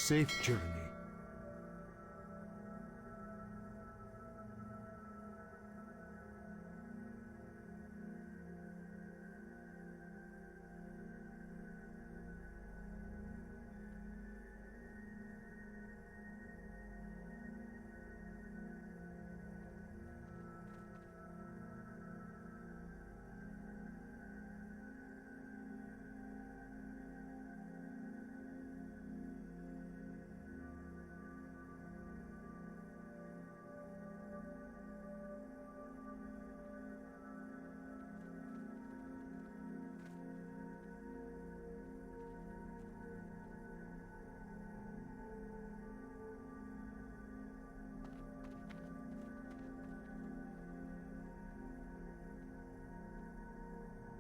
safe journey.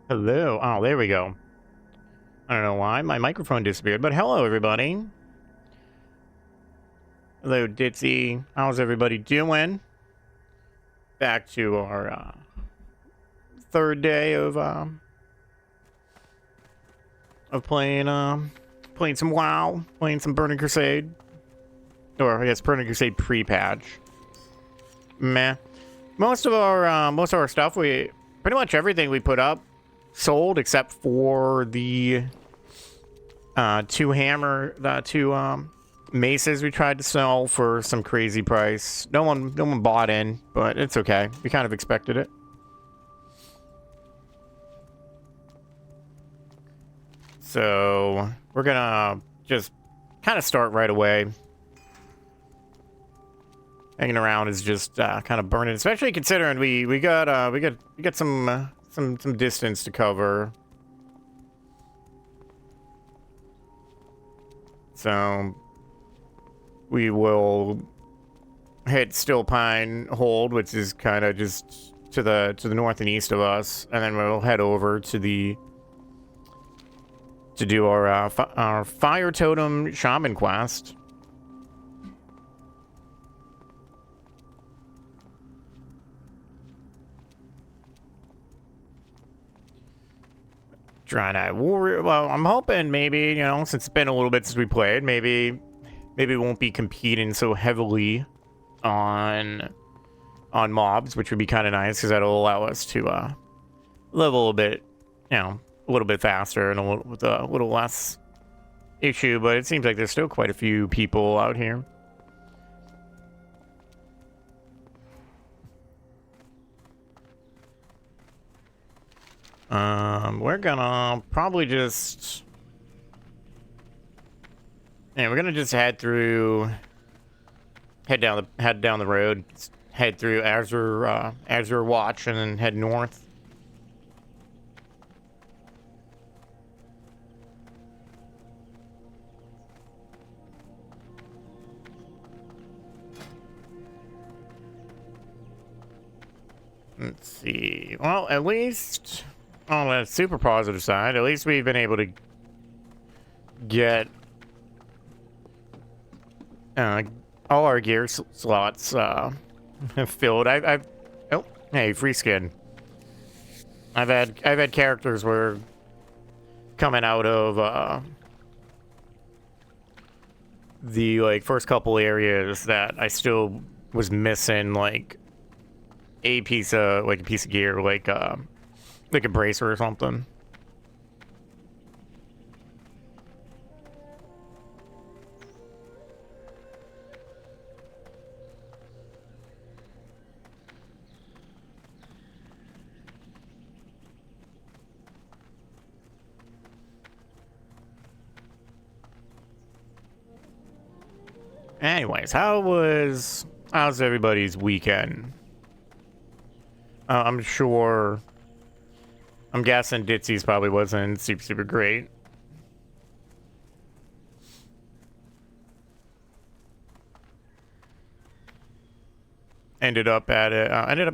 Hello. Oh, there we go. I don't know why my microphone disappeared, but hello, everybody. Hello, Ditzy. How's everybody doing? Back to our third day of playing some WoW, playing some Burning Crusade, or I guess Burning Crusade pre-patch. Meh. Most of our stuff, we pretty much everything we put up sold except for the two maces we tried to sell for some crazy price. No one bought in, but it's okay. We kind of expected it. So we're gonna just kind of start right away. Hanging around is just kind of burning, especially considering we got some distance to cover. So we will hit Still Pine Hold, which is kind of just to the north and east of us, and then we'll head over to do our Fire Totem Shaman quest. Draenei Warrior. Well, I'm hoping maybe, since it's been a little bit since we played, maybe we won't be competing so heavily on mobs, which would be kind of nice because that'll allow us to level a bit, a little bit faster and with a little less issue. But it seems like there's still quite a few people out here. We're gonna probably just... Yeah, we're gonna just head down the road, head through Azure Watch, and then head north. Let's see. Well, at least on the super positive side, at least we've been able to get all our gear slots filled. Oh, hey, free skin. I've had characters where coming out of the first couple areas that I still was missing a piece of gear, like a bracer or something. Anyways, how's everybody's weekend? I'm guessing Ditzy's probably wasn't super great. Ended up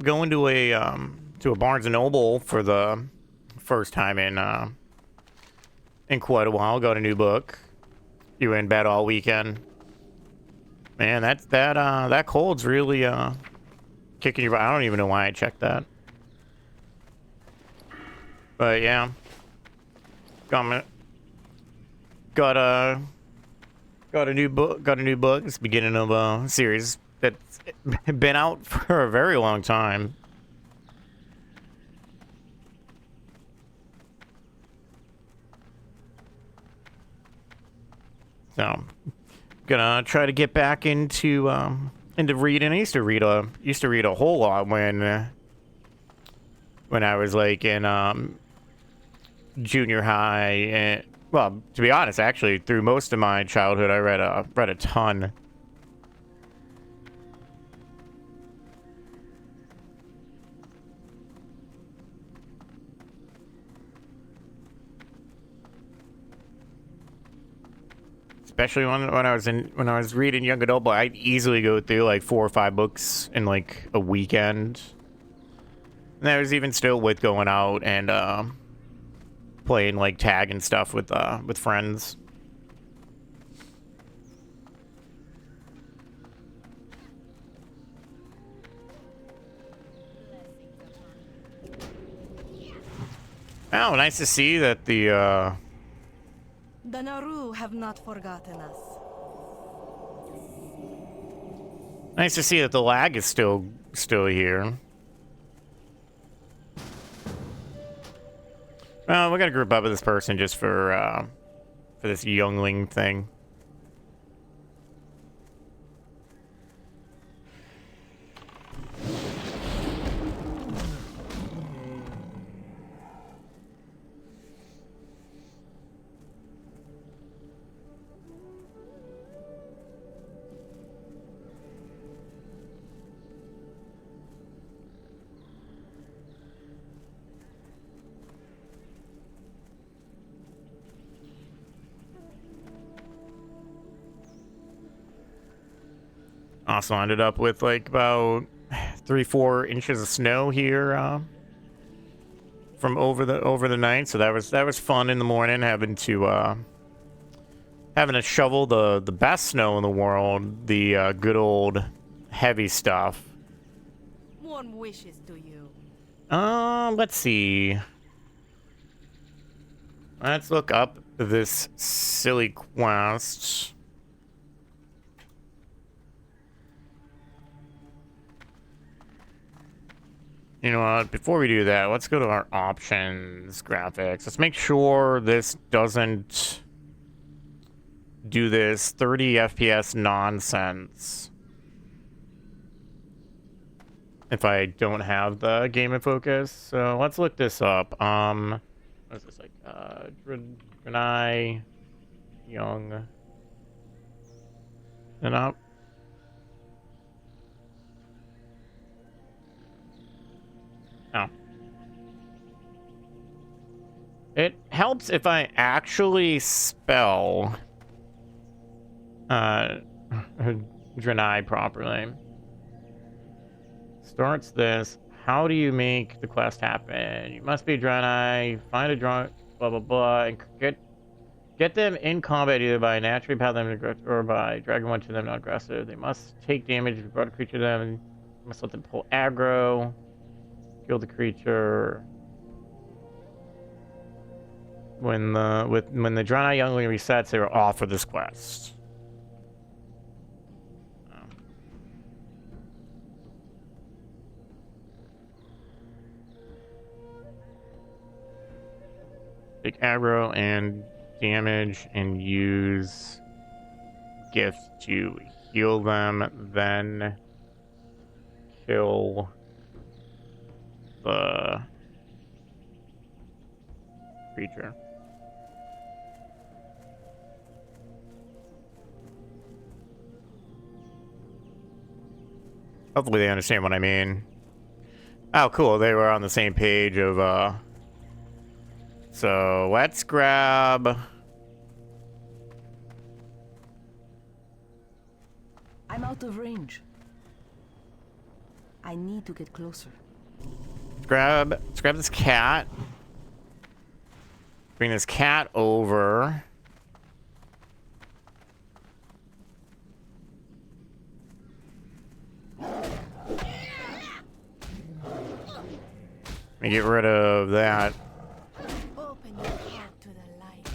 going to a Barnes and Noble for the first time in quite a while. Got a new book. You were in bed all weekend. Man, that cold's really kicking your butt. I don't even know why I checked that. But yeah. Got Got a new book. Got a new book. It's the beginning of a series that's been out for a very long time. So, gonna try to get back into reading. I used to read a whole lot when I was like in junior high. And, well, to be honest, actually, through most of my childhood, I read a ton. Especially when I was reading young adult, but I'd easily go through like 4 or 5 books in like a weekend. And that was even still with going out and playing like tag and stuff with friends. Oh, nice to see that the Naru have not forgotten us. nice to see that the lag is still here. Well, we're gonna group up with this person just for this youngling thing. Also ended up with like about 3-4 inches of snow here from over the night, so that was fun in the morning having to shovel the best snow in the world, the good old heavy stuff. Warm wishes to you. Let's see. Let's look up this silly quest. You know what? Before we do that, let's go to our options graphics. Let's make sure this doesn't do this 30 FPS nonsense. If I don't have the game in focus. So let's look this up. What is this like? Draenei Young. And up. Oh. It helps if I actually spell Draenei properly. Starts this. How do you make the quest happen? You must be Draenei, find a drunk, blah blah blah, and get them in combat either by naturally path them aggressive or by dragging one to them not aggressive. They must take damage if you brought a creature to them, and you must let them pull aggro. Kill the creature. When the Draenei Youngling resets, they are off for this quest. Take aggro and damage and use gifts to heal them, then kill the creature. Hopefully they understand what I mean. Oh, cool. They were on the same page of, So, let's grab... I'm out of range. I need to get closer. Let's grab this cat. Bring this cat over. Let me get rid of that. Open your heart to the light.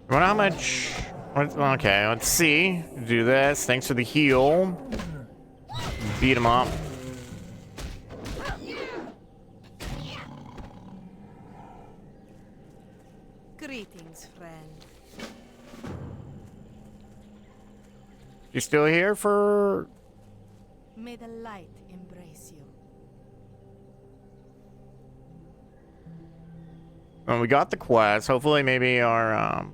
I wonder how much... Okay, let's see. Do this. Thanks for the heal. Beat him up. Greetings, friend. You still here for... May the light embrace you. Well, we got the quest. Hopefully maybe our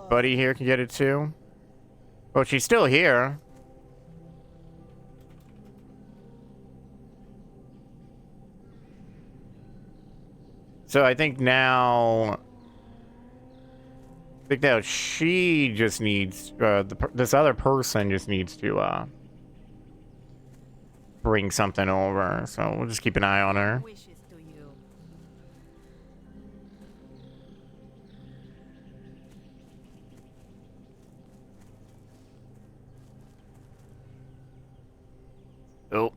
buddy here can get it too. Well, she's still here. So I think now... I think now she just needs... this other person just needs to bring something over. So we'll just keep an eye on her. Wishes to you. Oh.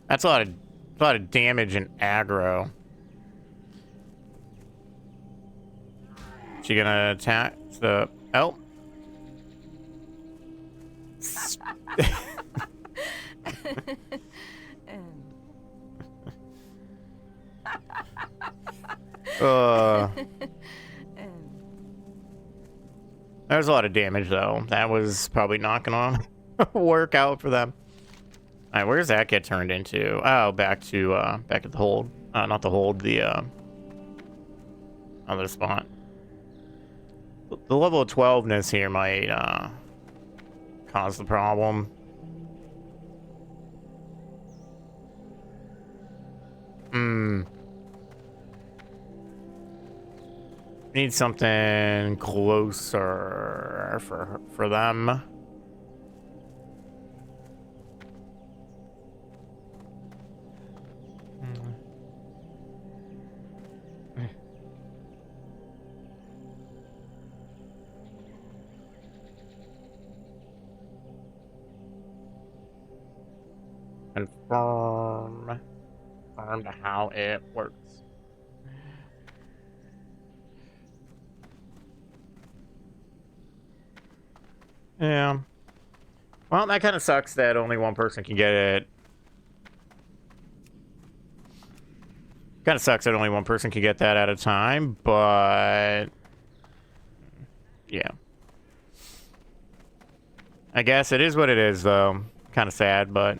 That's a lot of damage and aggro. She gonna attack the... Oh. There's a lot of damage, though. That was probably not gonna work out for them. Alright, where does that get turned into? Oh, back at the hold. Not the hold, the other spot. The level of 12ness here might cause the problem. Need something closer for them. Confirm how it works. Yeah. Well, that kind of sucks that only one person can get it. Kind of sucks that only one person can get that at a time, but yeah. I guess it is what it is, though. Kind of sad, but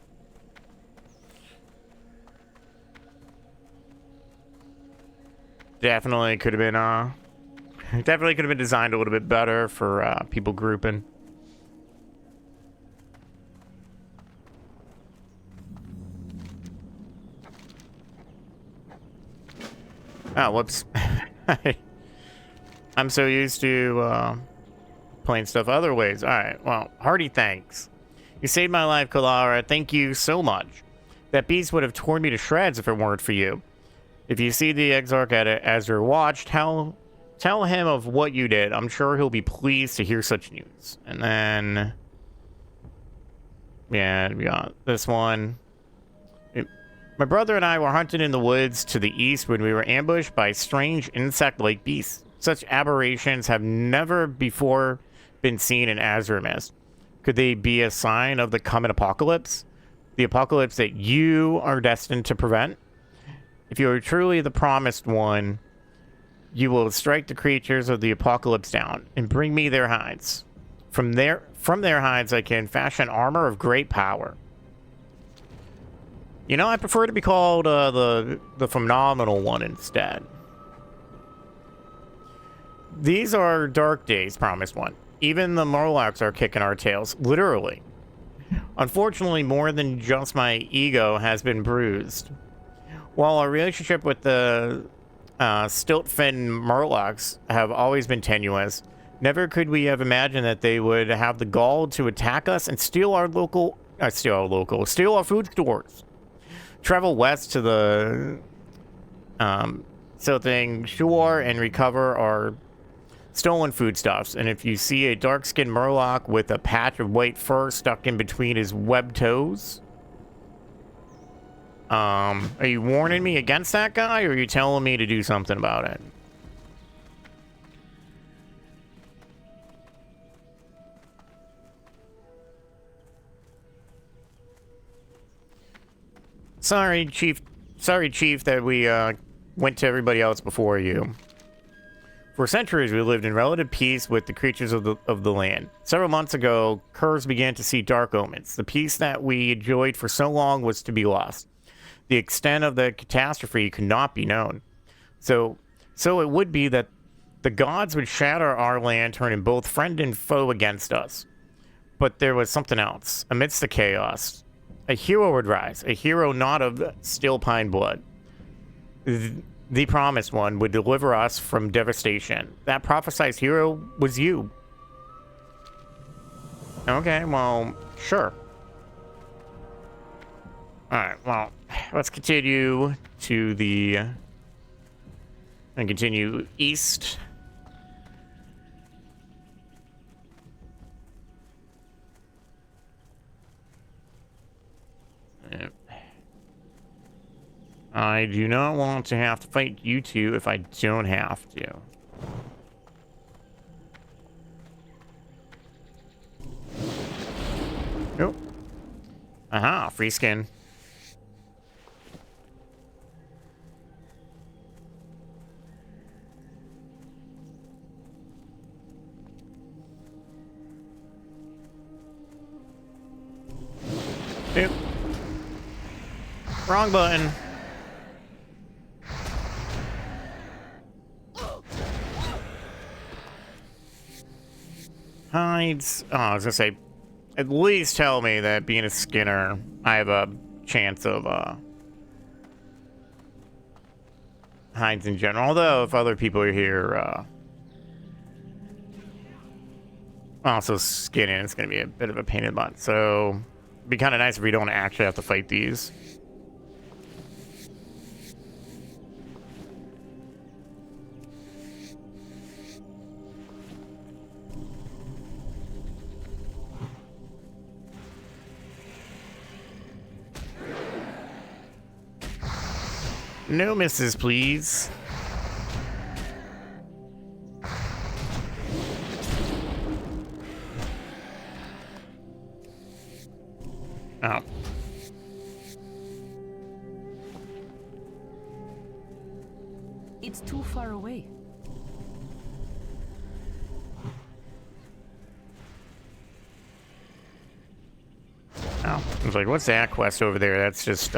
definitely could have been definitely could have been designed a little bit better for people grouping. Oh, whoops. I'm so used to playing stuff other ways. Alright, well, hearty thanks. You saved my life, Colarra. Thank you so much. That beast would have torn me to shreds if it weren't for you. If you see the Exarch at it as your watch, tell him of what you did. I'm sure he'll be pleased to hear such news. And then... yeah, we got this one. My brother and I were hunting in the woods to the east when we were ambushed by strange insect-like beasts. Such aberrations have never before been seen in Azuramis. Could they be a sign of the coming apocalypse? The apocalypse that you are destined to prevent? If you are truly the promised one, you will strike the creatures of the apocalypse down and bring me their hides. From their hides I can fashion armor of great power. You know, I prefer to be called the phenomenal one instead. These are dark days, promised one. Even the Morlocks are kicking our tails, literally. Unfortunately, more than just my ego has been bruised. While our relationship with the stilt-fin Murlocs have always been tenuous, never could we have imagined that they would have the gall to attack us and steal our food stores. Travel west to the silting shore and recover our stolen foodstuffs. And if you see a dark-skinned Murloc with a patch of white fur stuck in between his webbed toes, are you warning me against that guy, or are you telling me to do something about it? sorry, Chief. Sorry, Chief, that we went to everybody else before you. For centuries, we lived in relative peace with the creatures of the land. Several months ago, Kurz began to see dark omens. The peace that we enjoyed for so long was to be lost. The extent of the catastrophe could not be known. So it would be that the gods would shatter our land, turning both friend and foe against us. But there was something else. Amidst the chaos, a hero would rise. A hero not of still pine blood. The promised one would deliver us from devastation. That prophesied hero was you. Okay, well, sure. Alright, well, let's continue to the... and continue east. I do not want to have to fight you two if I don't have to. Nope. Aha, free skin. Nope. Wrong button. Hides. Oh, I was gonna say, at least tell me that being a Skinner, I have a chance of hides in general. Although, if other people are here, also skinning, it's gonna be a bit of a pain in the butt. So, it'd be kind of nice if we don't actually have to fight these. No misses, please. Oh. It's too far away. Oh. I was like, what's that quest over there? That's just,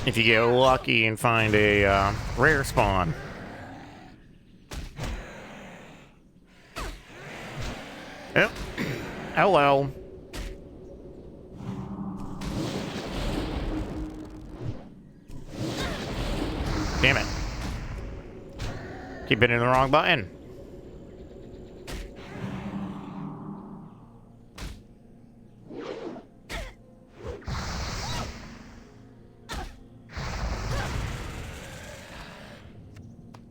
if you get lucky and find a rare spawn. Yep. Hello. Damn it. Keep hitting the wrong button.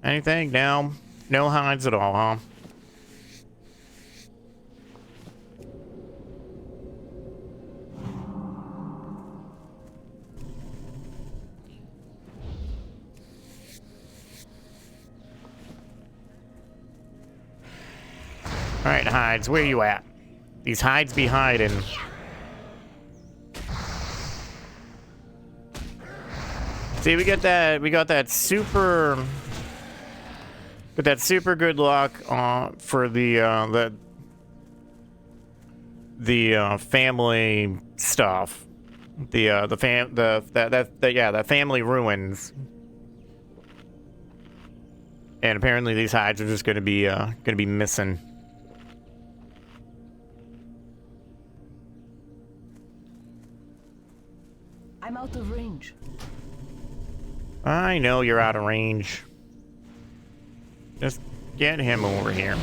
Anything? No. No hides at all, huh? Alright, hides, where you at? These hides be hiding. See, we got that super... But that's super good luck for the family stuff, the family ruins, and apparently these hides are just gonna be missing. I'm out of range. I know you're out of range. Just get him over here.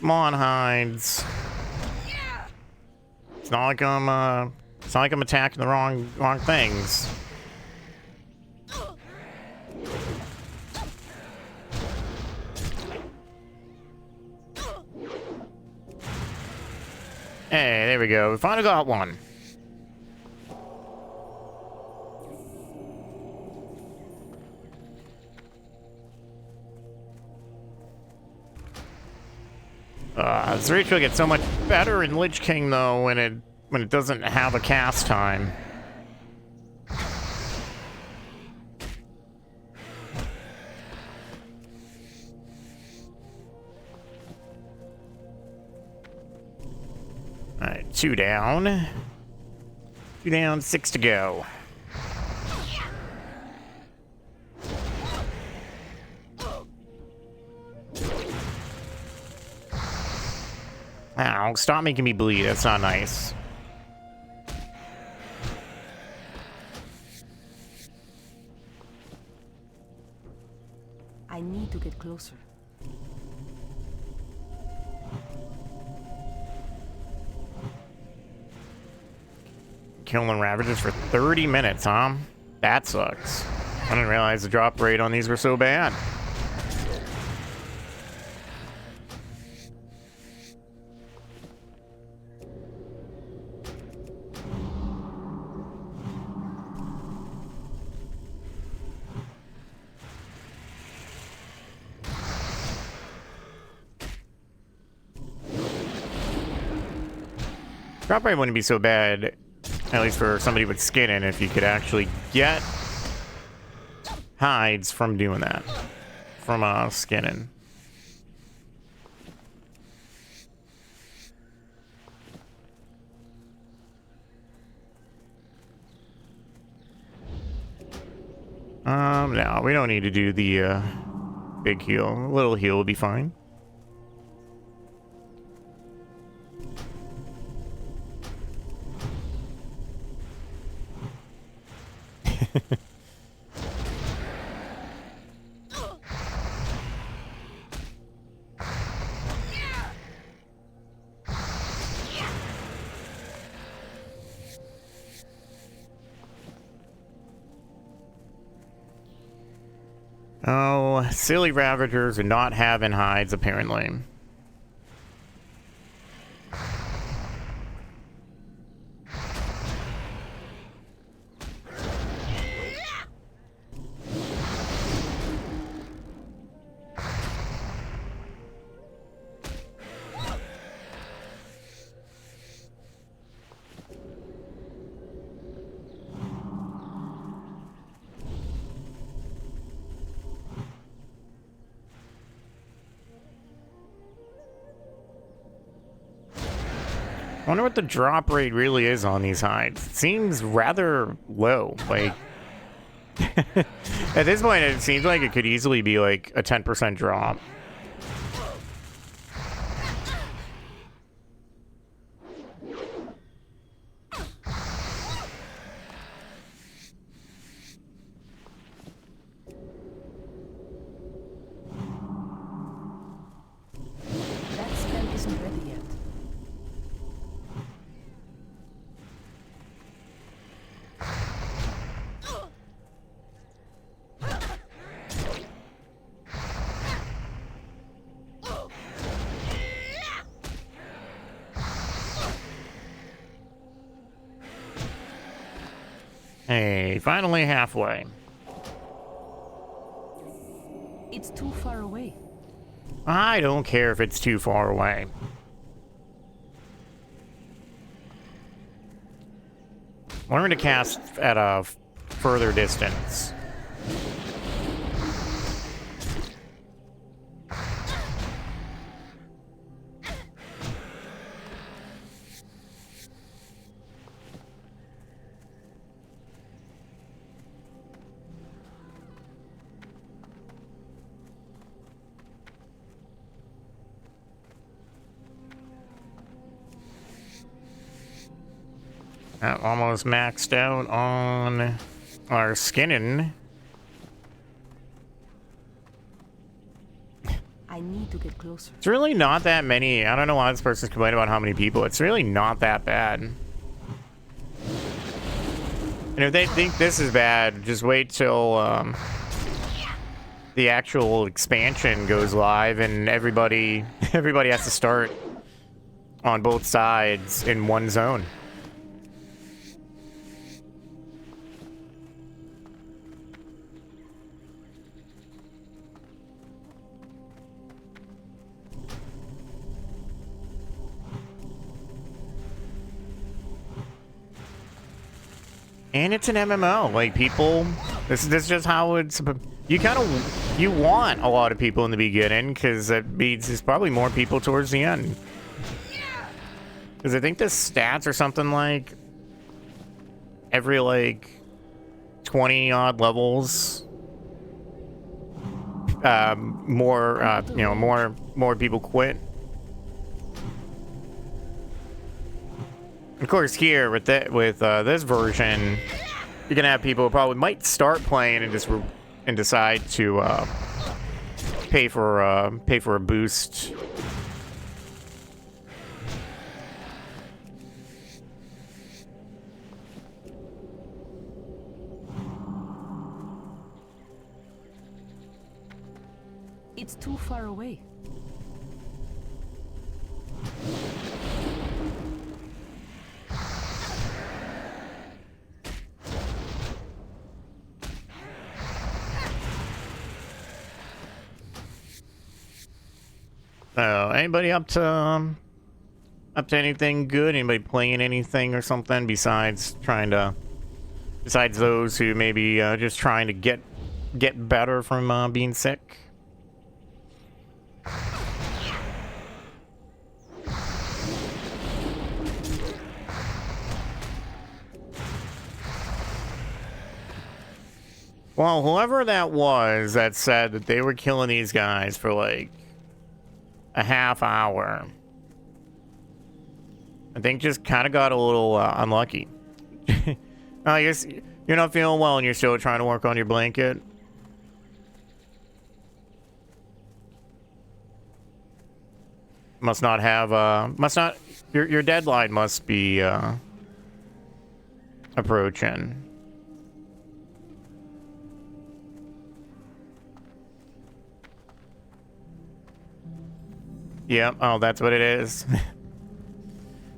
Come on, hides. It's not like I'm attacking the wrong things. Hey, there we go. We finally got one. This ritual gets so much better in Lich King though when it doesn't have a cast time. Alright, 2 down. 2 down, 6 to go. Ow, stop making me bleed. That's not nice. I need to get closer. Killing Ravagers for 30 minutes, huh? That sucks. I didn't realize the drop rate on these were so bad. Drop rate wouldn't be so bad, at least for somebody with skin in, if you could actually get hides from doing that. From skinning. No, we don't need to do the big heal. A little heal will be fine. Oh, silly Ravagers and not having hides, apparently. I wonder what the drop rate really is on these hides. It seems rather low. Like, at this point, it seems like it could easily be like a 10% drop. That spell isn't ready yet. Hey, finally halfway. It's too far away. I don't care if it's too far away. Learn to cast at a further distance. Almost maxed out on our skinning. I need to get closer. It's really not that many. I don't know why this person's complaining about how many people. It's really not that bad. And if they think this is bad, just wait till the actual expansion goes live and everybody has to start on both sides in one zone. And it's an MMO. Like, people, this is just how it's. You want a lot of people in the beginning, because that means there's probably more people towards the end. Because I think the stats are something like every like 20 odd levels, more people quit. Of course, here with this version, you're gonna have people who probably might start playing and decide to pay for a boost. It's too far away. Anybody up to anything good? Anybody playing anything or something besides those who maybe just trying to get better from being sick? Well, whoever that was that said that they were killing these guys for like a half hour, I think just kind of got a little unlucky. I guess you're not feeling well and you're still trying to work on your blanket. Must not have your deadline must be approaching. Yep. Oh, that's what it is.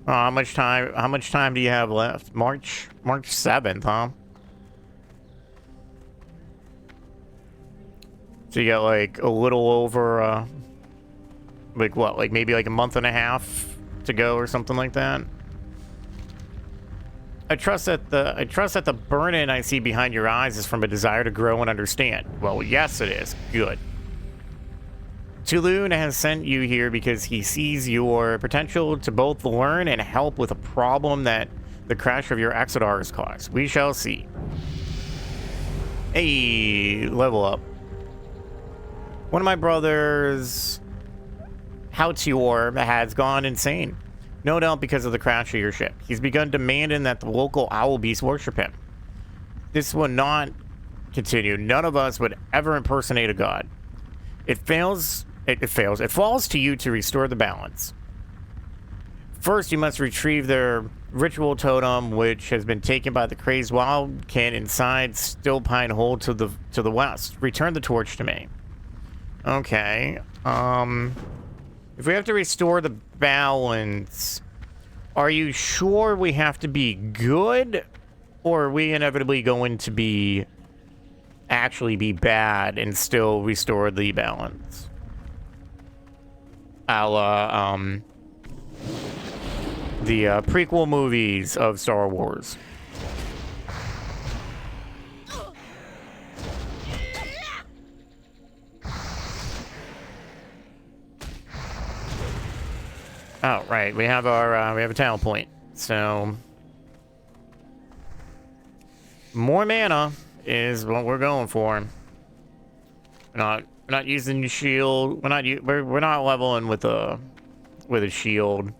Oh, how much time do you have left? March 7th, huh? So you got like a little over like what? Like maybe like a month and a half to go or something like that. I trust that the burn-in I see behind your eyes is from a desire to grow and understand. Well, yes it is. Good. Tulun has sent you here because he sees your potential to both learn and help with a problem that the crash of your Exodar has caused. We shall see. Hey, level up. One of my brothers, Hautior, has gone insane. No doubt because of the crash of your ship. He's begun demanding that the local owl beasts worship him. This will not continue. None of us would ever impersonate a god. It falls to you to restore the balance. First, you must retrieve their ritual totem, which has been taken by the crazed wildkin inside Stillpine Hole to the west. Return the torch to me. Okay. If we have to restore the balance, are you sure we have to be good, or are we inevitably going to actually be bad and still restore the balance? A la, the prequel movies of Star Wars. Oh, right. We have a talent point. So more mana is what we're going for. We're not using the shield. We're not leveling with a shield.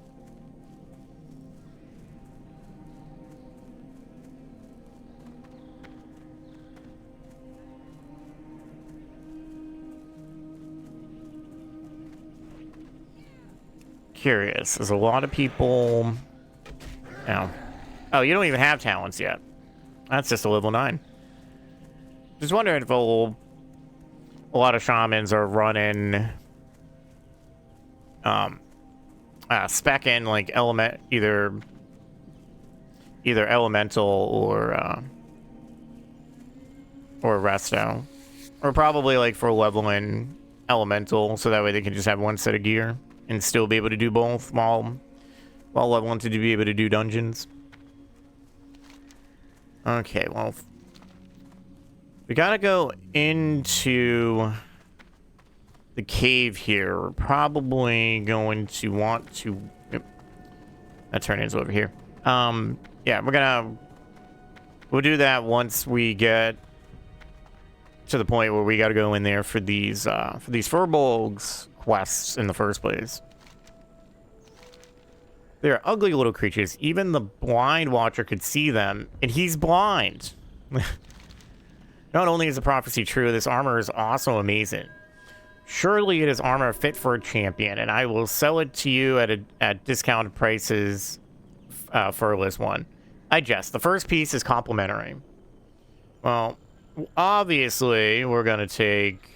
Curious. There's a lot of people. Oh, you don't even have talents yet. That's just a level 9. Just wondering if a lot of shamans are running spec in like either elemental or resto, or probably like for leveling elemental, so that way they can just have one set of gear and still be able to do both while leveling to be able to do dungeons. Okay, well, we gotta go into the cave here. We're probably going to want to... Yep. That turn is over here. Yeah, we'll do that once we get to the point where we gotta go in there for these Furbolg's quests in the first place. They're ugly little creatures. Even the blind watcher could see them, and he's blind. Not only is the prophecy true, this armor is also amazing. Surely it is armor fit for a champion, and I will sell it to you at discounted prices for a list one. I jest. The first piece is complimentary. Well, obviously, we're going to take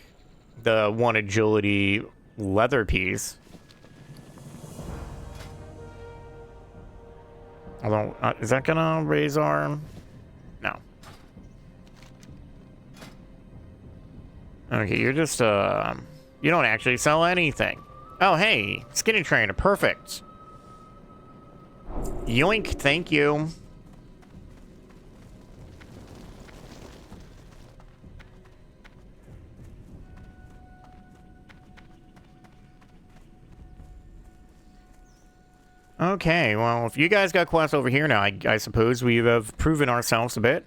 the 1 agility leather piece. Although, is that going to raise our... No. Okay, you're just, you don't actually sell anything. Oh, hey, skinny trainer, perfect. Yoink, thank you. Okay, well, if you guys got quests over here now, I suppose we have proven ourselves a bit.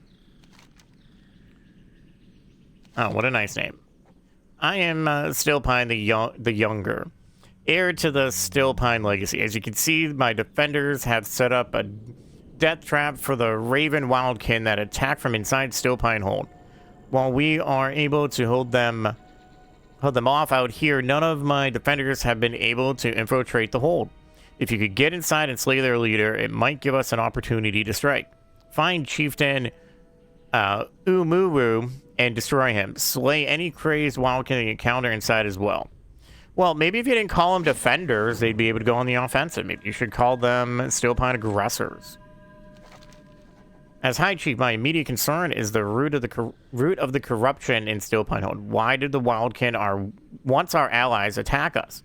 Oh, what a nice name. I am Stillpine the Younger, heir to the Stillpine legacy. As you can see, my defenders have set up a death trap for the Raven Wildkin that attack from inside Stillpine Hold. While we are able to hold them off out here, none of my defenders have been able to infiltrate the hold. If you could get inside and slay their leader, it might give us an opportunity to strike. Find Chieftain Umuru and destroy him. Slay any crazed wildkin you encounter inside as well. Well, maybe if you didn't call them defenders, they'd be able to go on the offensive. Maybe you should call them Stillpine aggressors. As High Chief, my immediate concern is the root of the corruption in Stillpine Hold. Why did the wildkin once our allies attack us?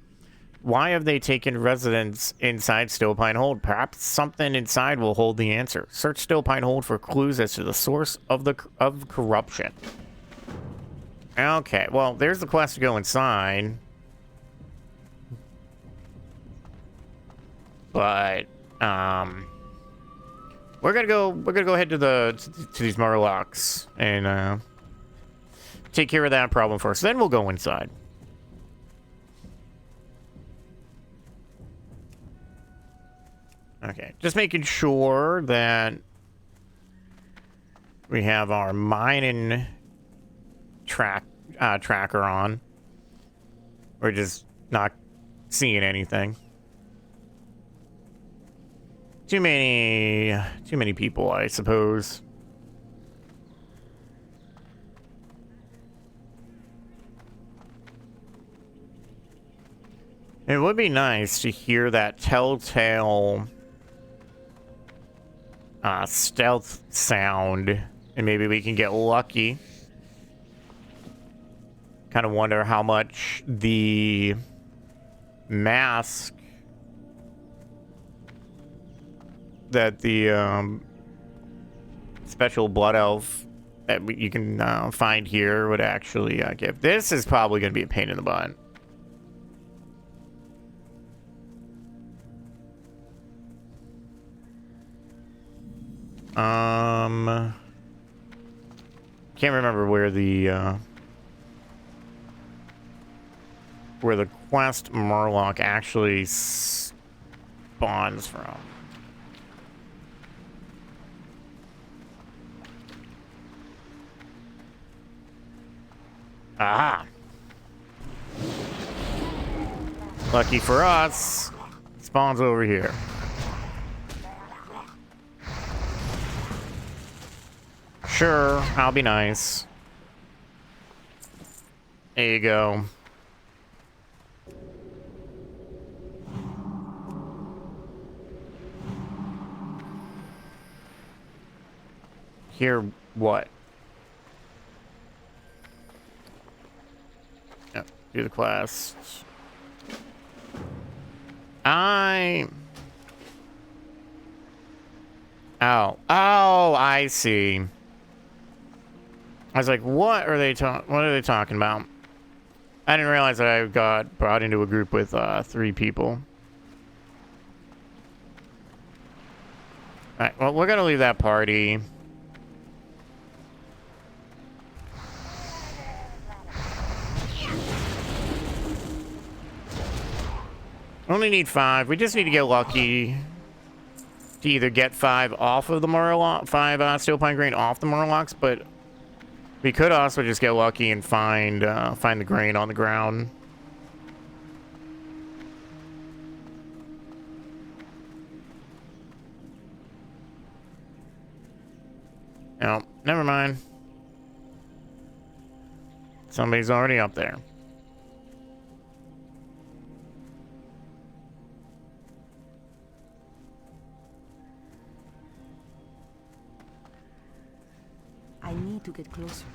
Why have they taken residence inside Stillpine Hold? Perhaps something inside will hold the answer. Search Stillpine Hold for clues as to the source of corruption. Okay, well, there's the quest to go inside. But we're gonna go ahead to these Murlocs and take care of that problem first. Then we'll go inside. Okay, just making sure that we have our mining tracker on. We're just not seeing anything. Too many people, I suppose. It would be nice to hear that telltale stealth sound, and maybe we can get lucky. Kind of wonder how much the mask that the special blood elf that you can find here would actually give. This is probably going to be a pain in the butt. Can't remember where the quest Murloc actually spawns from. Aha! Lucky for us, spawns over here. Sure, I'll be nice. There you go. Hear what? Yep, do the quest. Oh, I see. I was like, what are they talking about? I didn't realize that I got brought into a group with 3 people. Alright, well, we're gonna leave that party. Only need 5. We just need to get lucky to either get 5 off of the Murloc, 5 Steel Pine Grain off the Murlocs, but we could also just get lucky and find the grain on the ground. No, never mind. Somebody's already up there. I need to get closer.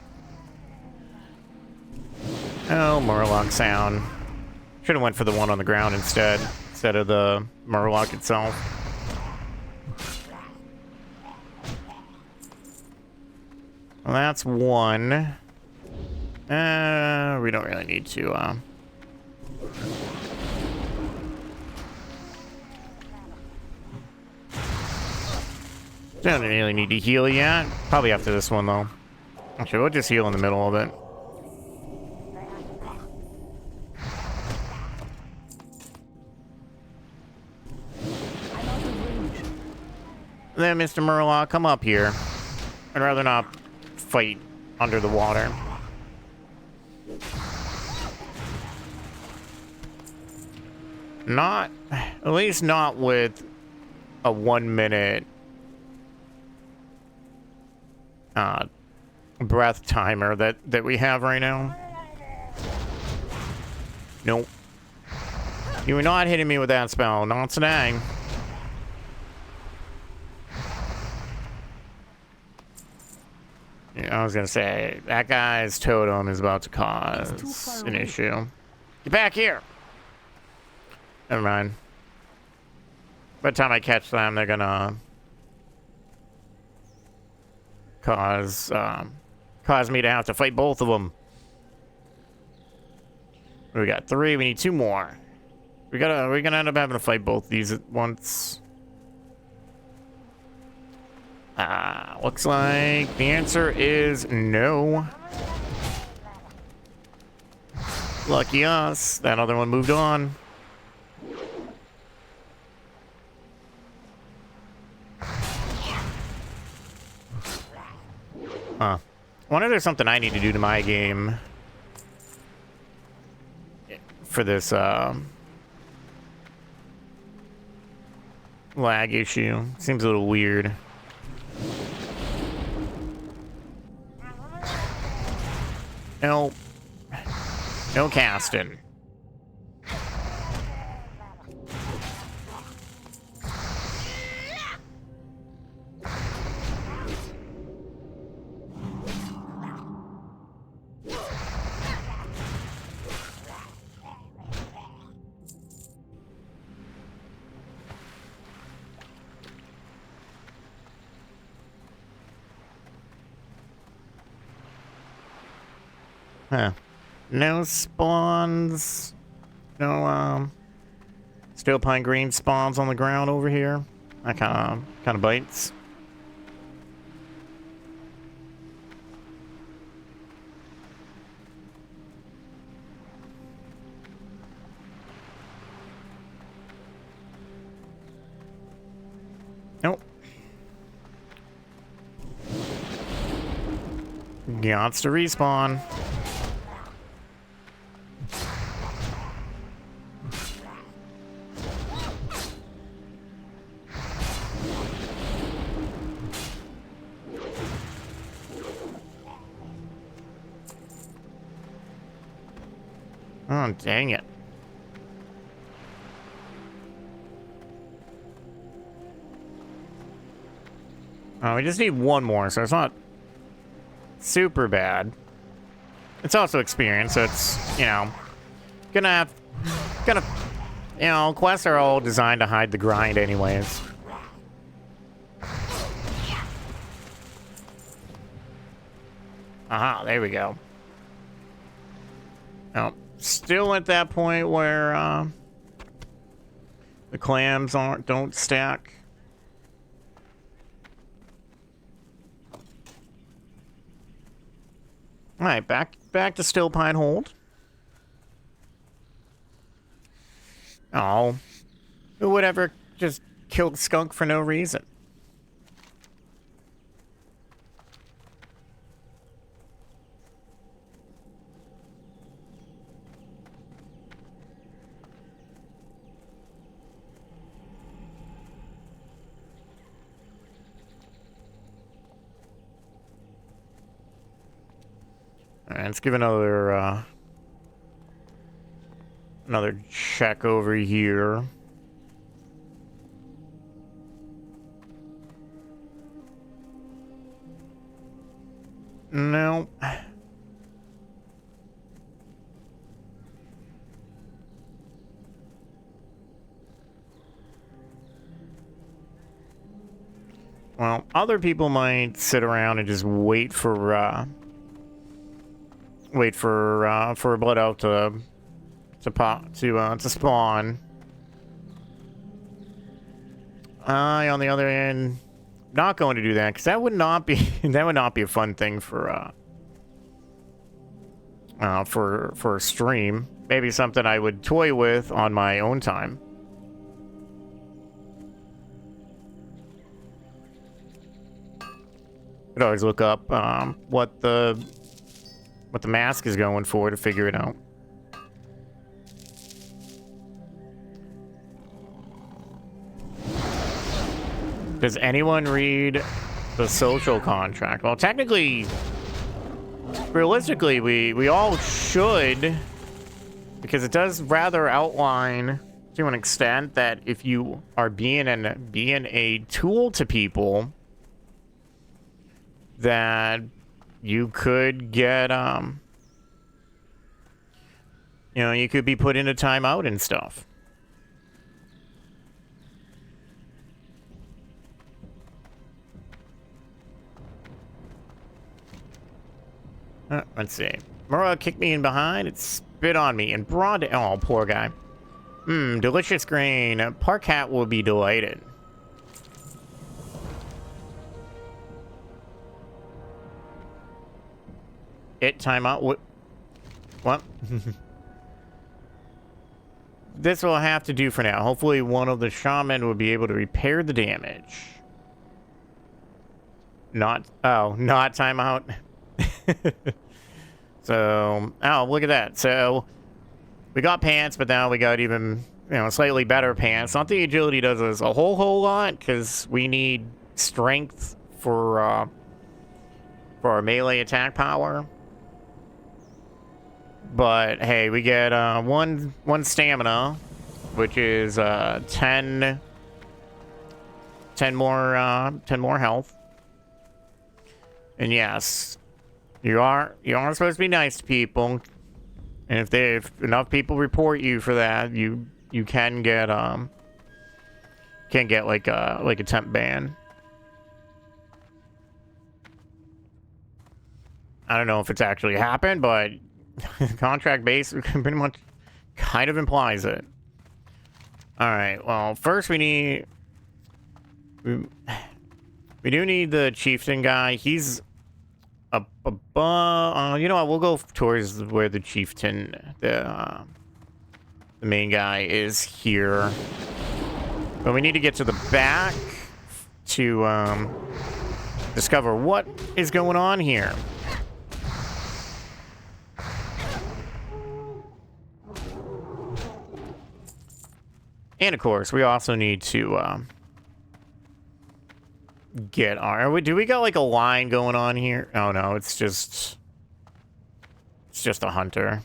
Oh, Murloc sound. Should have went for the one on the ground instead of the Murloc itself. Well, that's 1. We don't really need to, don't really need to heal yet. Probably after this one, though. Actually, we'll just heal in the middle of it. Then, Mr. Murloc, come up here. I'd rather not fight under the water. At least not with a 1 minute breath timer that we have right now. Nope. You were not hitting me with that spell. Not today. Yeah, I was gonna say, that guy's totem is about to cause an issue. Get back here! Never mind. By the time I catch them, they're gonna cause me to have to fight both of them. We got 3. We need 2 more. We're gonna end up having to fight both these at once. Looks like the answer is no. Lucky us. That other one moved on. Huh. I wonder if there's something I need to do to my game for this lag issue. Seems a little weird. Nope. No casting. Huh. No spawns. No, Steel Pine Green spawns on the ground over here. That kind of bites. Nope. Gots to respawn. Oh, dang it. Oh, we just need one more, so it's not super bad. It's also experience, so it's, you know, gonna, you know, quests are all designed to hide the grind anyways. Aha, there we go. Oh, still at that point where, the clams don't stack. All right, back to Still Pine Hold. Oh, who would ever just kill skunk for no reason? All right, let's give another check over here. No. Well, other people might sit around and just wait for a blood elf to spawn. I, on the other hand, not going to do that because that would not be a fun thing for a stream. Maybe something I would toy with on my own time. Could always look up what the mask is going for to figure it out. Does anyone read the social contract? Well, technically, realistically, we all should, because it does rather outline to an extent that if you are being a tool to people, that you could get you know, you could be put into timeout and stuff. Let's see. Mura kicked me in behind. It spit on me and broad. Oh, poor guy. Delicious grain. Parkat will be delighted. Timeout. What? This will have to do for now. Hopefully one of the shaman will be able to repair the damage. Not timeout. So, oh, look at that. So, we got pants, but now we got even, you know, slightly better pants. Not the agility does us a whole lot, because we need strength for our melee attack power. But, hey, we get one stamina, which is 10 more health. And yes, you are supposed to be nice to people, and if enough people report you for that, you can get like a temp ban. I don't know if it's actually happened, but contract base pretty much kind of implies it. All right. Well, first we do need the chieftain guy. He's up above. You know what? We'll go towards where the chieftain, the main guy, is here. But we need to get to the back to discover what is going on here. And of course, we also need to get our. Do we got like a line going on here? Oh no, it's just a hunter.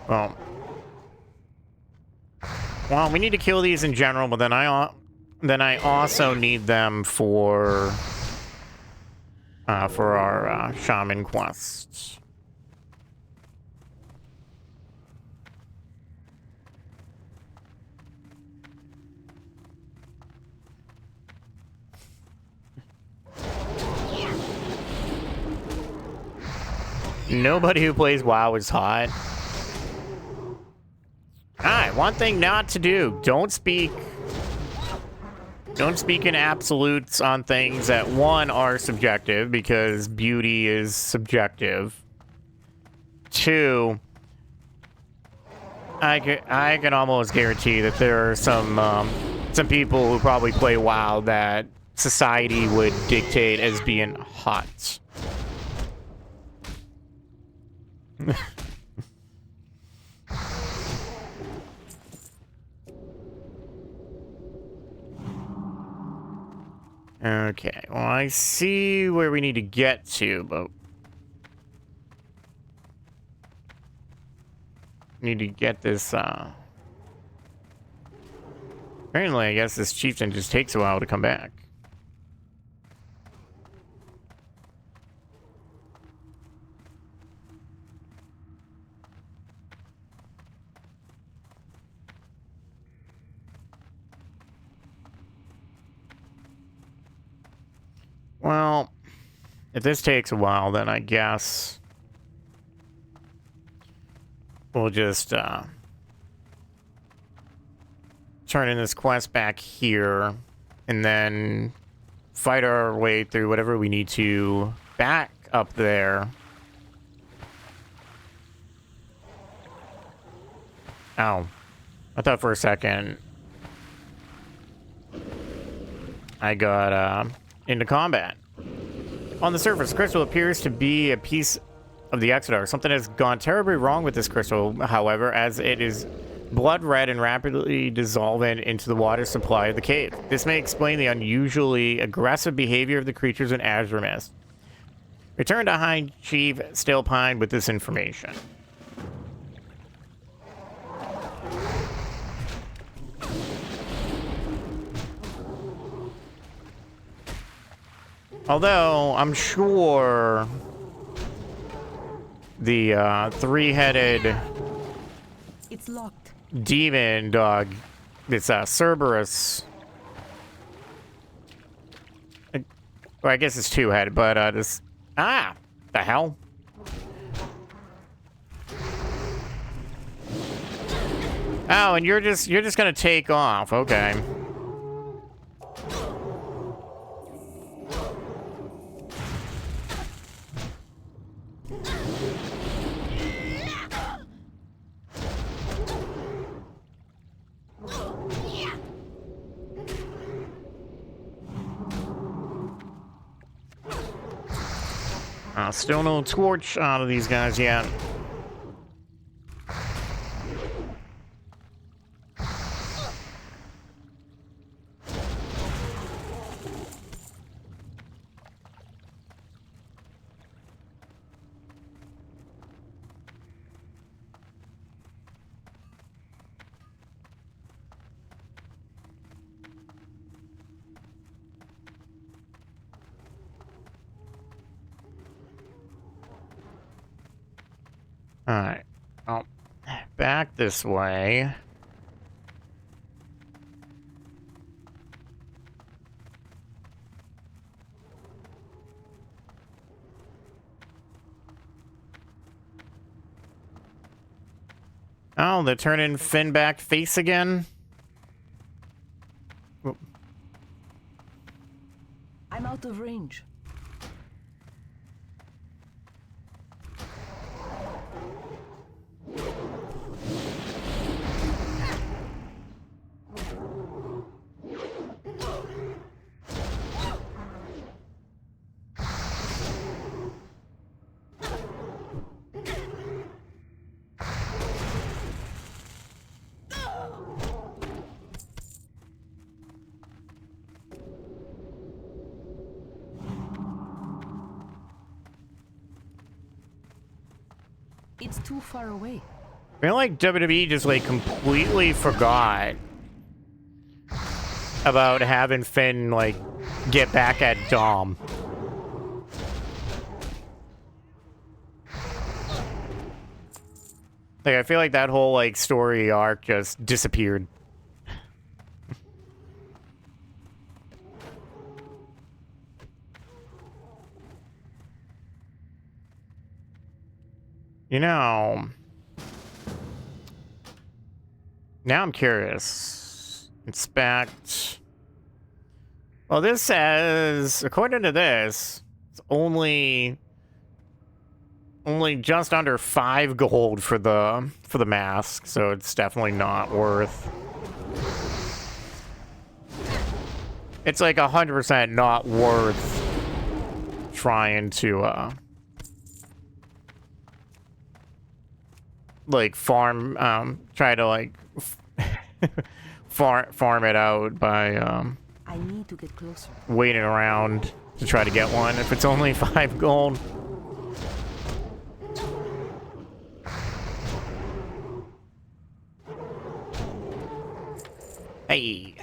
Well, we need to kill these in general, but then I Then I also need them for our shaman quests. Nobody who plays WoW is hot. Alright, one thing not to do. Don't speak in absolutes on things that, one, are subjective, because beauty is subjective. Two, I can almost guarantee that there are some people who probably play WoW that society would dictate as being hot. Okay, well, I see where we need to get to, but need to get this, apparently, I guess this chieftain just takes a while to come back. Well, if this takes a while, then I guess we'll just turn in this quest back here and then fight our way through whatever we need to back up there. Oh, I thought for a second I got into combat. On the surface, the crystal appears to be a piece of the Exodar. Something has gone terribly wrong with this crystal, however, as it is blood red and rapidly dissolving into the water supply of the cave. This may explain the unusually aggressive behavior of the creatures in Azure Mist. Return to High Chief Stilpine with this information. Although, I'm sure the three-headed It's locked. demon dog, it's Cerberus. Well, I guess it's two-headed, but this... Ah! The hell? Oh, and you're just gonna take off. Okay. Still no torch out of these guys yet. Alright. Oh, back this way. Oh, they're turning fin back face again? I'm out of range. It's too far away. I feel like WWE just like completely forgot about having Finn, like, get back at Dom. Like, I feel like that whole, like, story arc just disappeared. You know... Now I'm curious. Inspect. Well, this says, according to this, it's only just under 5 gold for the mask, so it's definitely not worth. It's like 100% not worth trying to like farm try to like farm it out by I need to get closer. waiting around to try to get one if it's only 5 gold. Hey.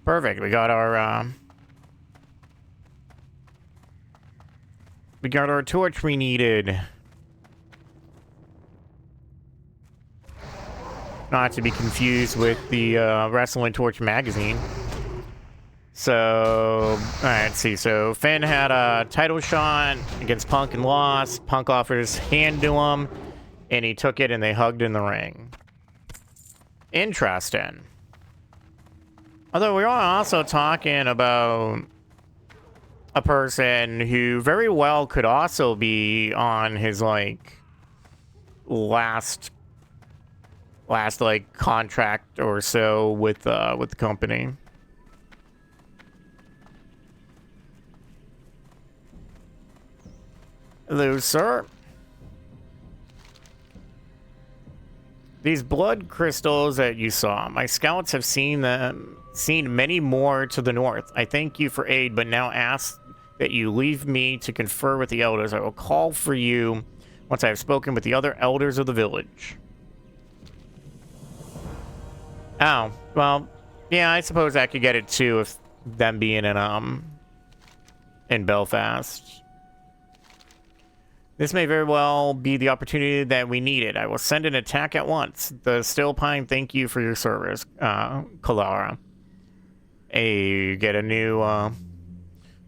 Perfect. We got our torch we needed. Not to be confused with the Wrestling Torch magazine. So, alright, let's see. So, Finn had a title shot against Punk and lost. Punk offered his hand to him, and he took it and they hugged in the ring. Interesting. Although we are also talking about a person who very well could also be on his, like, last like contract or so with the company. Hello, sir. These blood crystals that you saw, my scouts have seen many more to the north. I thank you for aid, but now ask that you leave me to confer with the elders. I will call for you once I have spoken with the other elders of the village. Oh, well, yeah, I suppose I could get it too if them being in Belfast. This may very well be the opportunity that we needed. I will send an attack at once. The Still Pine, thank you for your service, Colarra. Hey, get a new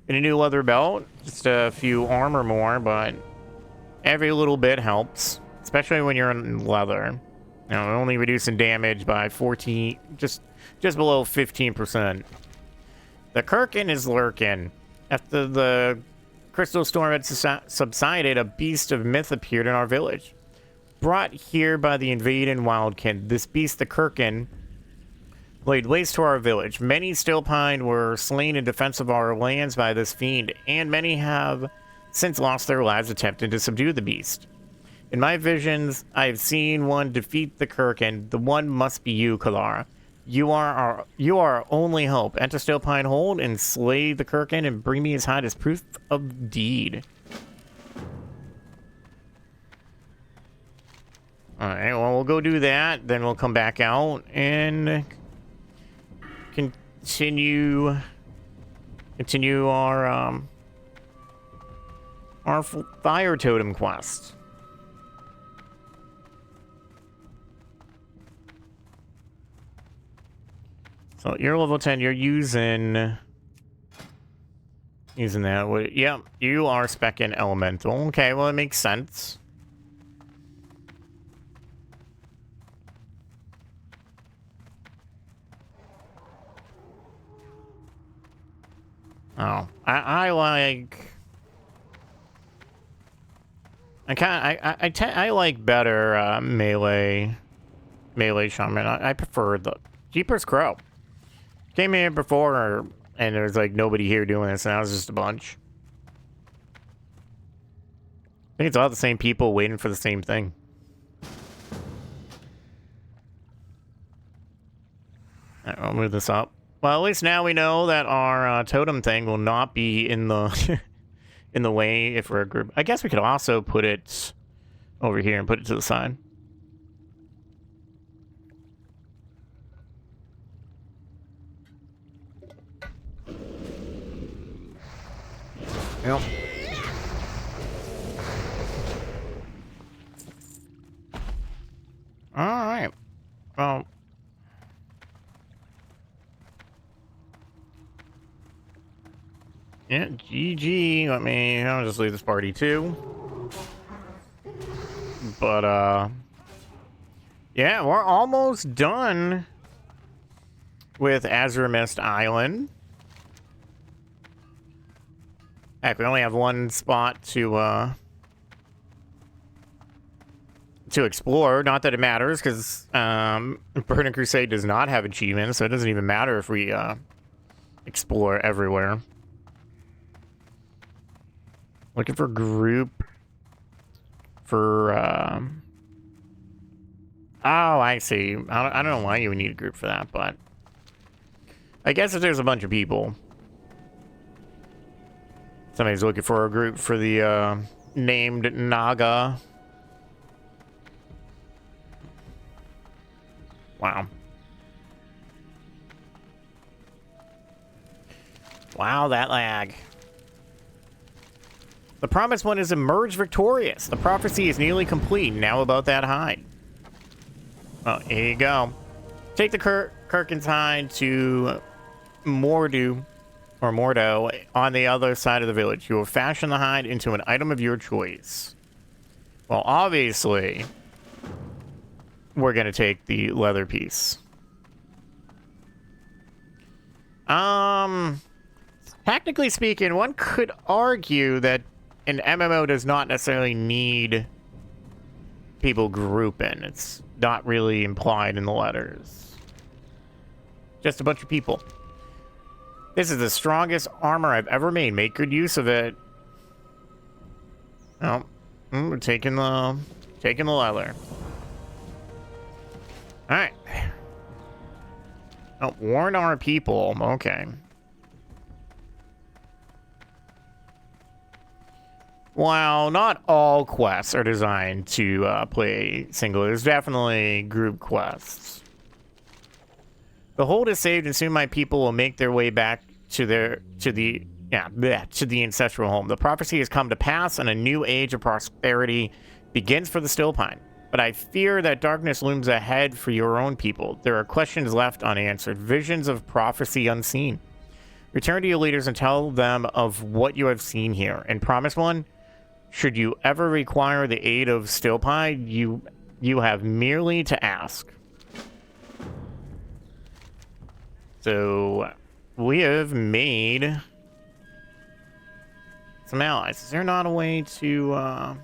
leather belt. Just a few armor more, but every little bit helps, especially when you're in leather. You know, only reducing damage by 14, just below 15%. The Kirkin is lurking. After the crystal storm had subsided, a beast of myth appeared in our village. Brought here by the invading wildkin, this beast, the Kirkin, laid waste to our village. Many Stillpine were slain in defense of our lands by this fiend, and many have since lost their lives attempting to subdue the beast. In my visions, I have seen one defeat the Kirkin. The one must be you, Colarra. You are our only hope. Enter Stillpine Hold and slay the Kirkin and bring me his hide as proof of deed. Alright, well, we'll go do that. Then we'll come back out and continue our fire totem quest. So you're level 10. You're using that. Yep, you are spec'ing elemental. Okay, well, it makes sense. Oh, I like better melee shaman. I prefer the Jeepers Crow. Came here before, and there was like nobody here doing this, and now it's just a bunch. I think it's all the same people waiting for the same thing. Alright, I'll move this up. Well, at least now we know that our totem thing will not be in the in the way if we're a group. I guess we could also put it over here and put it to the side. Yep. Alright. Well. Yeah, GG. I'll just leave this party too. But, yeah, we're almost done with Azure Island. Heck, we only have one spot to explore. Not that it matters, because Burning Crusade does not have achievements, so it doesn't even matter if we explore everywhere. Looking for group for oh, I see. I don't know why you would need a group for that, but I guess if there's a bunch of people, somebody's looking for a group for the named Naga. Wow. Wow, that lag. The Promised One has emerged victorious. The prophecy is nearly complete. Now about that hide. Oh, here you go. Take the Kirkin's hide to Mordo on the other side of the village. You will fashion the hide into an item of your choice. Well, obviously, we're going to take the leather piece. Technically speaking, one could argue that an MMO does not necessarily need people grouping. It's not really implied in the letters. Just a bunch of people. This is the strongest armor I've ever made. Make good use of it. Oh, we're taking the leather. All right. Oh, warn our people. Okay. While not all quests are designed to play single, there's definitely group quests. The hold is saved, and soon my people will make their way back to the ancestral home. The prophecy has come to pass, and a new age of prosperity begins for the Stillpine. But I fear that darkness looms ahead for your own people. There are questions left unanswered, visions of prophecy unseen. Return to your leaders and tell them of what you have seen here. And Promised One, should you ever require the aid of Stillpine, you have merely to ask. So, we have made some allies. Is there not a way to, I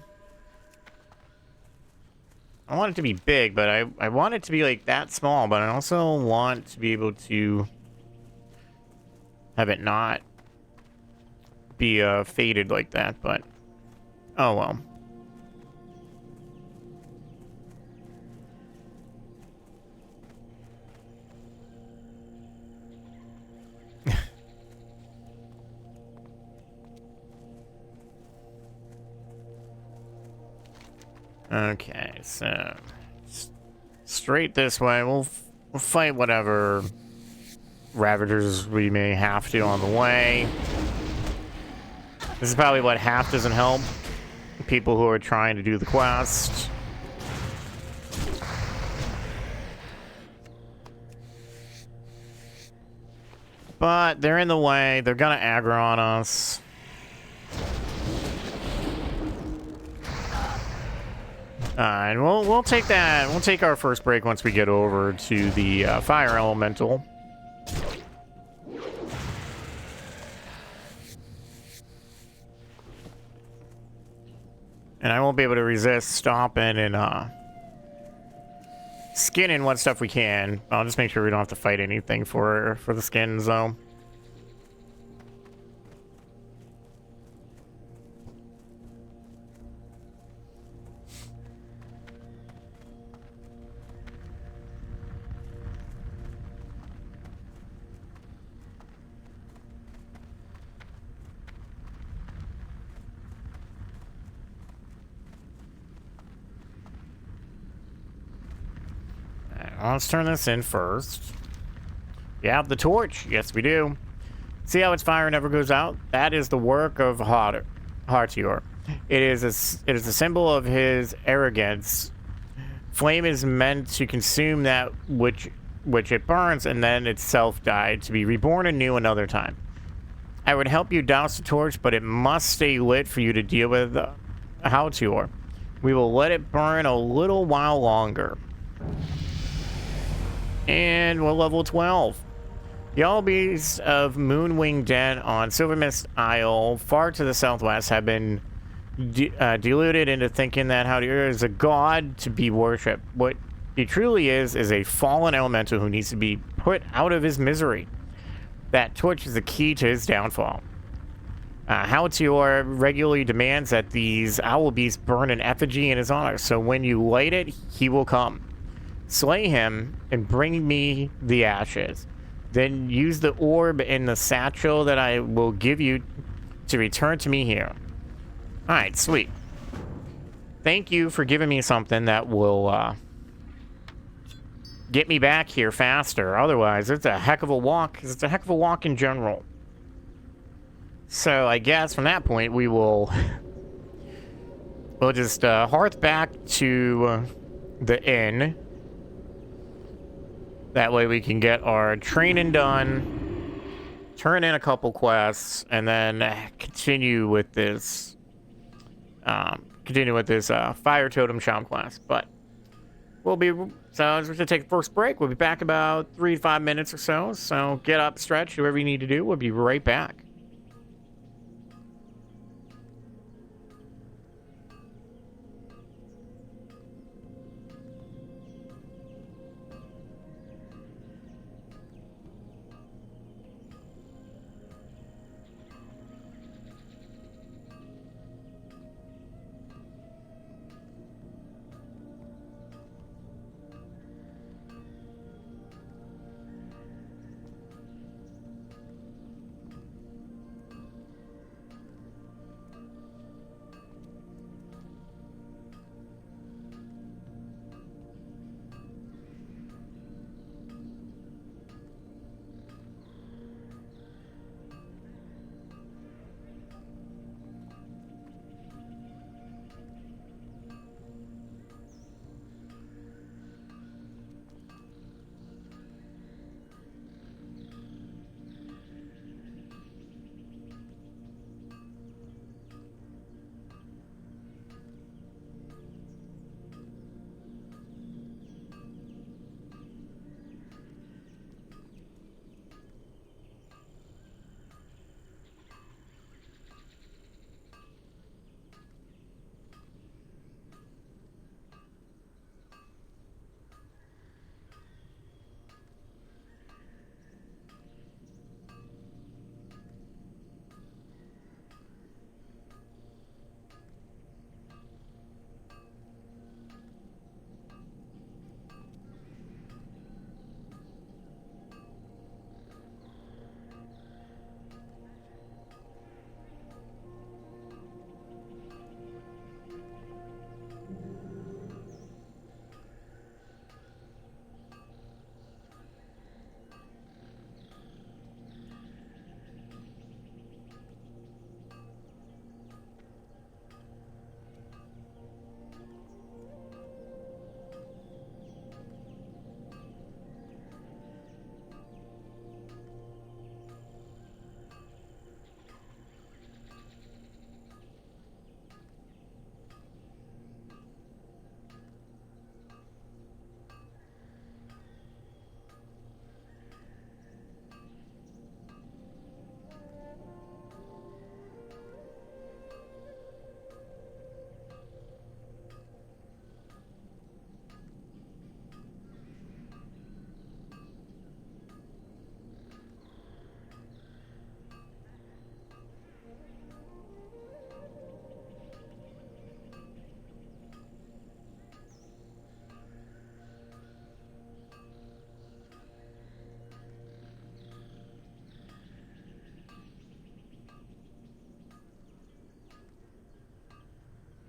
want it to be big, but I want it to be, like, that small, but I also want to be able to have it not be, faded like that, but, oh well. Okay, so straight this way. We'll fight whatever Ravagers we may have to on the way. This is probably what half doesn't help people who are trying to do the quest. But they're in the way. They're gonna aggro on us. And we'll take that. We'll take our first break once we get over to the fire elemental. And I won't be able to resist stopping and skinning what stuff we can. I'll just make sure we don't have to fight anything for the skins though. Let's turn this in first. We have the torch. Yes, we do. See how its fire never goes out? That is the work of Hartior. It is a symbol of his arrogance. Flame is meant to consume that which it burns, and then itself die, to be reborn anew another time. I would help you douse the torch, but it must stay lit for you to deal with Hartior. We will let it burn a little while longer. And we're level 12. The Albies of Moonwing Den on Silvermist Isle, far to the southwest, have been deluded into thinking that Hartior is a god to be worshipped. What he truly is a fallen elemental who needs to be put out of his misery. That torch is the key to his downfall. Hartior regularly demands that these owl beasts burn an effigy in his honor, so when you light it, he will come. Slay him and bring me the ashes. Then use the orb in the satchel that I will give you to return to me here. Alright, sweet. Thank you for giving me something that will get me back here faster. Otherwise, it's a heck of a walk. It's a heck of a walk in general. So I guess from that point, we'll just hearth back to the inn. That way we can get our training done, turn in a couple quests, and then continue with this fire totem shaman class. But we'll be, so we're gonna take the first break. We'll be back about 3 to 5 minutes or so. So get up, stretch, do whatever you need to do. We'll be right back.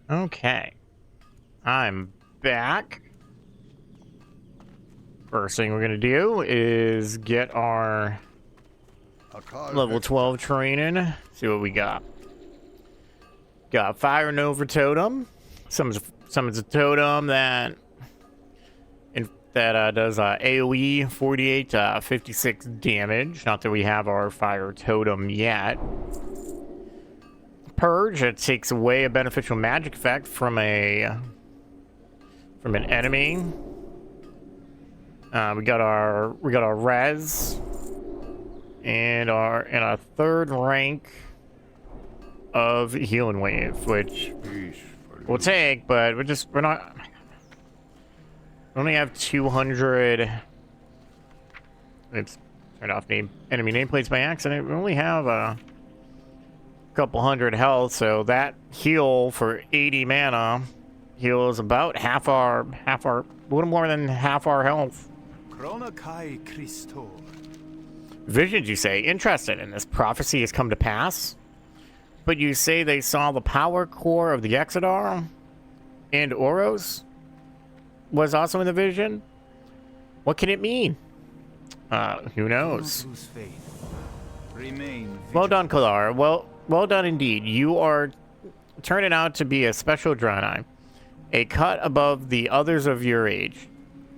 Okay. I'm back. First thing we're gonna do is get our Level 12 training. See what we got. Got Fire Nova Totem. Summons a totem that does AoE 48 56 damage. Not that we have our Fire Totem yet. Purge. It takes away a beneficial magic effect from an enemy. We got our res and our third rank of healing wave, which we'll take, but we only have 200. It's turned off enemy nameplates by accident. We only have a couple hundred health, so that heal for 80 mana heals about half our a little more than half our health. Visions, you say? Interested in this prophecy has come to pass? But you say they saw the power core of the Exodar? And Oros was also in the vision? What can it mean? Who knows? Well done, Colarra. Well done indeed. You are turning out to be a special Draenei. A cut above the others of your age.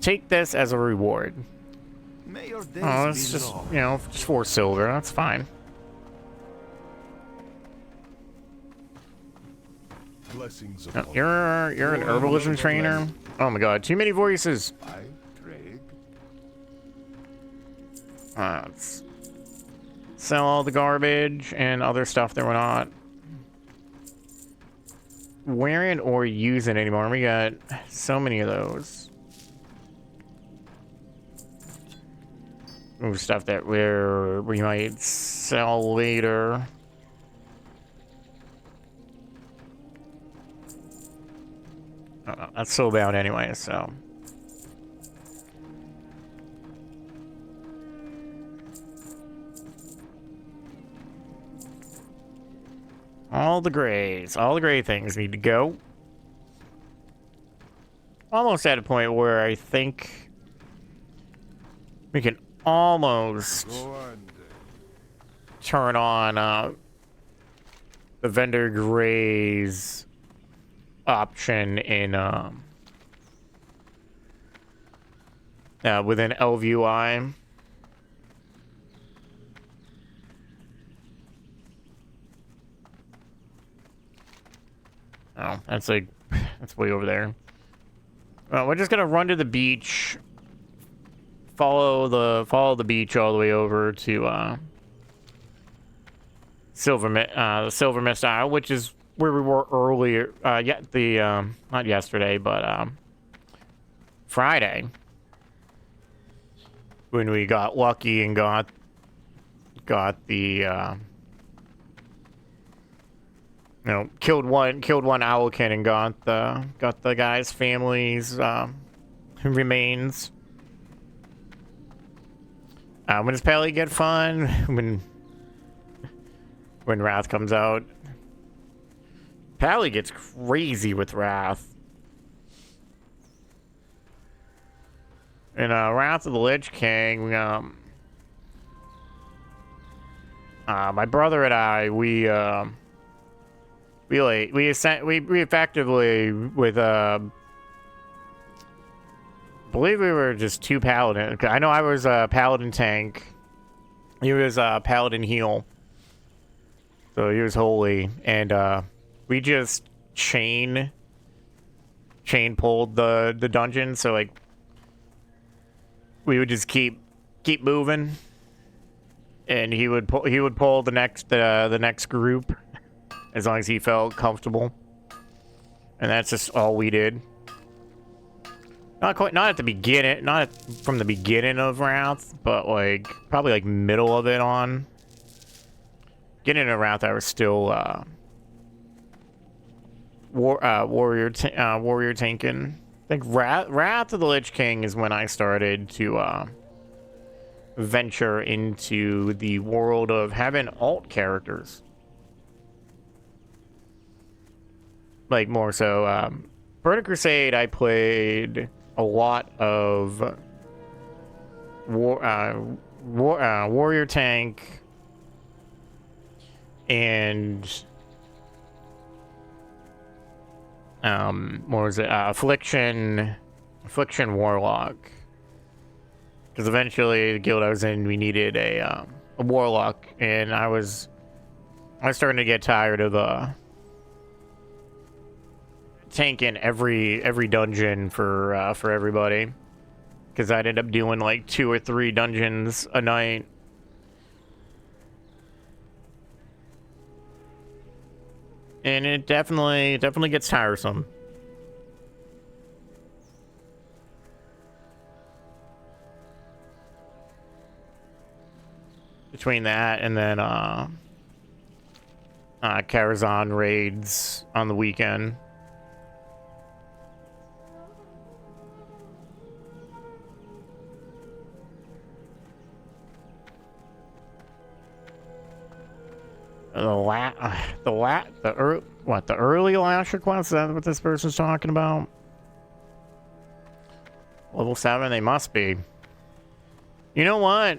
Take this as a reward. Oh, it's just, just 4 silver. That's fine. Oh, you're an herbalism trainer? Oh my god, too many voices. Let's sell all the garbage and other stuff that we're not wearing or using anymore. We got so many of those. Ooh, stuff that we might sell later. That's sold out anyway, so. All the gray things need to go. Almost at a point where I think we can almost turn on the vendor grays option in within LVUI. Oh, that's way over there. We're just gonna run to the beach, follow the beach all the way over to the Silver Mist Isle, which is where we were earlier. Not yesterday, but Friday, when we got lucky and got the killed one owlkin and got the guy's family's remains. When does Pally get fun? When Wrath comes out. Pally gets crazy with Wrath. In Wrath of the Lich King, my brother and I, we effectively with I believe we were just 2 paladin. I know I was a paladin tank. He was a paladin heal. So he was holy, and we just chain pulled the dungeon. So like we would just keep moving, and he would pull the next group as long as he felt comfortable, and that's just all we did. Not at the beginning, not from the beginning of Wrath, but like probably like middle of it on. Getting into Wrath, I was still warrior tanking. I think Wrath of the Lich King is when I started to venture into the world of having alt characters. Like more so, Burning Crusade, I played a lot of warrior tank, and what was it? Affliction Warlock. Because eventually the guild I was in, we needed a Warlock, and I was starting to get tired of tanking every dungeon for everybody. Because I'd end up doing like 2 or 3 dungeons a night. And it definitely gets tiresome. Between that and then Karazhan raids on the weekend. The early lash request? Is that what this person's talking about? Level 7, they must be. You know what?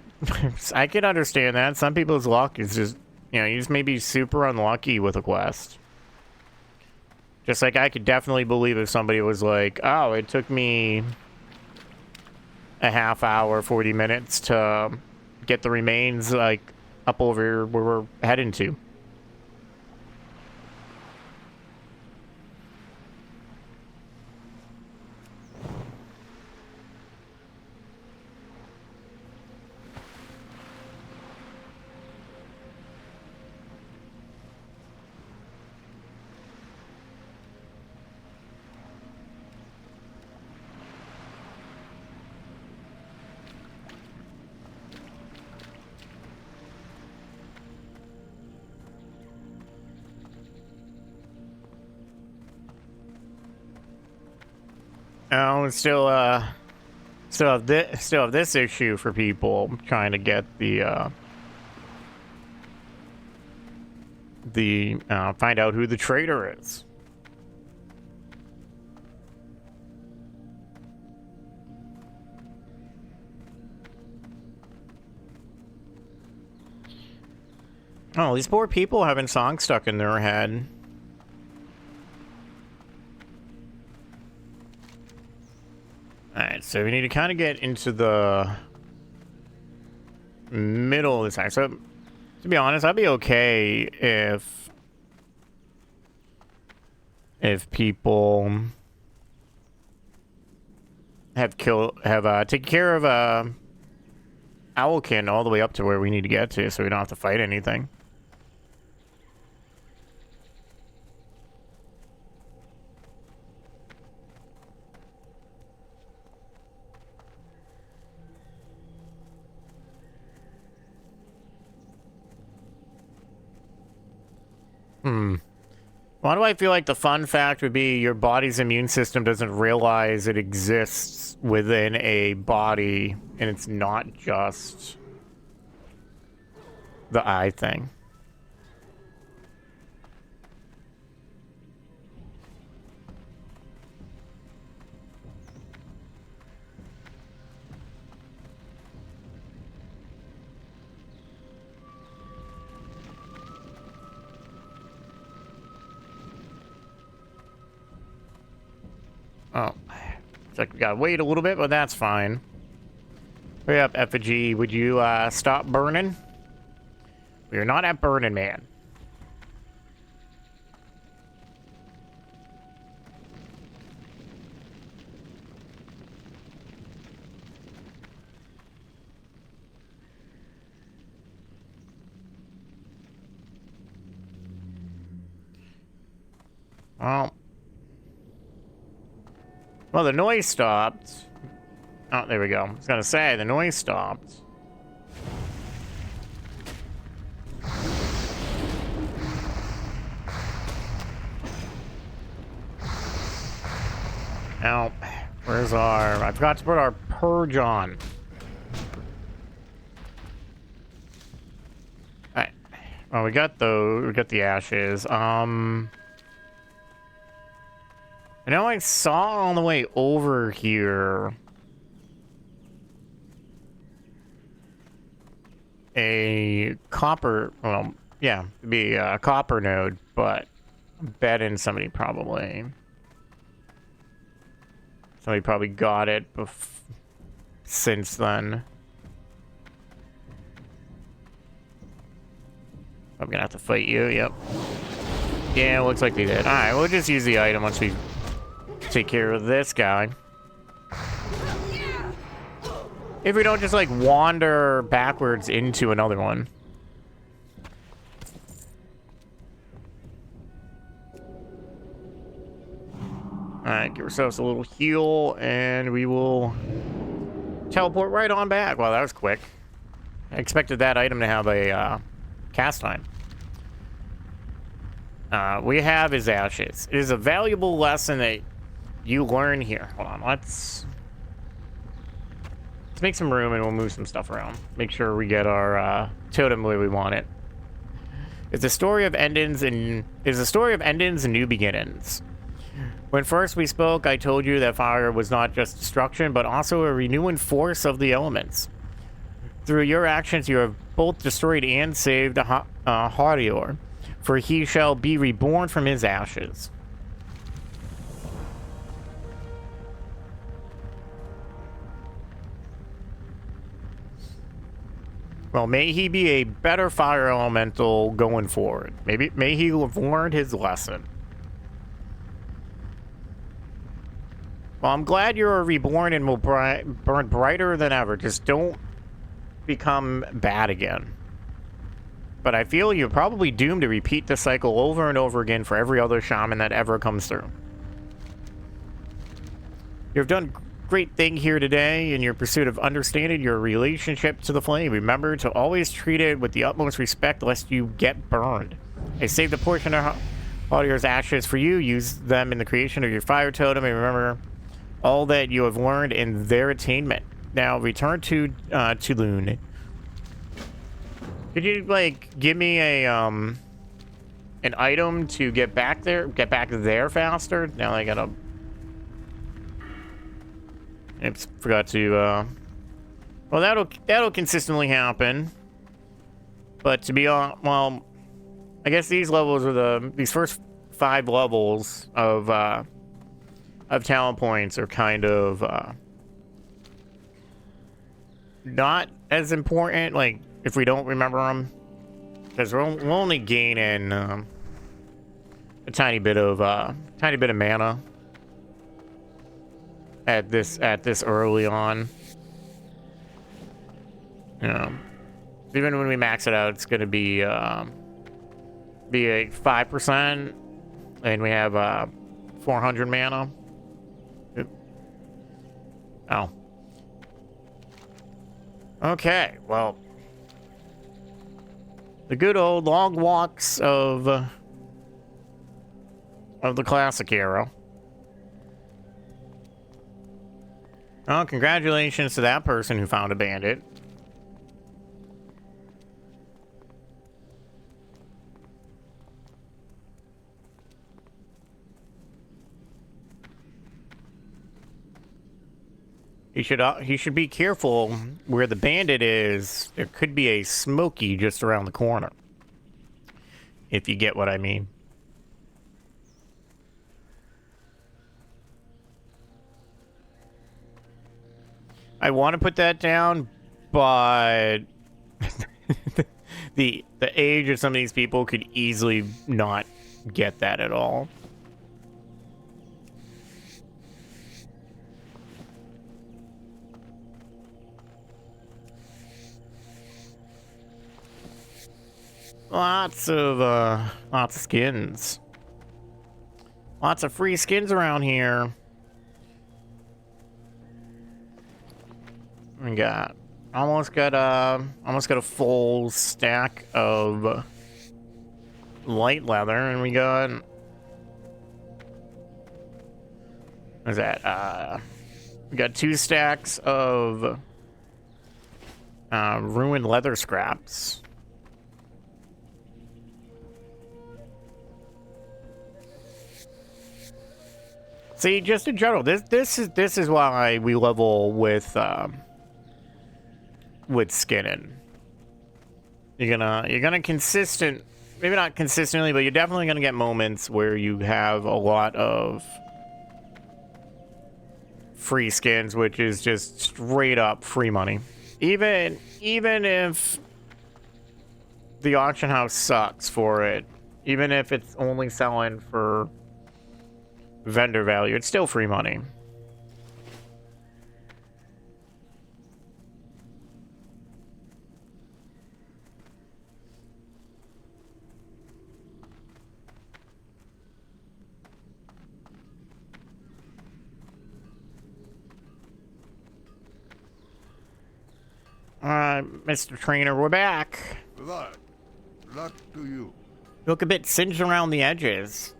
I can understand that. Some people's luck is just, you know, you just may be super unlucky with a quest. Just like I could definitely believe if somebody was like, oh, it took me a half hour, 40 minutes to get the remains, like, up over where we're heading to. Oh, still have this issue for people trying to get the find out who the traitor is. Oh, these poor people having songs stuck in their head. Alright, so we need to kind of get into the middle of this time. So, to be honest, I'd be okay if people have taken care of Owlkin all the way up to where we need to get to, so we don't have to fight anything. Why do I feel like the fun fact would be your body's immune system doesn't realize it exists within a body, and it's not just the eye thing? Oh, it's like we gotta wait a little bit, but that's fine. Hurry up, Effigy. Would you stop burning? We are not at Burning Man. Well, the noise stopped. Oh, there we go. I was gonna say, the noise stopped. Now, where's our... I forgot to put our purge on. Alright. Well, we got the ashes. I know I saw on the way over here a copper, well, yeah, it'd be a copper node, but I'm betting somebody probably got it since then. I'm gonna have to fight you, yep. Yeah, looks like they did. Alright, we'll just use the item once we take care of this guy. If we don't just, like, wander backwards into another one. Alright, give ourselves a little heal, and we will teleport right on back. Wow, that was quick. I expected that item to have a, cast time. We have his ashes. It is a valuable lesson that you learn here. Hold on, let's make some room and we'll move some stuff around. Make sure we get our totem where we want it. It's a story of endings and new beginnings. When first we spoke, I told you that fire was not just destruction, but also a renewing force of the elements. Through your actions, you have both destroyed and saved Harior, for he shall be reborn from his ashes. Well, may he be a better fire elemental going forward. May he have learned his lesson. Well, I'm glad you're reborn and will burn brighter than ever. Just don't become bad again. But I feel you're probably doomed to repeat the cycle over and over again for every other shaman that ever comes through. You've done great thing here today in your pursuit of understanding your relationship to the flame. Remember to always treat it with the utmost respect lest you get burned. I saved a portion of Harior's ashes for you. Use them in the creation of your fire totem and remember all that you have learned in their attainment. Now return to Tulun. Could you like give me a an item to get back there faster? Now I gotta. Oops, forgot to. Well, that'll consistently happen. But to be on, well, I guess these levels are these first 5 levels of talent points are kind of not as important. Like if we don't remember them, because we're only gaining a tiny bit of mana at this early on. Even when we max it out, it's gonna be a 5%, and we have 400 mana. Oh. Okay, well, the good old long walks of the classic era. Oh, congratulations to that person who found a bandit. He should be careful where the bandit is. There could be a smoky just around the corner. If you get what I mean. I want to put that down, but the age of some of these people could easily not get that at all. Lots of skins. Lots of free skins around here. We got almost got a full stack of light leather, and we got what's that? We got 2 stacks of ruined leather scraps. See, just in general, this is why we level with skinning. You're gonna maybe not consistently, but you're definitely gonna get moments where you have a lot of free skins, which is just straight up free money. Even if the auction house sucks for it, even if it's only selling for vendor value, it's still free money. Mr. Trainer, we're back. Luck to you. You look a bit singed around the edges.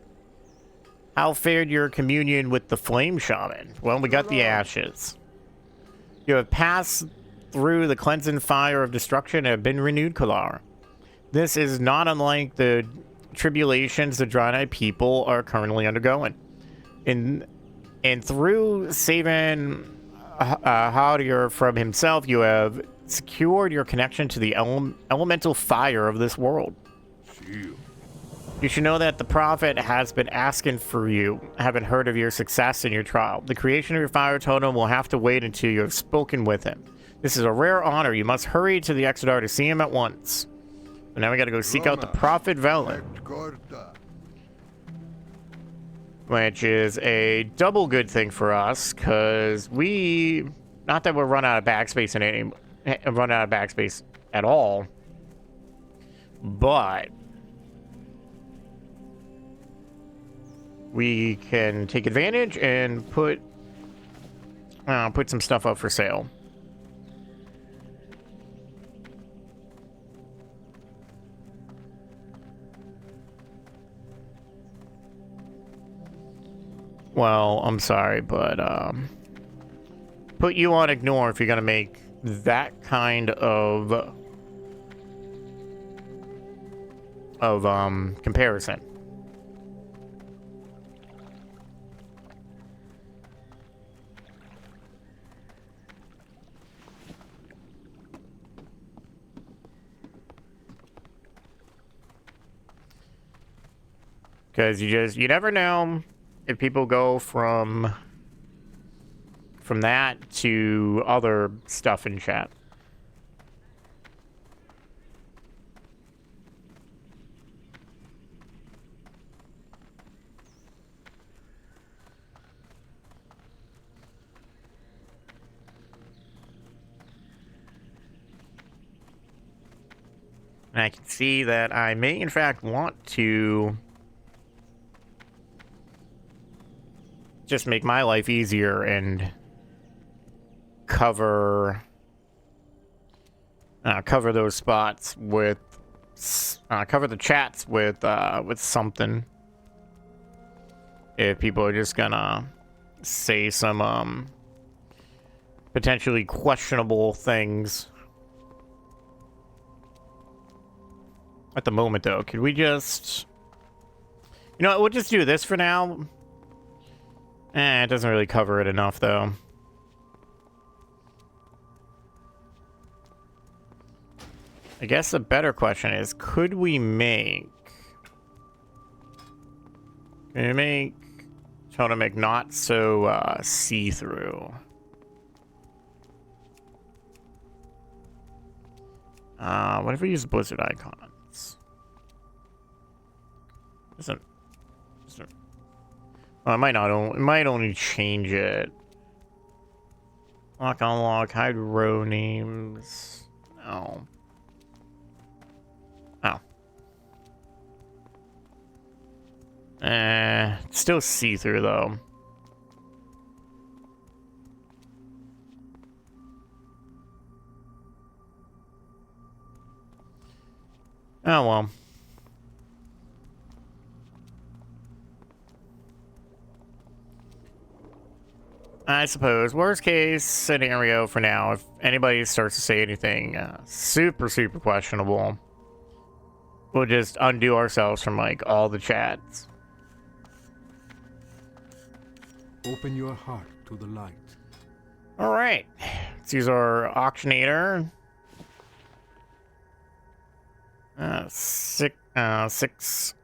How fared your communion with the flame shaman? Well, we got the ashes. You have passed through the cleansing fire of destruction and have been renewed, Colarra. This is not unlike the tribulations the Draenei people are currently undergoing. And through saving Haudir from himself, you have secured your connection to the elemental fire of this world. You should know that the Prophet has been asking for you, having heard of your success in your trial. The creation of your fire totem will have to wait until you have spoken with him. This is a rare honor. You must hurry to the Exodar to see him at once. And now we gotta go seek out the Prophet Velen, which is a double good thing for us, because not that we're run out of backspace at all, but we can take advantage and put some stuff up for sale. Well, I'm sorry, but put you on ignore if you're gonna make that kind of comparison. Because you never know if people go from that to other stuff in chat. And I can see that I may in fact want to just make my life easier and cover those spots with cover the chats with something. If people are just gonna say some potentially questionable things. At the moment, though, could we just, you know what, we'll just do this for now. It doesn't really cover it enough, though. I guess the better question is, could we make Totemek not so see-through? What if we use Blizzard icons? Doesn't well, it might not. It might only change it. Lock unlock, hide row names. No. Oh. Still see-through though. Oh well. I suppose worst case scenario for now, if anybody starts to say anything super questionable, we'll just undo ourselves from like all the chats. Open your heart to the light. All right, let's use our auctionator. Six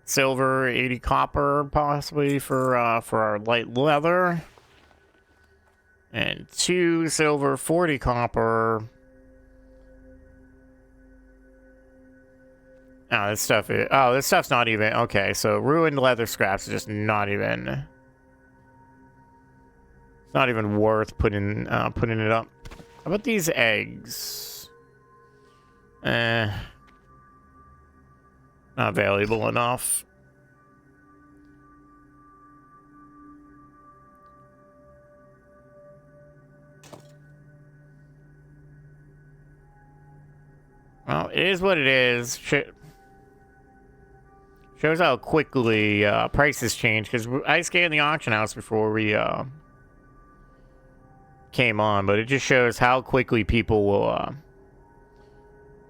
silver, 80 copper, possibly for our light leather, and 2 silver, 40 copper. Oh, this stuff's not even okay. So ruined leather scraps is just not even. It's not even worth putting it up. How about these eggs? Not valuable enough. Well, it is what it is. Shows how quickly prices change, because I scanned the auction house before we came on, but it just shows how quickly people will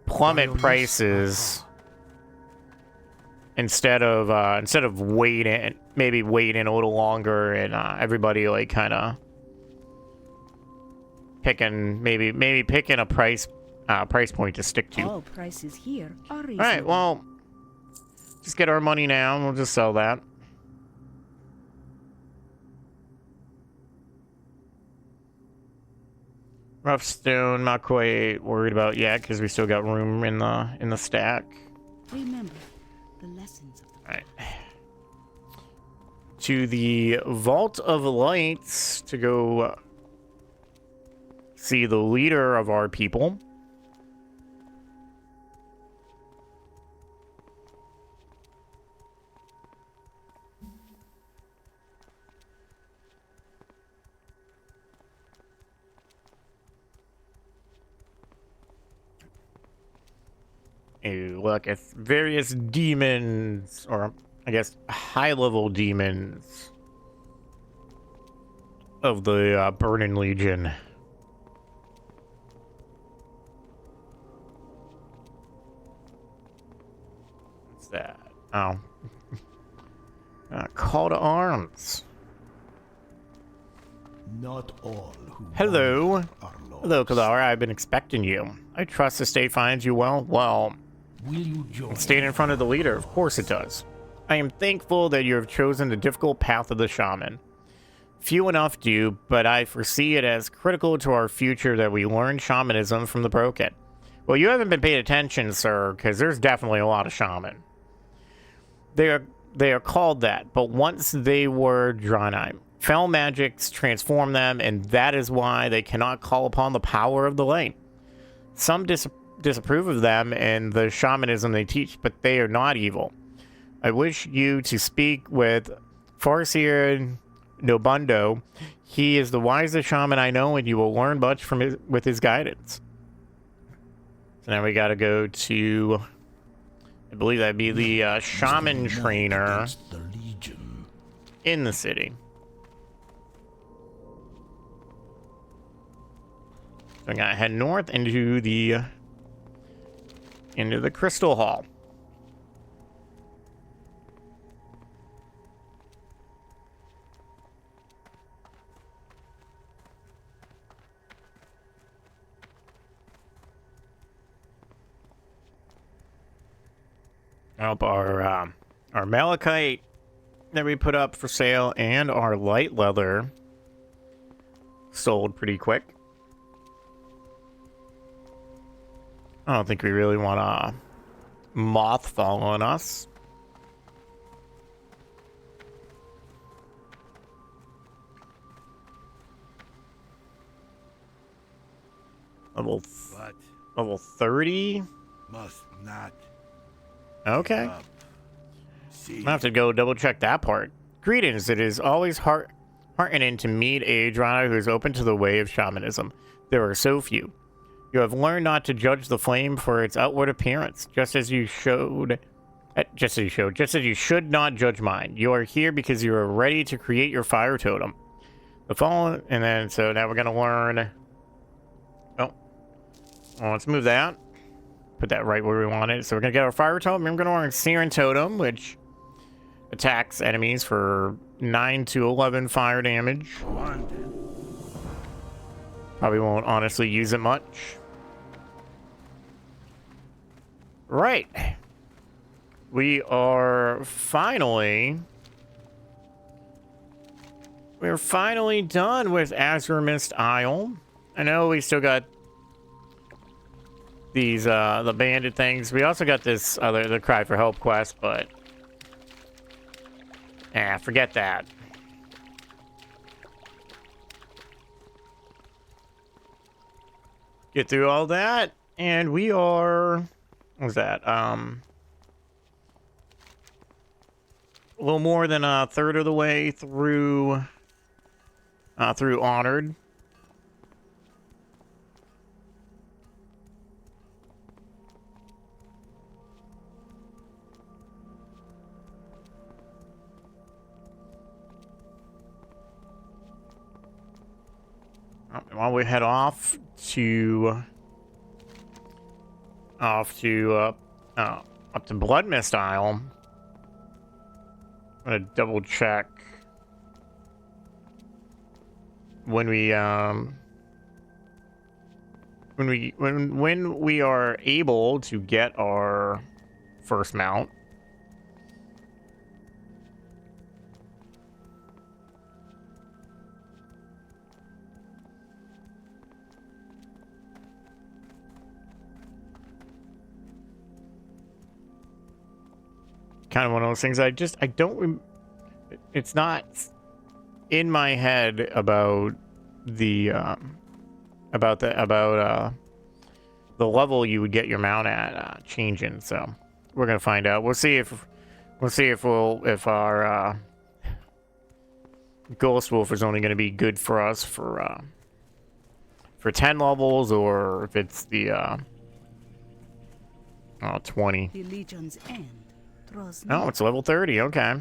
plummet prices instead of waiting a little longer, and everybody like kind of picking a price point to stick to. All prices here are reasonable. All right, well, just get our money now, and we'll just sell that. Rough stone, not quite worried about yet, because we still got room in the stack. Remember the lessons of the All right. To the Vault of Lights to go see the leader of our people. Look at various demons, or I guess high-level demons of the Burning Legion. What's that? Oh. Call to arms. Not all who Hello. wander are lost. Hello, Colarra. I've been expecting you. I trust the state finds you well. Well, Will you join? staying in front of the leader, of course it does. I am thankful that you have chosen the difficult path of the shaman. Few enough do, but I foresee it as critical to our future that we learn shamanism from the broken. Well, you haven't been paying attention, sir, because there's definitely a lot of shaman. They are called that, but once they were Draenei. Fell magics transform them, and that is why they cannot call upon the power of the light. Some disapprove of them and the shamanism they teach, but they are not evil. I wish you to speak with Farseer Nobundo. He is the wisest shaman I know, and you will learn much with his guidance. So now we gotta go to, I believe that'd be the shaman trainer Against the Legion. in the city. So I gotta head north into the Crystal Hall. Up our malachite that we put up for sale and our light leather sold pretty quick. I don't think we really want a moth following us. But Level 30? must not Okay. up. See, I have to go double check that part. Greetings, it is always heartening to meet a Draenei who is open to the way of shamanism. There are so few. You have learned not to judge the flame for its outward appearance, just as you should not judge mine. You are here because you are ready to create your fire totem. So now we're gonna learn. Oh, well, let's move that. Put that right where we want it. So we're gonna get our fire totem. I'm gonna learn Siren Totem, which attacks enemies for 9 to 11 fire damage. wanted. Probably won't honestly use it much. Right. we're finally done with Azure Mist Isle. I know we still got these the bandit things. We also got this other the Cry for Help quest, but forget that. Get through all that, and we are, what was that? A little more than a third of the way through Honored. While we head off to up to Blood Mist Isle, I'm gonna double check when we are able to get our first mount. Kind of one of those things I don't it's not in my head about the level you would get your mount at changing, so we're gonna find out. We'll see if our Ghost Wolf is only gonna be good for us for 10 levels, or if it's the 20. The Legion's end draws Oh, near. it's level 30, okay.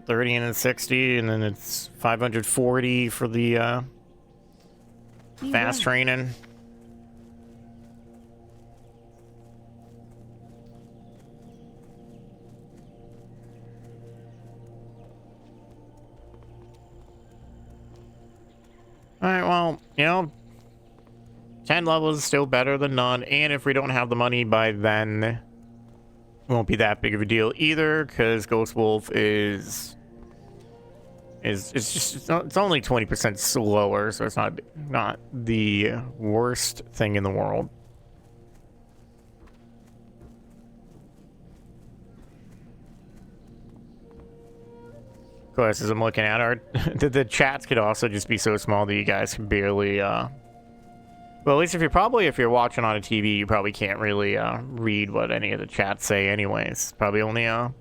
30 and then 60, and then it's 540 for the fast training. Alright, well, 10 levels is still better than none, and if we don't have the money by then, it won't be that big of a deal either, because Ghost Wolf is it's only 20% slower, so it's not the worst thing in the world. Of course, as I'm looking at our the chats could also just be so small that you guys can barely well, at least if you're watching on a TV, you probably can't really read what any of the chats say anyways. Probably only a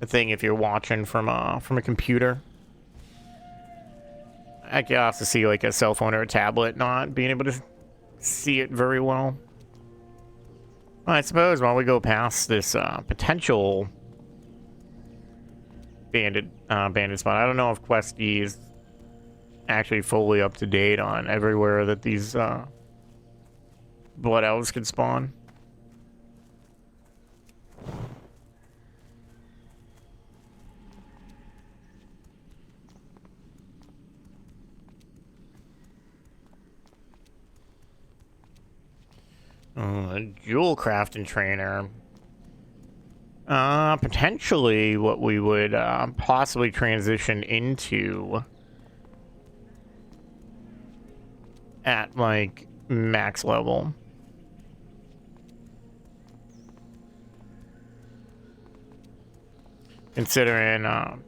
thing if you're watching from a computer. I can also see like a cell phone or a tablet not being able to see it very well. Well, I suppose while we go past this potential bandit spot, I don't know if Questy is actually fully up to date on everywhere that these blood elves can spawn. Jewel crafting trainer. Potentially what we would possibly transition into at like max level. Considering one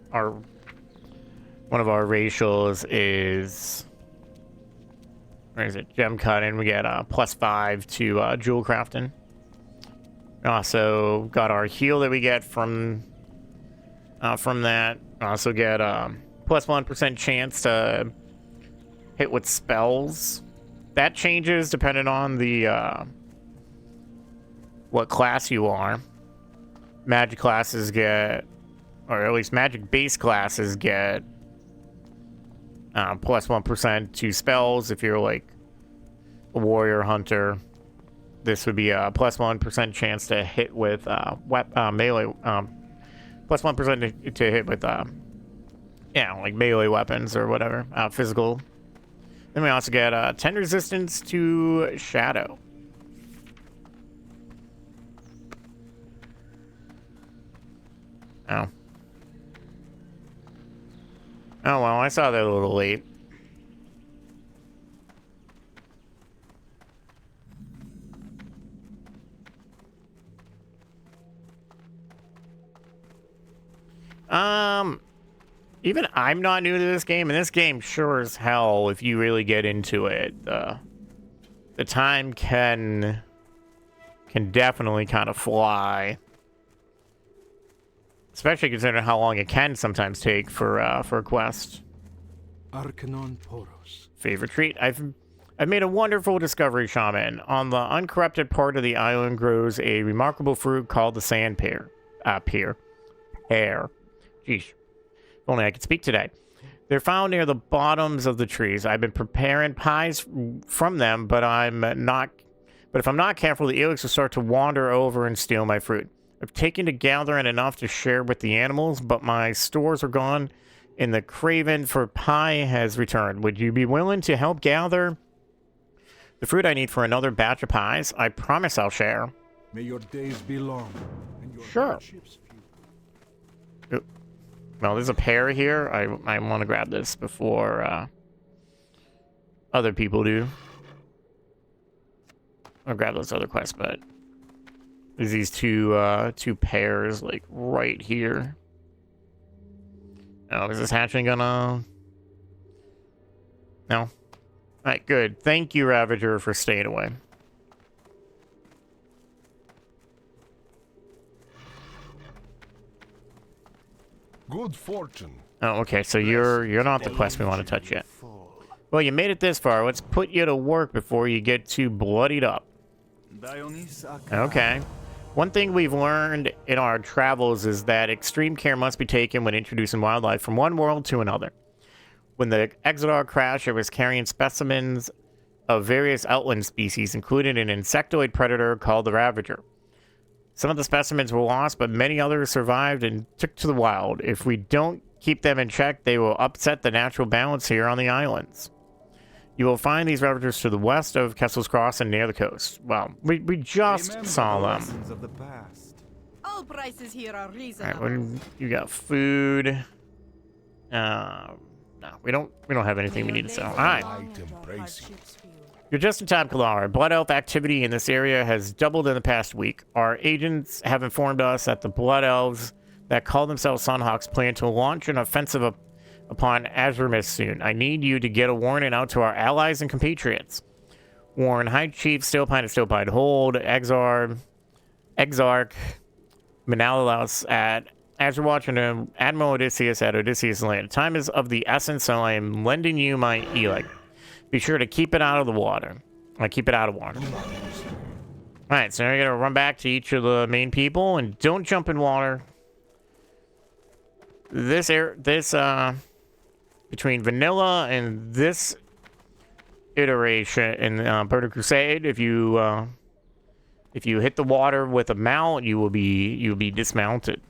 of our racials is, where is it? Gem cutting. We get +5 to jewel crafting. We also got our heal that we get from that. We also get +1% chance to hit with spells. That changes depending on the what class you are. Magic classes get, or at least magic base classes get +1% to spells. If you're like a warrior hunter, this would be a +1% chance to hit with melee, +1% to hit with like melee weapons or whatever, physical. Then we also get 10 resistance to shadow. Oh. Oh, well, I saw that a little late. Even I'm not new to this game, and this game sure as hell, if you really get into it, the time can definitely kind of fly. Especially considering how long it can sometimes take for a quest. Arcanon Poros. Favorite treat? I've made a wonderful discovery, shaman. On the uncorrupted part of the island grows a remarkable fruit called the sand pear. Pear. Jeez. If only I could speak today. They're found near the bottoms of the trees. I've been preparing pies from them, but if I'm not careful, the Elix will start to wander over and steal my fruit. I've taken to gathering enough to share with the animals, but my stores are gone, and the craven for pie has returned. Would you be willing to help gather the fruit I need for another batch of pies? I promise I'll share. May your days be long and your Sure. hardships few. Well, there's a pear here. I want to grab this before other people do. I'll grab those other quests, but there's these two pears like right here. Oh, is this hatchling gonna? No. All right, good. Thank you, Ravager, for staying away. Good fortune. Oh, okay. So you're not the quest we want to touch yet. Well, you made it this far. Let's put you to work before you get too bloodied up. Okay. One thing we've learned in our travels is that extreme care must be taken when introducing wildlife from one world to another. When the Exodar crashed, it was carrying specimens of various outland species, including an insectoid predator called the Ravager. Some of the specimens were lost, but many others survived and took to the wild. If we don't keep them in check, they will upset the natural balance here on the islands. You will find these Ravagers to the west of Kessel's Cross and near the coast. Well, we just saw them. Of the past. All prices here are All reasonable. right, you got food. No, we don't have anything we need to sell. All right. Light embracing. You're just in time, Colarra. Blood Elf activity in this area has doubled in the past week. Our agents have informed us that the Blood Elves that call themselves Sunhawks plan to launch an offensive upon Azramis soon. I need you to get a warning out to our allies and compatriots. Warn High Chief Stilpine and Stilpine Hold, Exarch, Menalaus at Azurwatch, and Admiral Odysseus at Odysseus Land. Time is of the essence, so I am lending you my Elik. Be sure to keep it out of the water. Keep it out of water. Alright, so now you're gonna run back to each of the main people and don't jump in water. Between vanilla and this iteration in Bird of Crusade, if you hit the water with a mount, you'll be dismounted.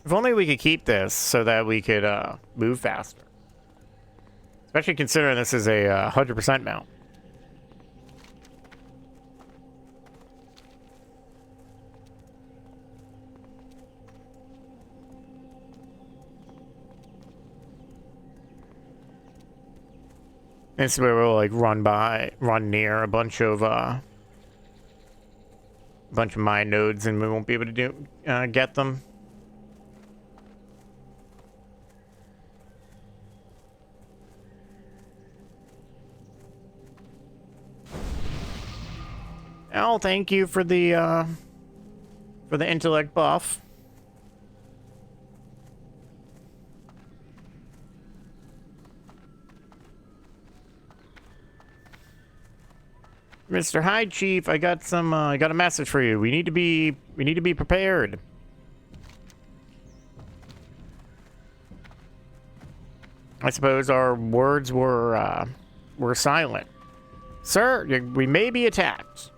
If only we could keep this so that we could move faster. Especially considering this is a 100% mount. This is where we'll like run near a bunch of mine nodes, and we won't be able to get them. Oh, thank you for the intellect buff. Mr. High Chief, I got a message for you. We need to be prepared. I suppose our words were silent. Sir, we may be attacked.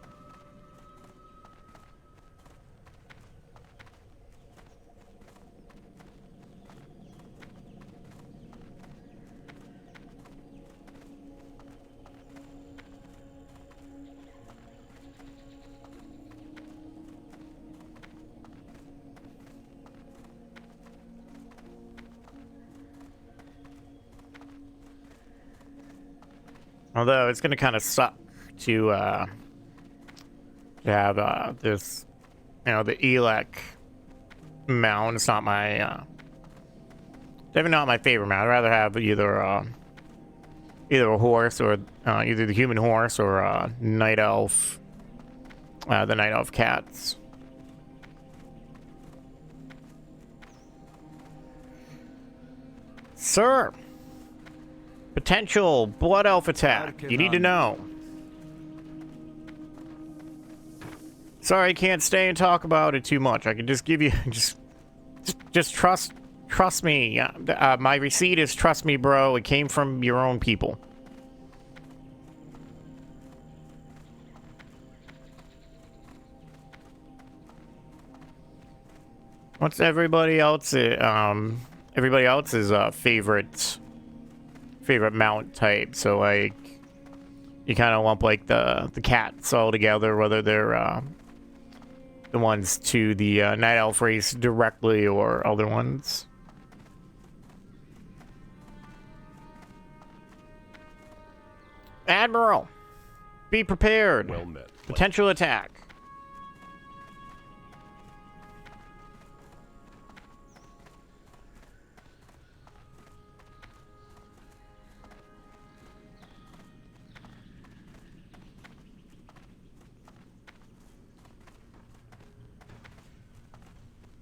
Although it's gonna kind of suck to have this, you know, the Elec mount. It's not my definitely not my favorite mount. I'd rather have either a horse or either the human horse or night elf, the night elf cats. Sir, potential blood elf attack. You need to know. Sorry, I can't stay and talk about it too much. I can just give you just trust me. My receipt is trust me, bro. It came from your own people. What's everybody else's favorite mount type? So like, you kind of lump like the cats all together, whether they're the ones to the night elf race directly or other ones. Admiral, be prepared. Well met. Potential attack.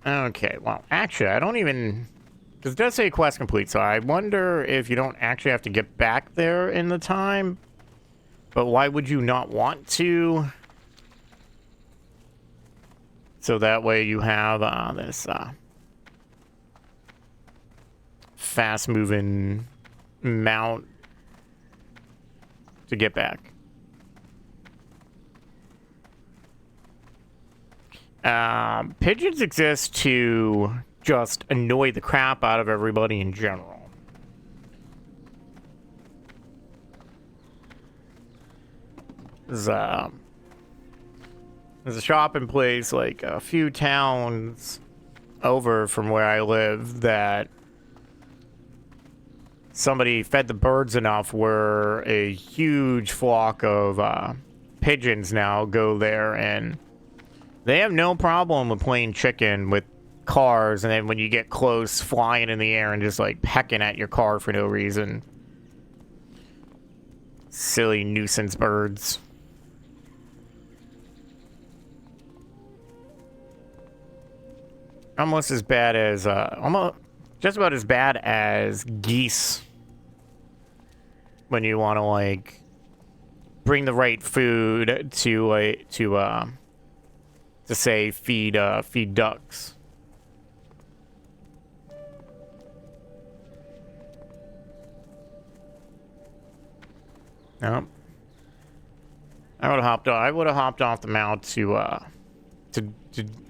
Okay, well, actually, I don't even... Because it does say quest complete, so I wonder if you don't actually have to get back there in the time. But why would you not want to? So that way you have this fast-moving mount to get back. Pigeons exist to just annoy the crap out of everybody in general. There's a shopping place like a few towns over from where I live that somebody fed the birds enough where a huge flock of pigeons now go there, and they have no problem with playing chicken with cars, and then when you get close, flying in the air and just like pecking at your car for no reason. Silly nuisance birds. Almost as bad as just about as bad as geese when you want to like bring the right food to say feed ducks. No. I would have hopped off the mount to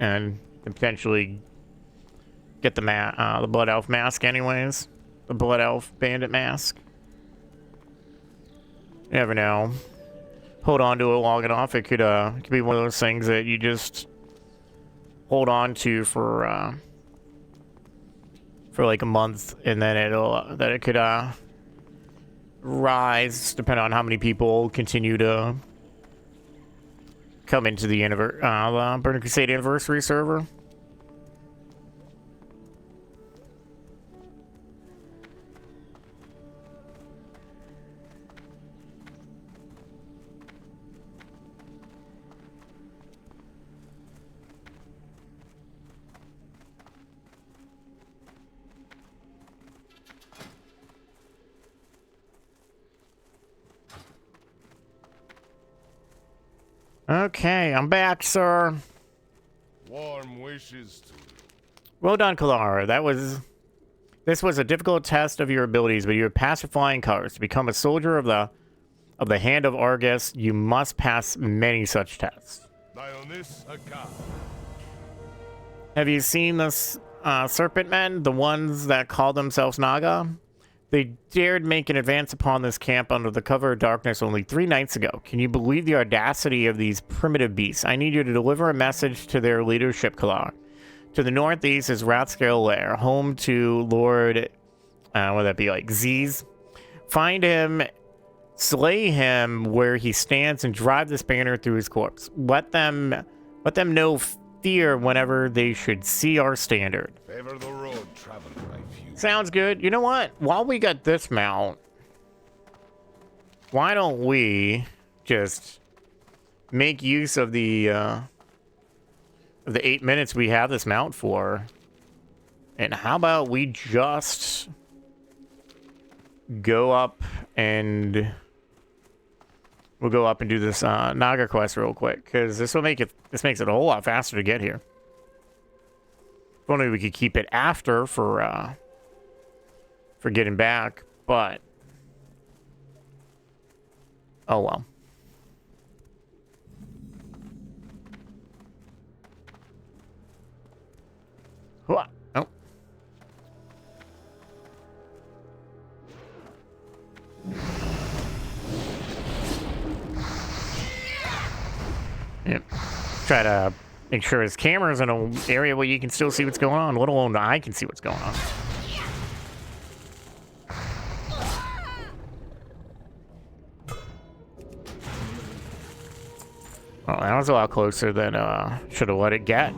and potentially get the blood elf mask anyways. The blood elf bandit mask. You never know. Hold on to it long enough, it could be one of those things that you just hold on to for like a month, and then it could rise depending on how many people continue to come into the Burning Crusade Anniversary server. Okay, I'm back, sir. Warm wishes to you. Well done, Colarra. This was a difficult test of your abilities, but you have passed with flying colors. To become a soldier of the Hand of Argus, you must pass many such tests. Dionys Akar. Have you seen the serpent men, the ones that call themselves Naga? They dared make an advance upon this camp under the cover of darkness only 3 nights ago. Can you believe the audacity of these primitive beasts? I need you to deliver a message to their leadership, Colarra. To the northeast is Rathscale Lair, home to Lord, would that be like Ziz? Find him Slay him where he stands and drive this banner through his corpse. Let them know fear whenever they should see our standard. Favor the road traveled by few. Sounds good. You know what? While we got this mount, why don't we just make use of the 8 minutes we have this mount for? And how about we just go up and we'll go up and do this Naga quest real quick, because this makes it a whole lot faster to get here. If only we could keep it after for getting back, but oh well. What? Oh. Yep. Try to make sure his camera's in an area where you can still see what's going on, let alone I can see what's going on. Oh, that was a lot closer than should have let it get.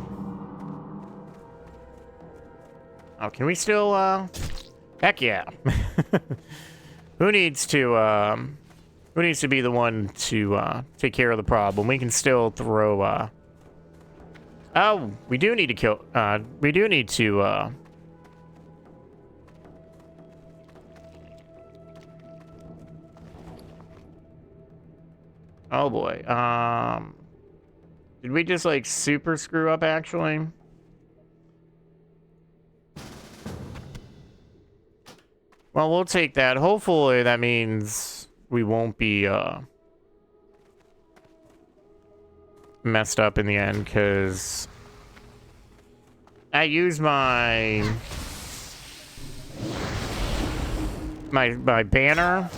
Oh, can we still heck yeah. Who needs to be the one to take care of the problem? We can still throw oh, we do need to kill we do need to oh boy. Did we just like super screw up actually? Well, we'll take that. Hopefully that means we won't be messed up in the end, because I used my banner,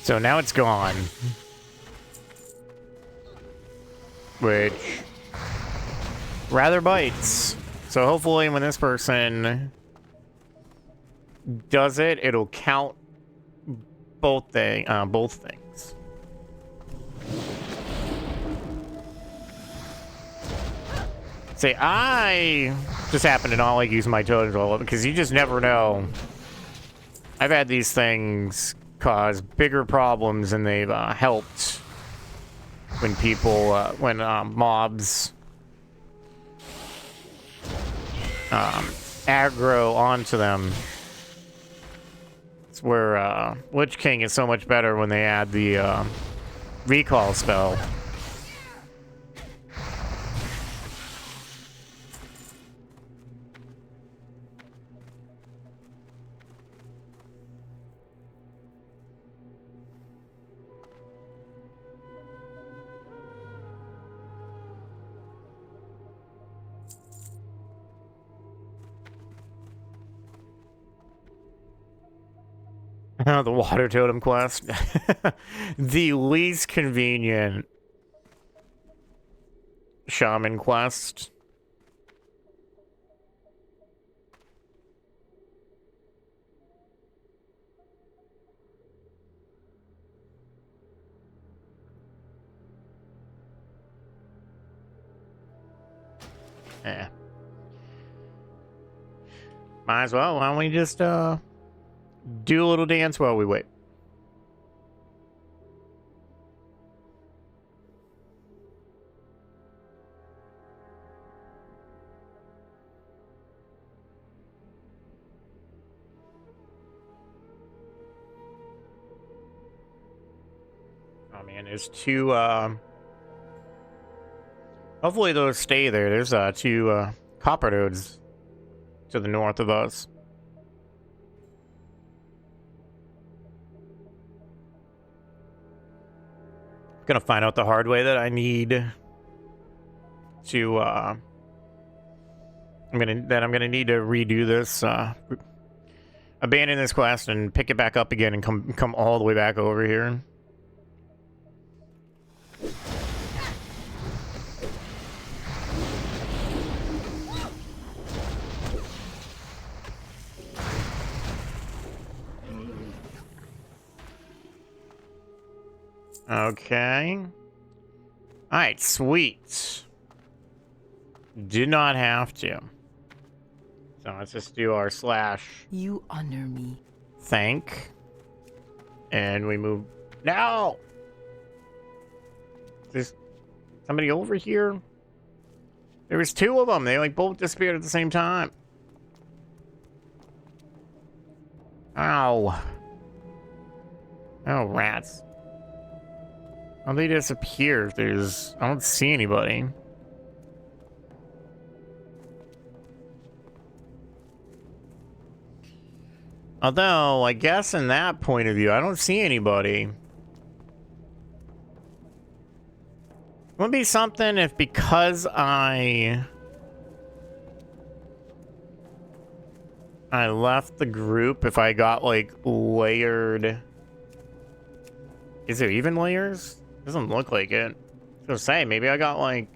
so now it's gone, which rather bites. So hopefully when this person does it, it'll count both things. Say, I just happen to not like using my totems all over, because you just never know. I've had these things cause bigger problems than they've helped when people, when mobs aggro onto them. It's where Lich King is so much better when they add the recall spell. The water totem quest. The least convenient shaman quest. Yeah. Might as well. Why don't we just do a little dance while we wait? Oh man, there's two hopefully those stay there. There's two copper nodes to the north of us. Gonna find out the hard way that I need to I'm gonna need to redo this, abandon this quest and pick it back up again and come all the way back over here. Okay. Alright, sweet. Did not have to. So let's just do our slash You honor me. thank. And we move. No! There's somebody over here? There was two of them. They like both disappeared at the same time. Ow. Oh, rats. Oh, they disappear. I don't see anybody. Although, I guess in that point of view, I don't see anybody. Wouldn't be something if because I left the group, if I got like layered. Is there even layers? Doesn't look like it. I was gonna say, maybe I got like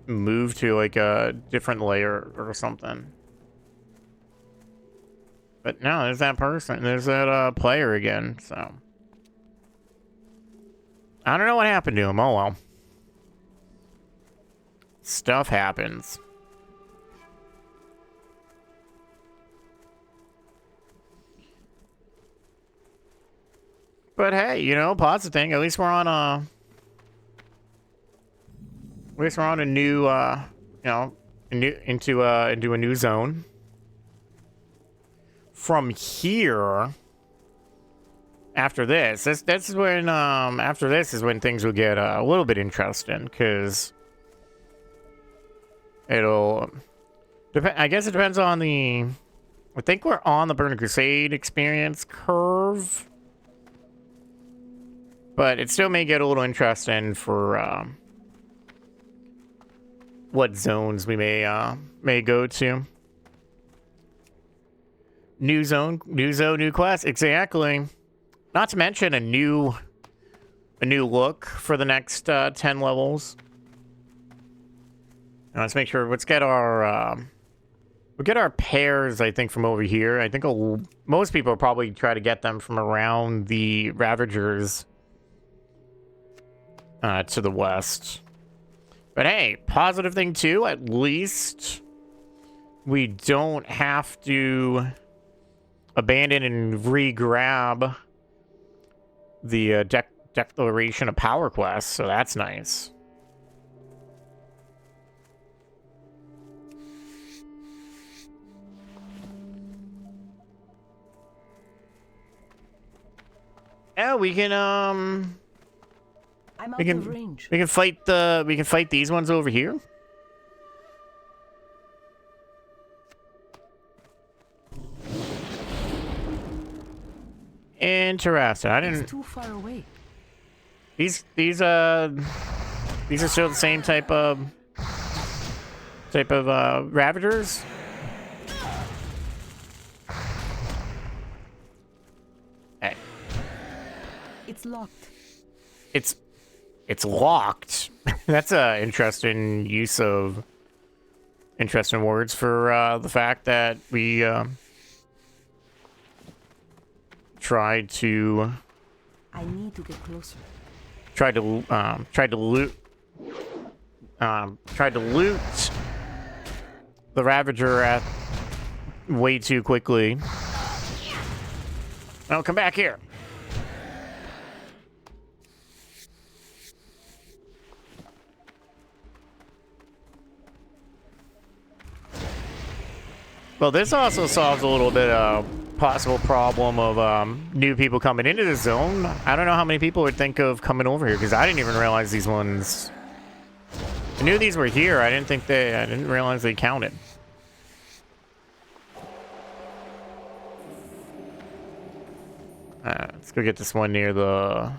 moved to like a different layer or something. But no, there's that person. There's that player again, so. I don't know what happened to him. Oh well. Stuff happens. But hey, you know, positive thing. At least we're on a. At least we're on a new, you know, into a new zone. From here, after this is when after this is when things will get a little bit interesting, because it'll depend. I guess it depends on the. I think we're on the Burning Crusade experience curve. But it still may get a little interesting for what zones we may go to. New zone, new quest, exactly. Not to mention a new look for the next 10 levels. Now let's make sure. Let's get our we'll get our pairs. I think from over here. I think most people will probably try to get them from around the Ravagers. To the west. But hey, positive thing too, at least we don't have to abandon and re-grab the Declaration of Power quest, so that's nice. Yeah, we can I'm out We of range. can fight these ones over here. Interesting. I didn't. It's too far away. These are still the same type of Ravagers. Hey. It's locked. It's locked. That's a interesting use of interesting words for the fact that we tried to loot the Ravager at way too quickly. No, come back here. Well, this also solves a little bit of possible problem of new people coming into the zone. I don't know how many people would think of coming over here, because I didn't even realize these ones. I knew these were here. I didn't realize they counted. Let's go get this one near the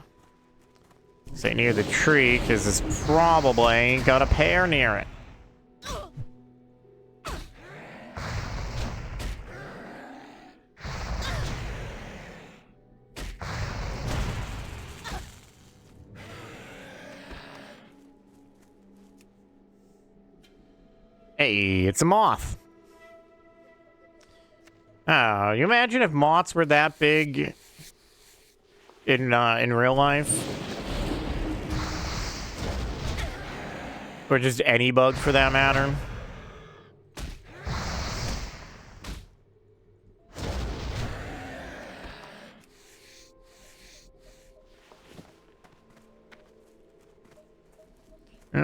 tree, because it's probably got a pair near it. Hey, it's a moth. Oh, you imagine if moths were that big in real life? Or just any bug for that matter?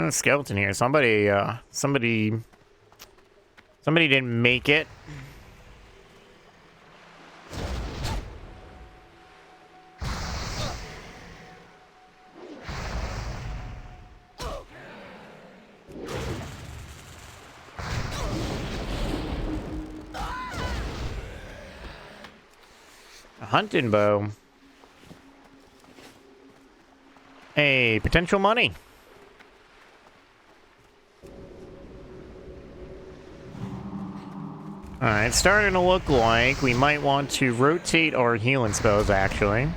Skeleton here. Somebody didn't make it. A hunting bow. Hey, potential money. Alright, it's starting to look like we might want to rotate our healing spells, actually.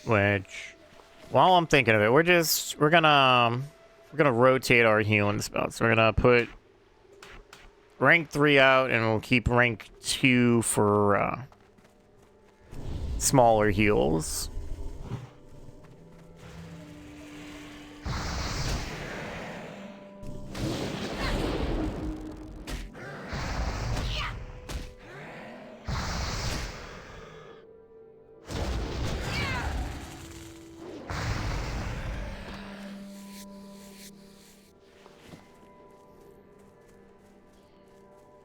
Which, while I'm thinking of it, we're gonna rotate our healing spells. We're gonna put rank 3 out, and we'll keep rank 2 for smaller heals.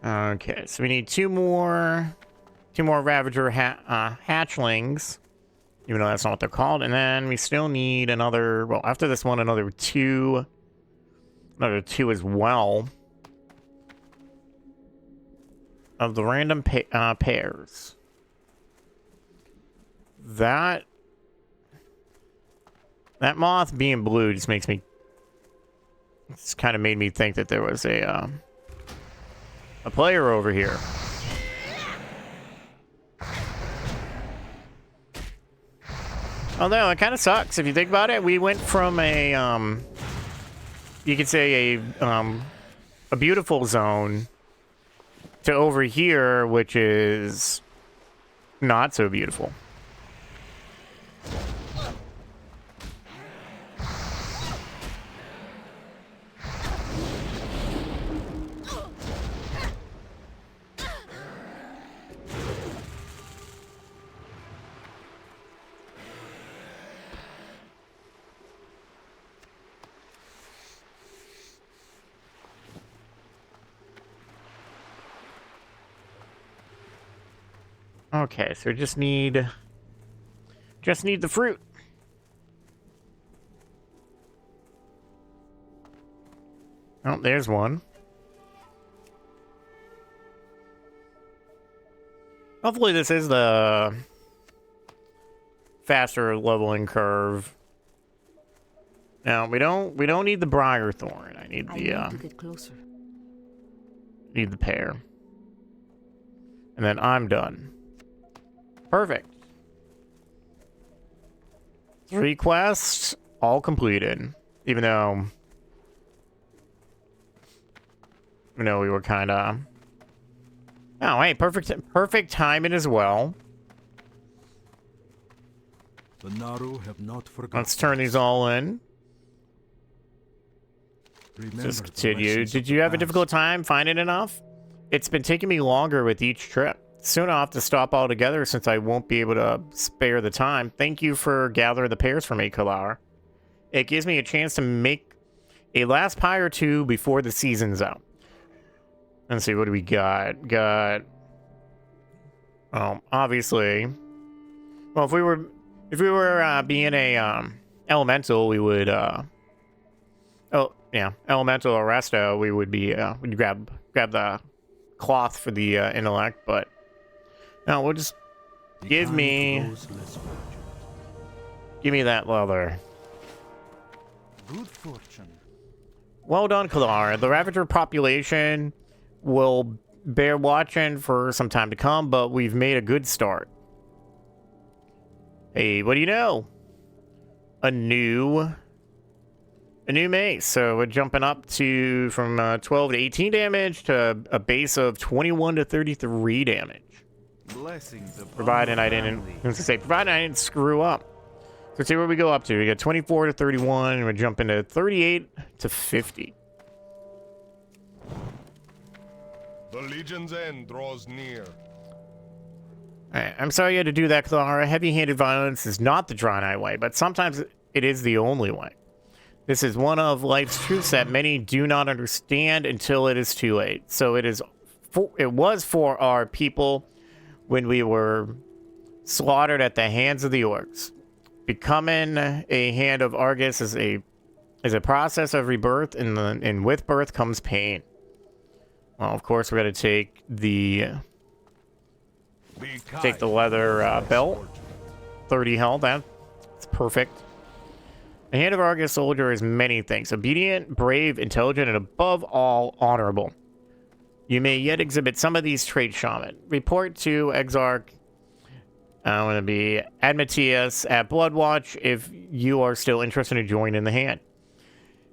Okay, so we need two more Ravager hatchlings, even though that's not what they're called, and then we still need another. Well, after this one, another two as well of the random pairs. That moth being blue just makes me. It's kind of made me think that there was a player over here. Although it kind of sucks if you think about it. We went from a you could say a beautiful zone to over here, which is not so beautiful. Okay, so we just need the fruit. Oh, there's one. Hopefully this is the faster leveling curve. Now, we don't need the briar thorn. I need I the need to get closer. need the pear. And then I'm done. Perfect. 3 quests, all completed. Even though we were kind of. Oh, hey, perfect timing as well. The Naru have not forgotten. Let's turn these all in. Remember Just the continue. lessons Did of you the have a past. difficult time finding enough? It's been taking me longer with each trip. Soon I'll have to stop altogether since I won't be able to spare the time. Thank you for gathering the pairs for me, Colarra. It gives me a chance to make a last pie or two before the season's out. Let's see, what do we got? Obviously. Well, if we were being a elemental, we would elemental or resto, we would be we'd grab the cloth for the intellect, but no, we'll just give me that leather. Good fortune. Well done, Colarra. The Ravager population will bear watching for some time to come, but we've made a good start. Hey, what do you know? a new mace. So we're jumping up to from 12 to 18 damage to a base of 21 to 33 damage. Blessings upon Providing the I didn't, family. I was gonna say, providing I didn't screw up. So let's see where we go up to. We got 24 to 31, and we're jumping to 38 to 50. The Legion's end draws near. Alright, I'm sorry you had to do that, Colarra. Heavy-handed violence is not the Draenei way, but sometimes it is the only way. This is one of life's truths that many do not understand until it is too late. So it was for our people when we were slaughtered at the hands of the orcs. Becoming a hand of Argus is a process of rebirth, and with birth comes pain. Well, of course, we're gonna take the leather belt. 30 health. That's perfect. A hand of Argus soldier is many things: obedient, brave, intelligent, and above all, honorable. You may yet exhibit some of these traits, shaman. Report to Exarch. I'm going to be Admetius at Bloodwatch if you are still interested in joining the hand.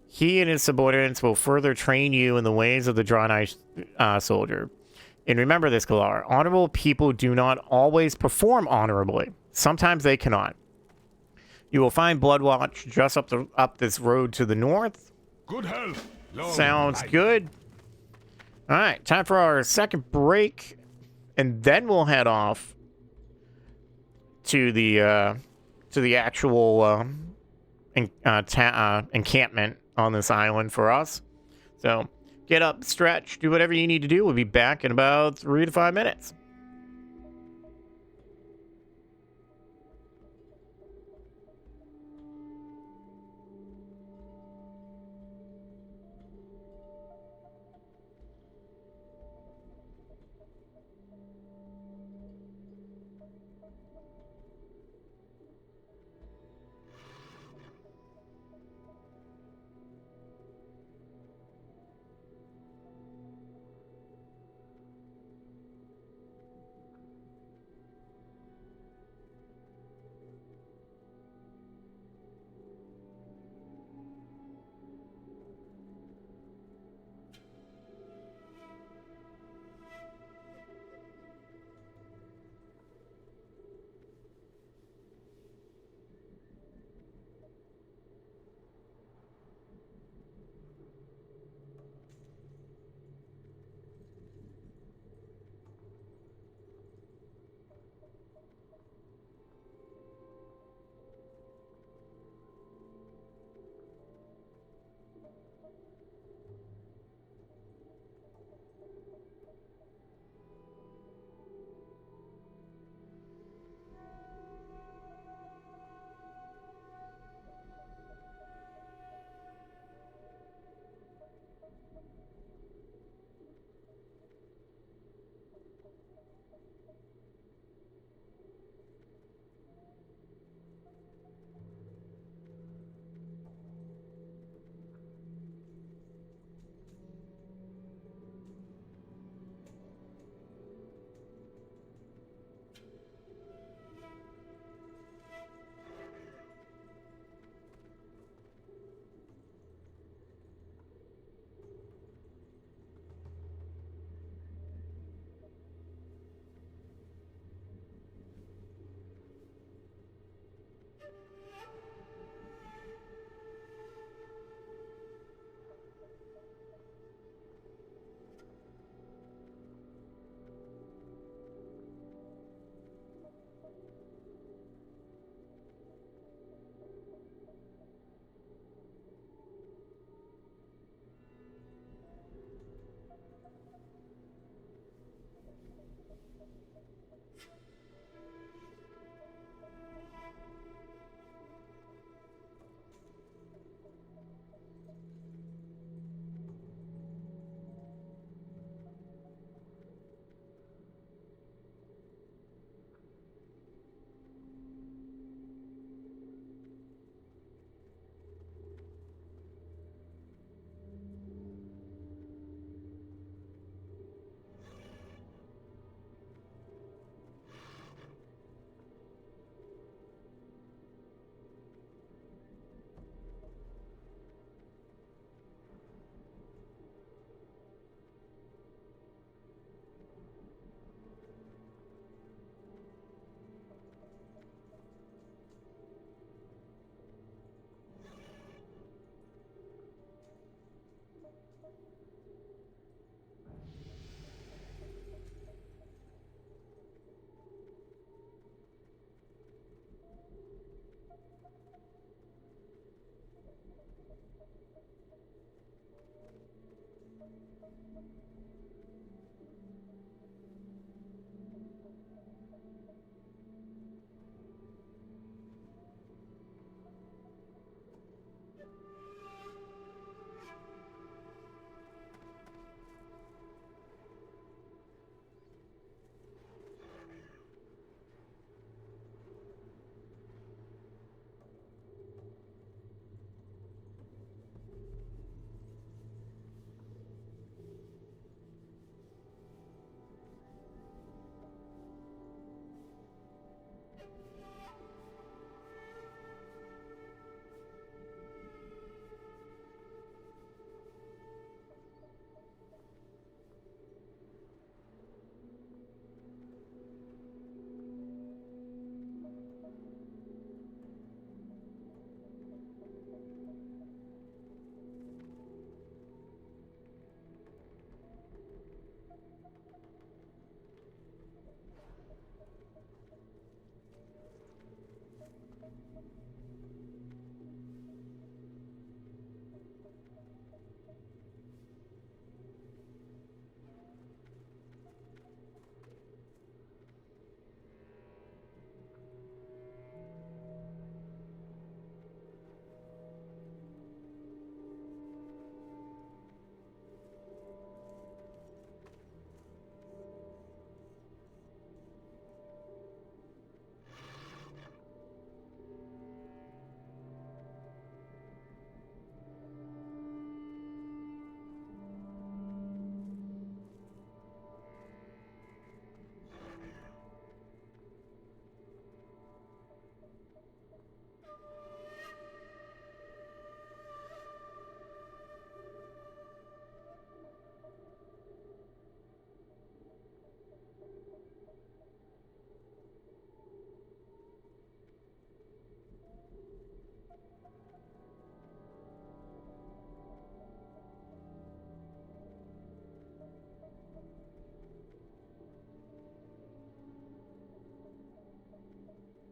He and his subordinates will further train you in the ways of the Draenei soldier. And remember this, Colarra. Honorable people do not always perform honorably. Sometimes they cannot. You will find Bloodwatch just up this road to the north. Good health. Long Sounds life. good. All right, time for our second break, and then we'll head off to the actual encampment on this island for us. So get up, stretch, do whatever you need to do. We'll be back in about 3 to 5 minutes.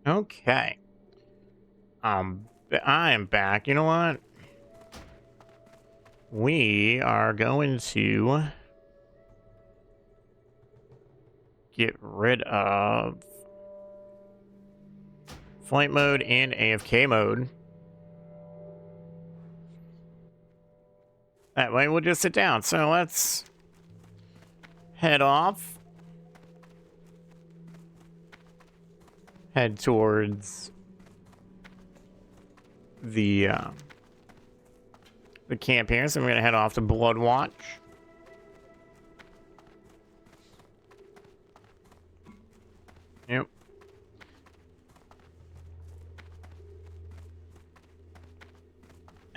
Okay. I am back. You know what? We are going to get rid of flight mode and AFK mode. That way we'll just sit down. So let's head off. Head towards the camp here. So we're going to head off to Bloodwatch. Yep.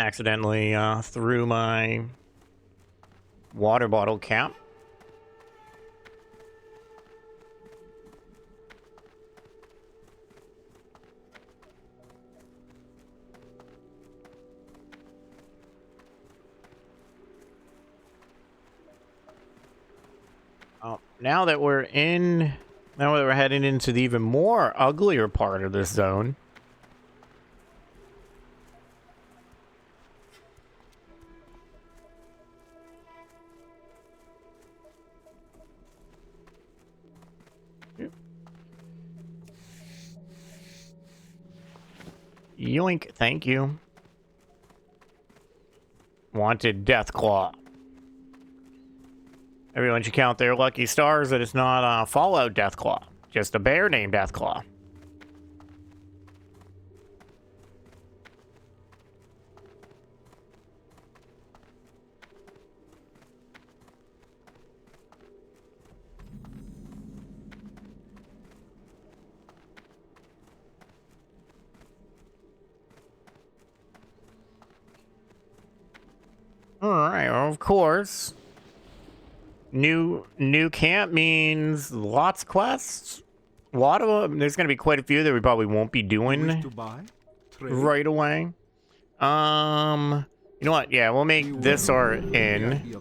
Accidentally threw my water bottle cap. Oh, now that we're heading into the even more uglier part of this zone. Yoink, thank you. Wanted Deathclaw. Everyone should count their lucky stars that it's not a Fallout Deathclaw. Just a bear named Deathclaw. Alright, well, of course. New camp means lots of quests. A lot of them. There's going to be quite a few that we probably won't be doing right away. You know what? Yeah, we'll make this our inn.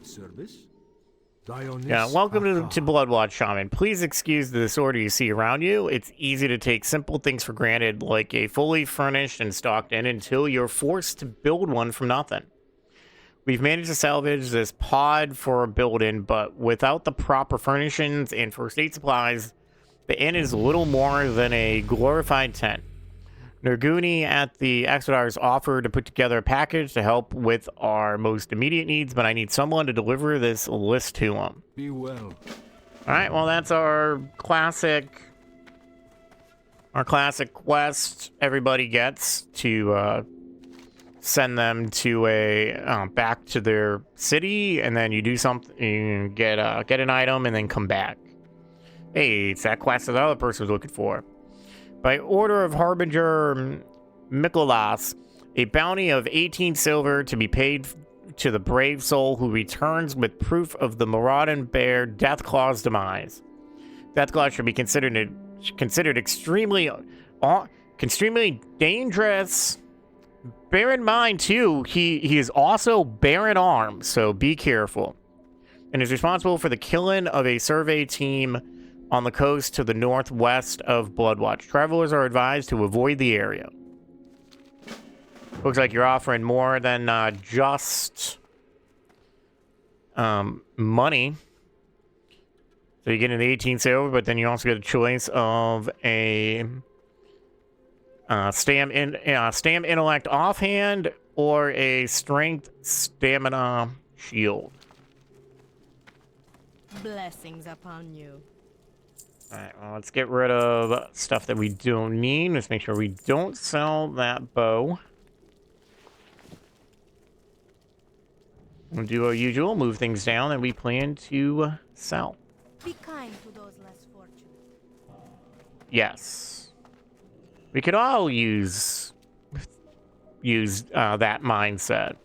Yeah, welcome to Bloodwatch, Shaman. Please excuse the disorder you see around you. It's easy to take simple things for granted, like a fully furnished and stocked inn, until you're forced to build one from nothing. We've managed to salvage this pod for a building, but without the proper furnishings and first aid supplies, the inn is little more than a glorified tent. Nerguni at the Exodars offered to put together a package to help with our most immediate needs, but I need someone to deliver this list to him. Be well. Alright, well that's our classic quest. Everybody gets to send them to a back to their city, and then you do something, you get an item, and then come back. Hey, it's that quest that the other person was looking for. By order of Harbinger Mikolas, a bounty of 18 silver to be paid to the brave soul who returns with proof of the marauding bear Deathclaw's demise. Deathclaw should be considered extremely dangerous. Bear in mind, too, he is also bearing arms, so be careful. And is responsible for the killing of a survey team on the coast to the northwest of Bloodwatch. Travelers are advised to avoid the area. Looks like you're offering more than just money. So you get an 18 silver, but then you also get a choice of a stam intellect offhand or a strength stamina shield. Blessings upon you. Alright, well, let's get rid of stuff that we don't need. Let's make sure we don't sell that bow. We'll do our usual, move things down that we plan to sell. Be kind to those less fortunate. Yes. We could all use that mindset.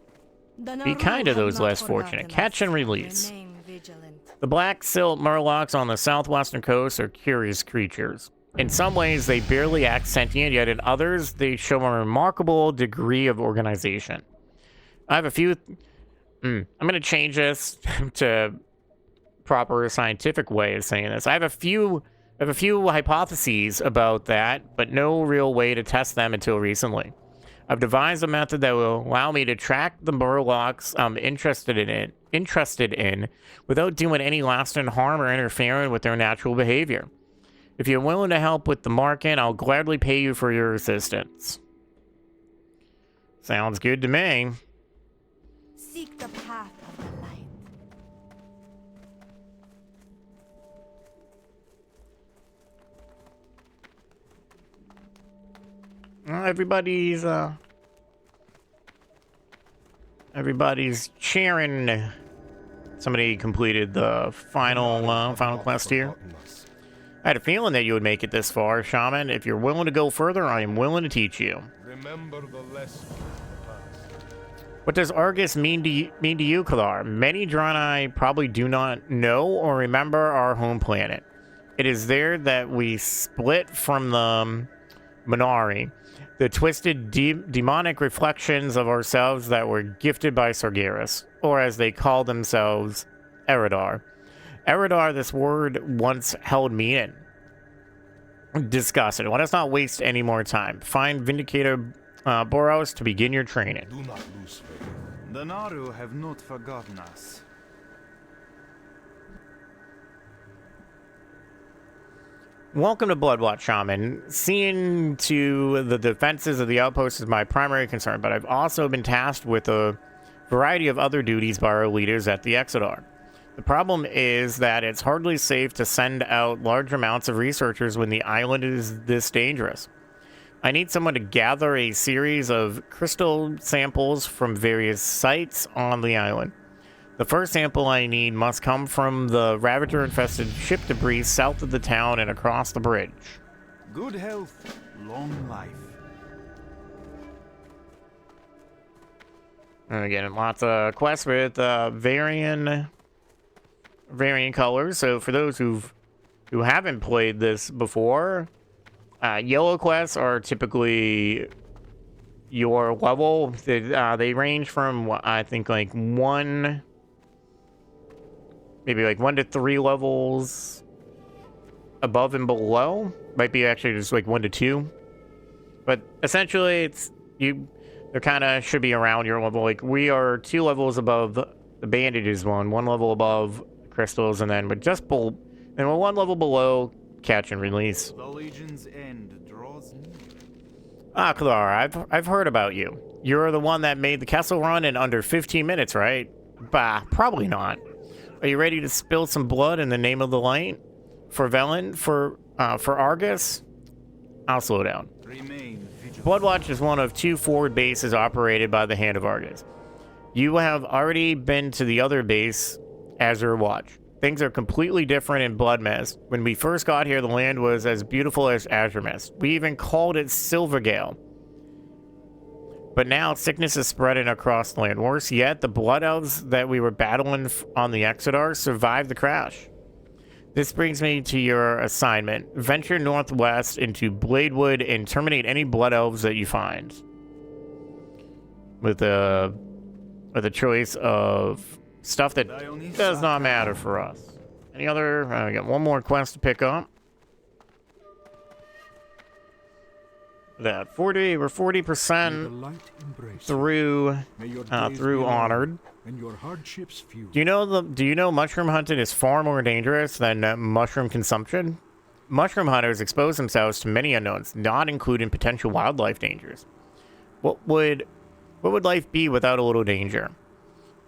Be kind to those less fortunate. Catch and release. Remain vigilant. The black silt murlocs on the southwestern coast are curious creatures. In some ways, they barely act sentient, yet in others, they show a remarkable degree of organization. I have a few... I'm going to change this to proper scientific way of saying this. I have a few hypotheses about that, but no real way to test them until recently. I've devised a method that will allow me to track the murlocs I'm interested in without doing any lasting harm or interfering with their natural behavior. If you're willing to help with the market, I'll gladly pay you for your assistance. Sounds good to me. Seek the path of the light. Well, everybody's cheering. Somebody completed the final quest here. I had a feeling that you would make it this far, Shaman. If you're willing to go further, I am willing to teach you. Remember the lesson of the past. What does Argus mean to you, Colarra? Many Draenei probably do not know or remember our home planet. It is there that we split from the Minari, the twisted demonic reflections of ourselves that were gifted by Sargeras, or as they call themselves, Eridar. Eridar, this word once held meaning. Discuss it. Let us not waste any more time. Find Vindicator Boros to begin your training. Do not lose faith. The Naru have not forgotten us. Welcome to Bloodwatch, Shaman. Seeing to the defenses of the outpost is my primary concern, but I've also been tasked with a variety of other duties by our leaders at the Exodar. The problem is that it's hardly safe to send out large amounts of researchers when the island is this dangerous. I need someone to gather a series of crystal samples from various sites on the island. The first sample I need must come from the Ravager-infested ship debris south of the town and across the bridge. Good health, long life. And again, lots of quests with varying colors. So for those who haven't played this before, yellow quests are typically your level. They range from, I think, like maybe like 1 to 3 levels above and below. Might be actually just like 1 to 2. But essentially, it's They're kind of should be around your level. Like, we are 2 levels above the bandages one level above crystals, and then and we're 1 level below catch and release. The Legion's end draws near. Ah, Colarra, I've heard about you. You're the one that made the castle run in under 15 minutes, right? Bah, probably not. Are you ready to spill some blood in the name of the light? For Velen? For Argus? I'll slow down. Remain vigilant. Bloodwatch is one of 2 forward bases operated by the Hand of Argus. You have already been to the other base, Azure Watch. Things are completely different in Blood Mist. When we first got here, the land was as beautiful as Azure Mist. We even called it Silvergale. But now sickness is spreading across the land. Worse yet, the Blood Elves that we were battling on the Exodar survived the crash. This brings me to your assignment. Venture northwest into Bladewood and terminate any Blood Elves that you find. With a choice of stuff that does not matter for us. Any other? We got 1 more quest to pick up. That 40, we're 40% through Honored. And your hardships few. Do you know mushroom hunting is far more dangerous than mushroom consumption? Mushroom hunters expose themselves to many unknowns, not including potential wildlife dangers. What would life be without a little danger?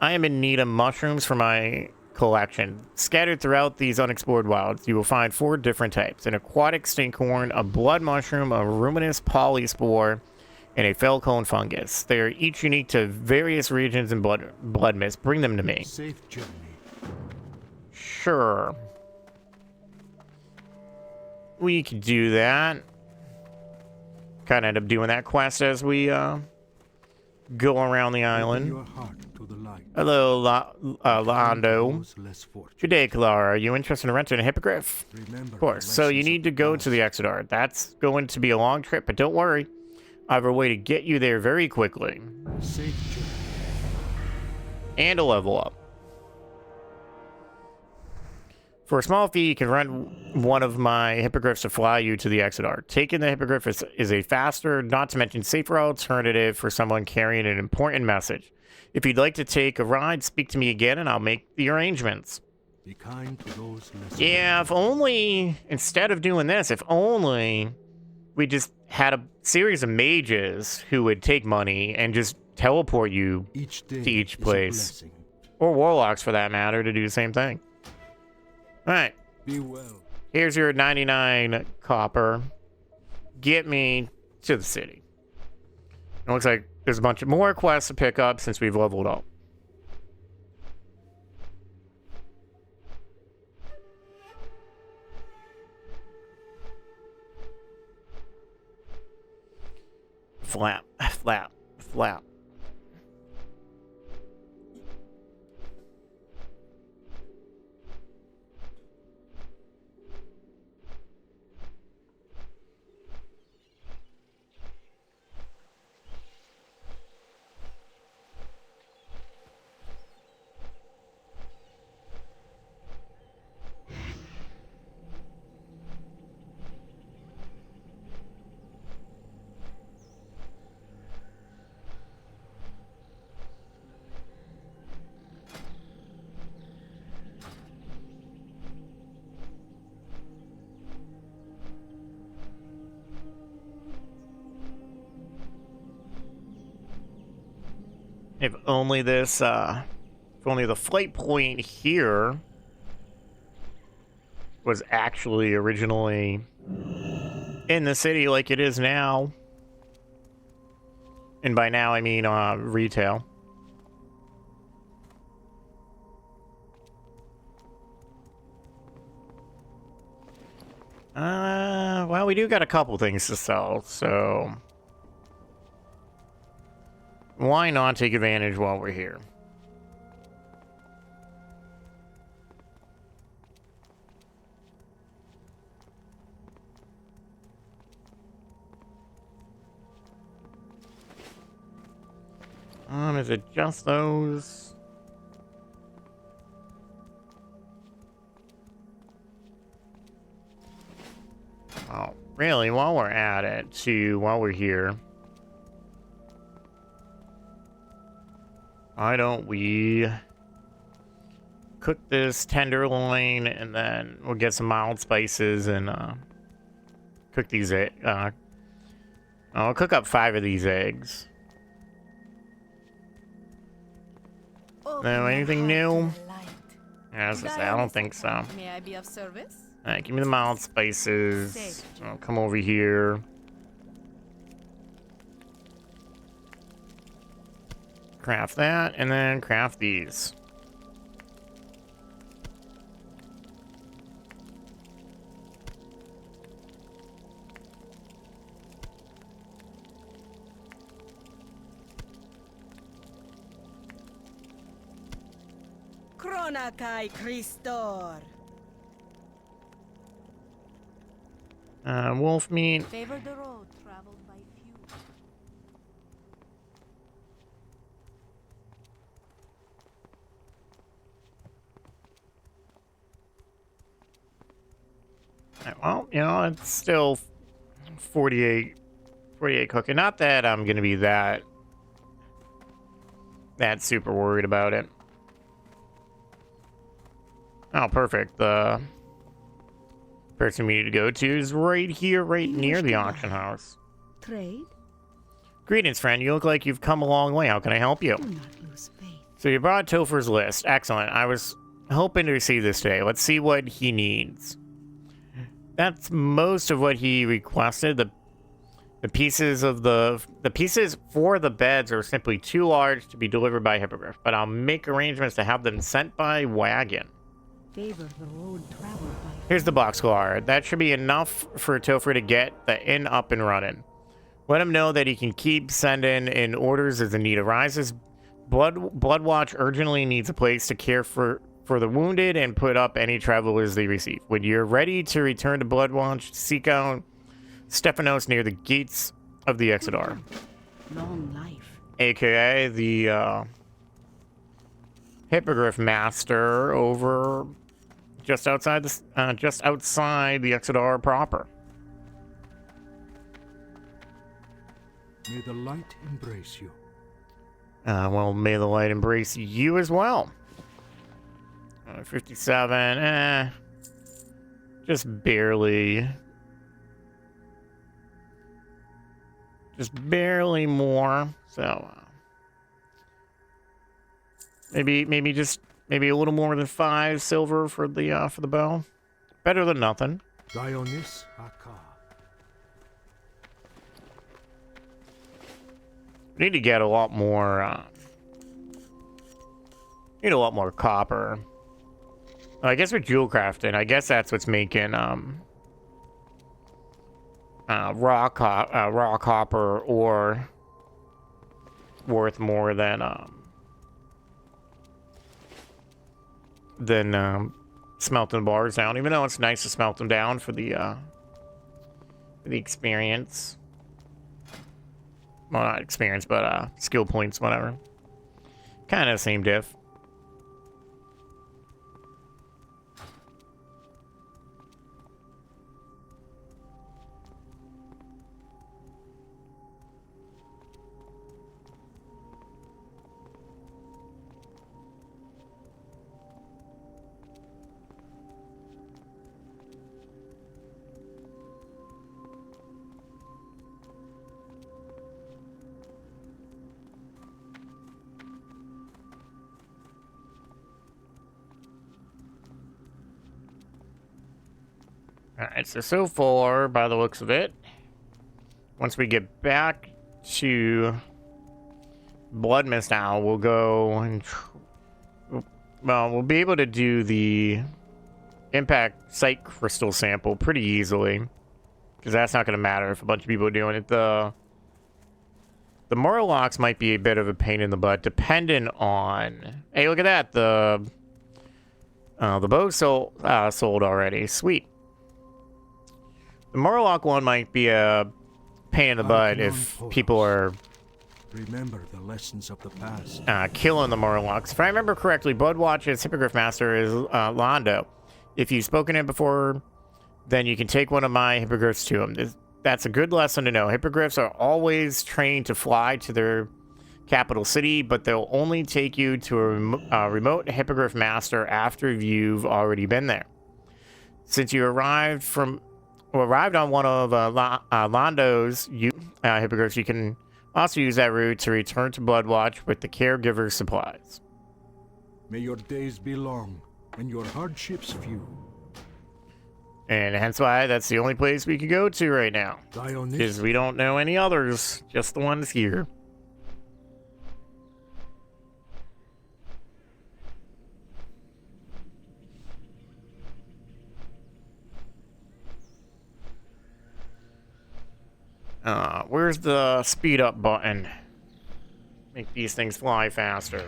I am in need of mushrooms for my collection. Scattered throughout these unexplored wilds, you will find 4 different types: an aquatic stinkhorn, a blood mushroom, a ruminous polyspore, and a felcone fungus. They are each unique to various regions in blood mist. Bring them to me. Safe journey. Sure. We could do that. Kind of end up doing that quest as we go around the island. Your heart to the light. Hello, Lando. Those less fortunate. Good day, Colarra. Are you interested in renting a hippogriff? Remember Of course. So you need to go to the Exodar. That's going to be a long trip, but don't worry. I have a way to get you there very quickly. Safe journey. And a level up. For a small fee, you can rent one of my hippogriffs to fly you to the Exodar. Taking the hippogriff is a faster, not to mention safer alternative for someone carrying an important message. If you'd like to take a ride, speak to me again and I'll make the arrangements. Be kind to those less. Yeah, if only, instead of doing this, if only we just had a series of mages who would take money and just teleport you Each day to each is a place. blessing. Or warlocks, for that matter, to do the same thing. Alright, Be well. here's your 99 copper. Get me to the city. It looks like there's a bunch of more quests to pick up since we've leveled up. Flap, flap, flap. If only this, if only the flight point here was actually originally in the city like it is now. And by now, I mean, retail. Well, we do got a couple things to sell, so why not take advantage while we're here? Is it just those? Oh, really? While we're at it, while we're here, Why don't we cook this tenderloin and then we'll get some mild spices and cook these I'll cook up 5 of these eggs. No, anything new? Yeah, I was gonna say, I don't think so. May I be of service? Alright, give me the mild spices. I'll come over here. Craft that, and then craft these. Kronakai Christor. Wolf meat. Favor the road traveled by few. Well, you know, it's still 48 cooking. Not that I'm gonna be that super worried about it. Oh, perfect. The person we need to go to is right here, right near the auction house. Trade? Greetings, friend. You look like you've come a long way. How can I help you? Do not lose faith. So you brought Topher's list. Excellent. I was hoping to receive this today. Let's see what he needs. That's most of what he requested. The pieces for the beds are simply too large to be delivered by Hippogriff, but I'll make arrangements to have them sent by wagon. Favor the road traveled by. Here's the box, Colarra. That should be enough for Topher to get the inn up and running. Let him know that he can keep sending in orders as the need arises. Bloodwatch urgently needs a place to care for the wounded and put up any travelers they receive. When you're ready to return to Bloodwatch, seek out Stephanos near the gates of the Exodar. Long life. AKA the Hippogriff Master over just outside the Exodar proper. May the light embrace you. Well, may the light embrace you as well. 57, just barely more. So maybe a little more than 5 silver for the bow. Better than nothing. Dionys Aka. We need to get a lot more. Need a lot more copper. I guess with jewel crafting, I guess that's what's making raw copper or worth more than smelting bars down. Even though it's nice to smelt them down for the experience. Well, not experience, but skill points, whatever. Kind of the same diff. Alright, so far, by the looks of it, once we get back to Bloodmist now, we'll go and... Well, we'll be able to do the impact site crystal sample pretty easily. Because that's not going to matter if a bunch of people are doing it. The Murlocs might be a bit of a pain in the butt, depending on... Hey, look at that! The bow sold already. Sweet. The Murloc one might be a pain in the butt if people are Remember the lessons of the past. killing the Murlocs. If I remember correctly, Bloodwatch's Hippogriff Master is Londo. If you've spoken to him before, then you can take one of my Hippogriffs to him. That's a good lesson to know. Hippogriffs are always trained to fly to their capital city, but they'll only take you to a remote hippogriff master after you've already been there. Since you arrived on one of Londo's hippogriffs, you can also use that route to return to Bloodwatch with the caregiver's supplies. May your days be long and your hardships few. And hence why that's the only place we can go to right now. Die on this. Because we don't know any others, just the ones here. Where's the speed up button? Make these things fly faster.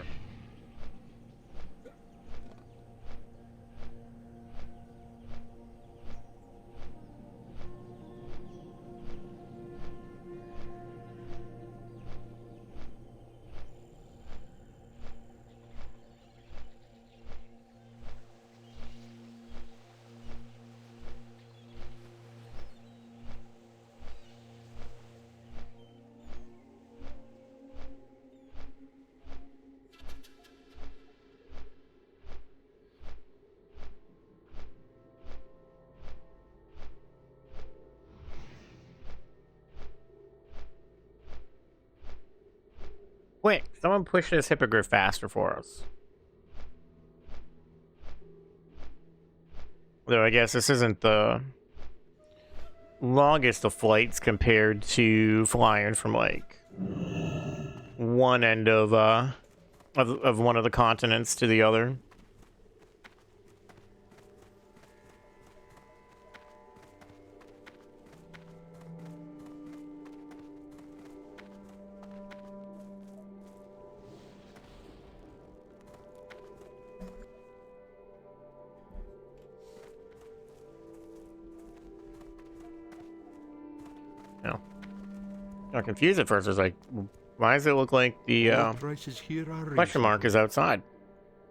Quick, someone push this hippogriff faster for us. Though I guess this isn't the longest of flights compared to flying from like one end of one of the continents to the other. I got confused at first. I was like, why does it look like the Prices here are question mark is outside?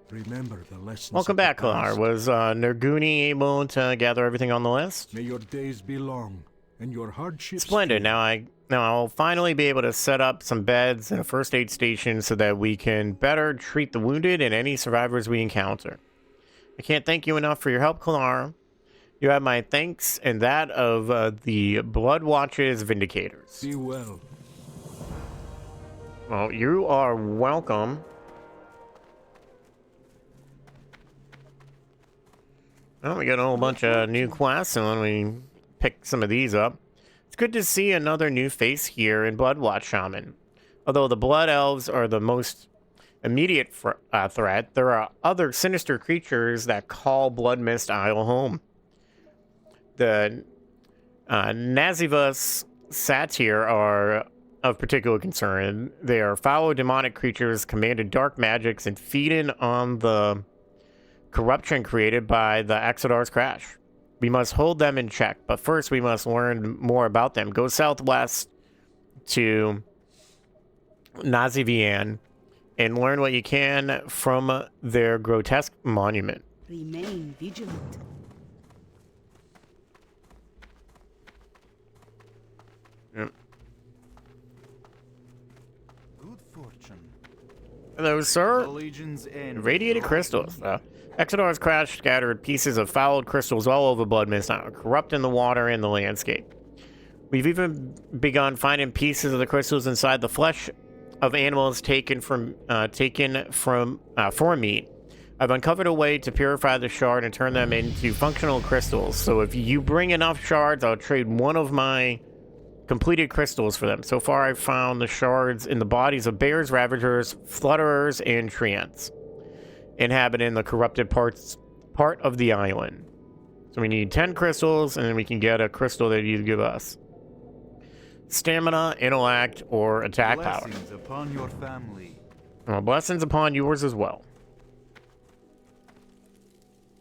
Remember the lessons. Welcome back, Colarra. Was Nerguni able to gather everything on the list? May your days be long and your hardships Splendid. few. Now I'll finally be able to set up some beds and a first aid station so that we can better treat the wounded and any survivors we encounter. I can't thank you enough for your help, Colarra. You have my thanks and that of the Bloodwatch's Vindicators. Be well. Well, you are welcome. Well, we got a whole bunch of new quests, and when we pick some of these up, it's good to see another new face here in Bloodwatch Shaman. Although the Blood Elves are the most immediate threat, there are other sinister creatures that call Blood Mist Isle home. The Nazivus Satyr are of particular concern. They are foul demonic creatures commanded dark magics and feeding on the corruption created by the Exodar's crash. We must hold them in check, but first we must learn more about them. Go southwest to Nazivian and learn what you can from their grotesque monument. Remain vigilant. Yep. Good fortune. Hello, sir. The Legion's End. Radiated crystals. Exodar's crash scattered pieces of fouled crystals all over Blood Mist Island, corrupting the water and the landscape. We've even begun finding pieces of the crystals inside the flesh of animals taken for meat. I've uncovered a way to purify the shard and turn them into functional crystals. So if you bring enough shards, I'll trade one of my completed crystals for them. So far, I've found the shards in the bodies of bears, ravagers, flutterers, and treants, inhabiting the corrupted part of the island. So we need 10 crystals, and then we can get a crystal that you give us. Stamina, intellect, or attack power. Blessings upon your family. Well, blessings upon yours as well.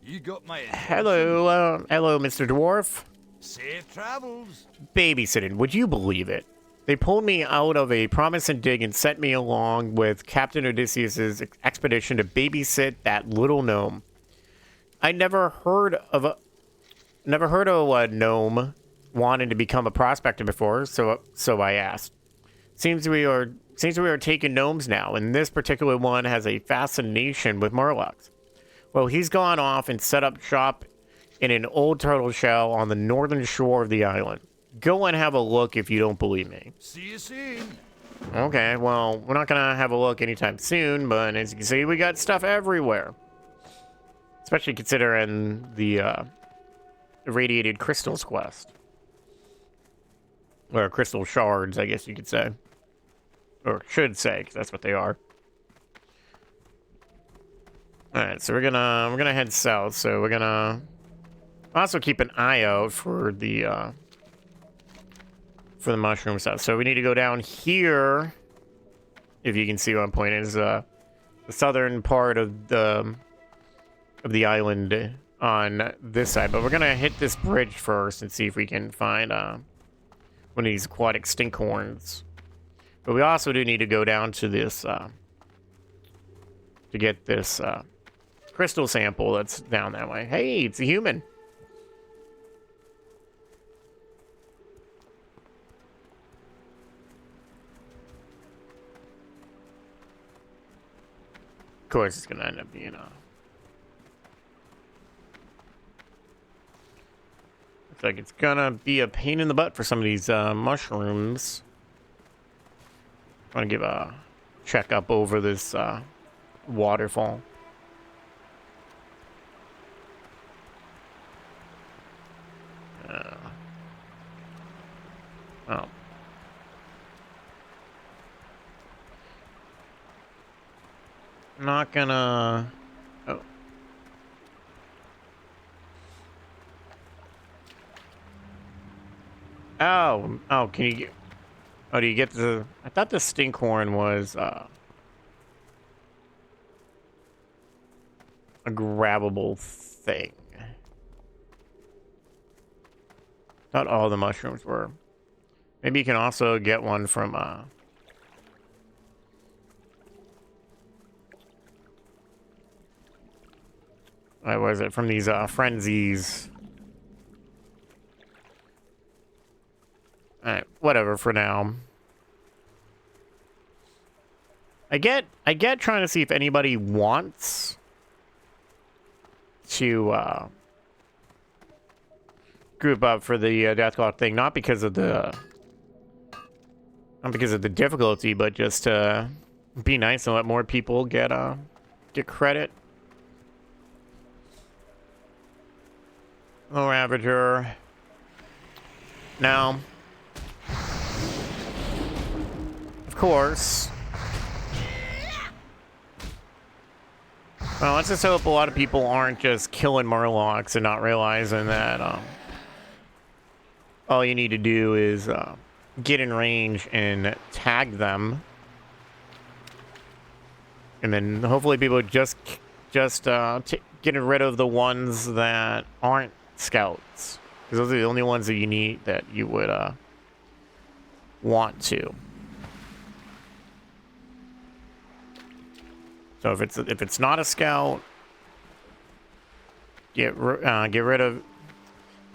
You got my Hello, hello, Mr. Dwarf. safe travels. Babysitting, would you believe it? They pulled me out of a promising dig and sent me along with Captain Odysseus's expedition to babysit that little gnome. I never heard of a gnome wanting to become a prospector before, so I asked. Seems we are Seems we are taking gnomes now, and this particular one has a fascination with murlocs. Well, he's gone off and set up shop in an old turtle shell on the northern shore of the island. Go and have a look if you don't believe me. See you soon. Okay, well, we're not gonna have a look anytime soon, but as you can see, we got stuff everywhere. Especially considering the irradiated crystals quest. Or crystal shards, I guess you could say. Or should say, because that's what they are. Alright, so we're gonna head south, so we're gonna also keep an eye out for the mushroom stuff. So we need to go down here, if you can see what I'm pointing, is the southern part of the island on this side. But we're gonna hit this bridge first and see if we can find one of these aquatic stinkhorns. But we also do need to go down to this to get this crystal sample that's down that way. Hey, it's a human. Of course, it's gonna end up being a. Looks like it's gonna be a pain in the butt for some of these mushrooms. I want to give a check up over this waterfall. Oh. Not gonna... Oh. Oh, can you get... Oh, do you get the... I thought the stinkhorn was, a grabbable thing. Not all the mushrooms were. Maybe you can also get one from, what was it? From these, frenzies. Alright, whatever for now. I get trying to see if anybody wants to group up for the death clock thing, not because of the difficulty, but just to be nice and let more people get credit. Oh, Ravager. Now, of course. Well, let's just hope a lot of people aren't just killing murlocs and not realizing that all you need to do is get in range and tag them, and then hopefully people just getting rid of the ones that aren't scouts, because those are the only ones that you need, that you would want to. So if it's not a scout, get rid of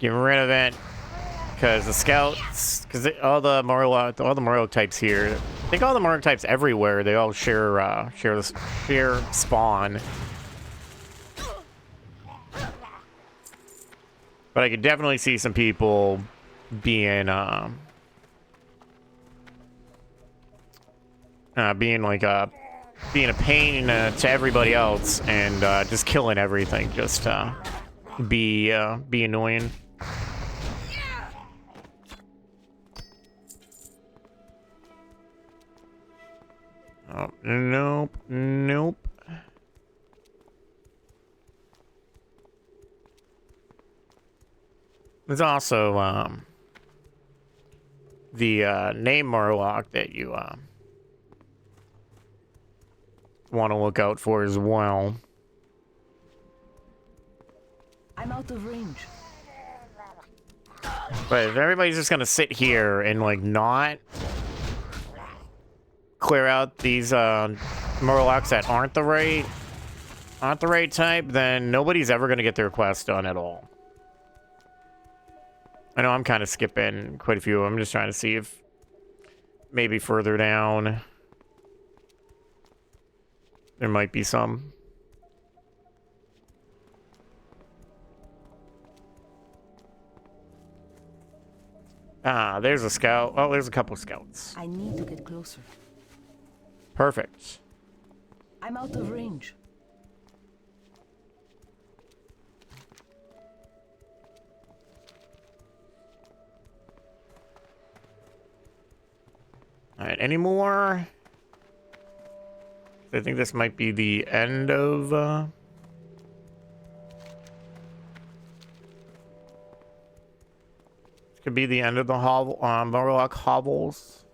it, because the scouts, because all the Murloc types here, I think all the Murloc types everywhere, they all share spawn. But I could definitely see some people being being a pain to everybody else, and just killing everything, just be annoying. Oh, nope. There's also the name Murloc that you want to look out for as well. I'm out of range. But if everybody's just gonna sit here and like not clear out these Murlocs that aren't the right type, then nobody's ever gonna get their quest done at all. I know I'm kind of skipping quite a few. I'm just trying to see if maybe further down There might be some. Ah, there's a scout. Oh, there's a couple scouts. I need to get closer. Perfect. I'm out of range. All right, any more? I think this might be the end of... This could be the end of the hovel, Murloc hovels.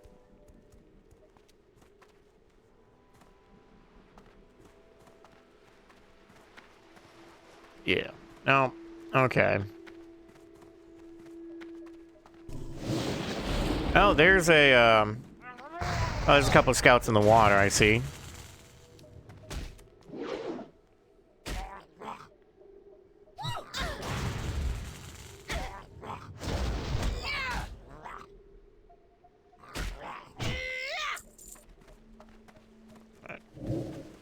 Yeah. No. Okay. Oh, there's a, oh, there's a couple of scouts in the water, I see.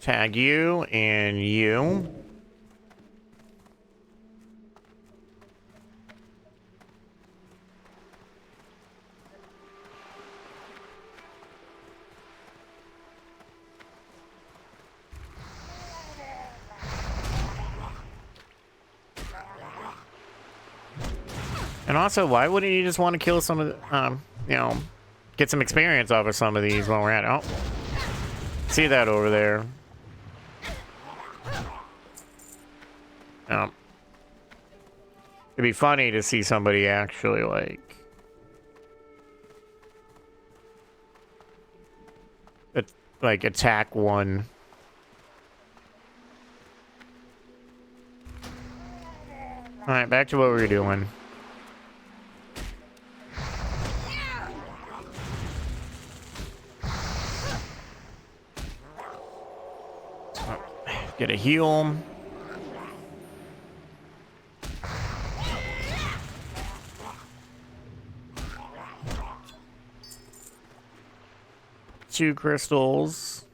Tag you and you. And also, why wouldn't you just want to kill some of the, you know, get some experience off of some of these while we're at it? Oh, see that over there. It'd be funny to see somebody actually, like attack one. Alright, back to what we were doing. Get a heal. Two crystals.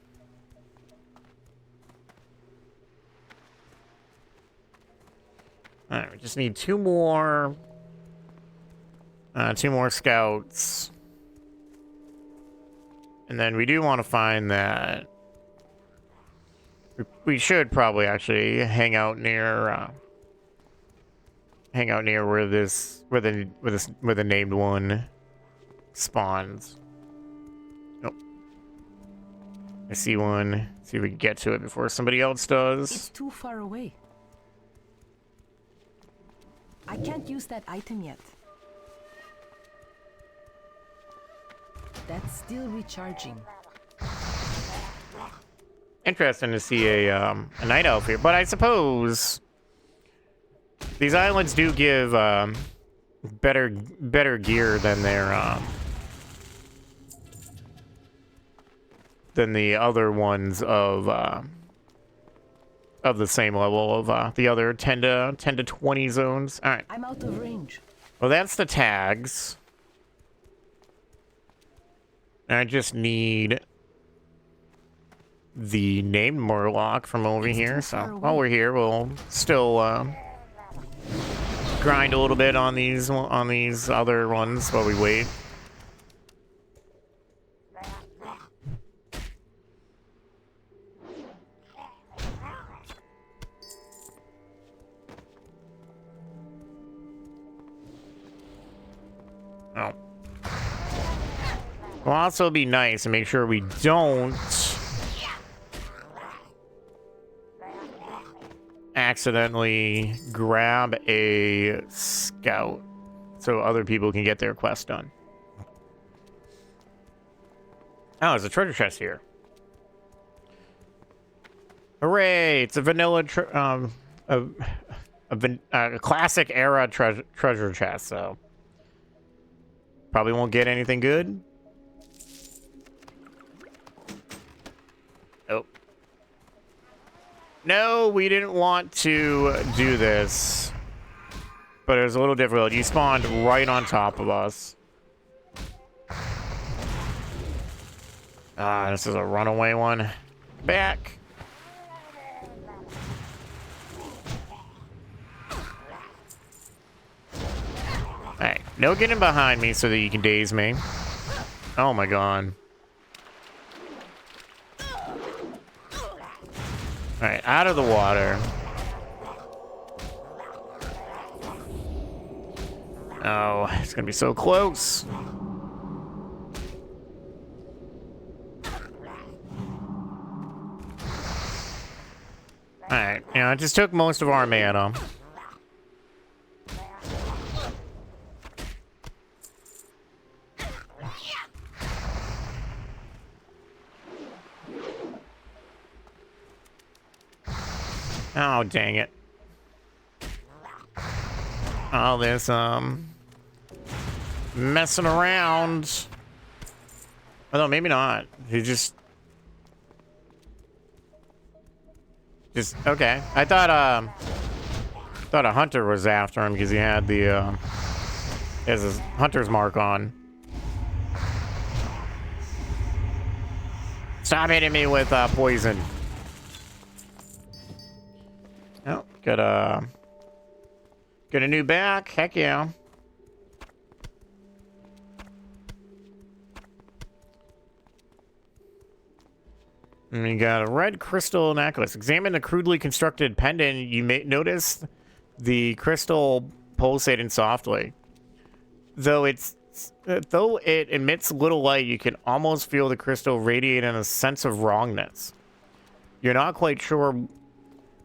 Alright, we just need two more scouts. And then we do want to find that we should probably actually hang out near where the named one spawns. Nope. I see one. See if we can get to it before somebody else does. It's too far away. I can't use that item yet. That's still recharging. Interesting to see a night elf here, but I suppose these islands do give better gear than than the other ones of the same level of the other 10 to 20 zones. All right. I'm out of range. Well, that's the tags. I just need the named Murloc from over here. So while we're here, we'll still grind a little bit on these other ones while we wait. Oh. Will also be nice and make sure we don't accidentally grab a scout so other people can get their quest done. Oh, there's a treasure chest here. Hooray! It's a vanilla, a classic era treasure chest. So probably won't get anything good. Oh. No, we didn't want to do this. But it was a little difficult. You spawned right on top of us. Ah, this is a runaway one. Back. No getting behind me so that you can daze me. Oh my god. Alright, out of the water. Oh, it's gonna be so close. Alright, it just took most of our mana. Oh, dang it. All this, messing around. Although, maybe not. He just, okay. I thought a hunter was after him because he had the, has his hunter's mark on. Stop hitting me with, poison. Oh, got a new back. Heck yeah. And you got a red crystal necklace. Examine the crudely constructed pendant. You may notice the crystal pulsating softly. Though it emits little light, you can almost feel the crystal radiating a sense of wrongness. You're not quite sure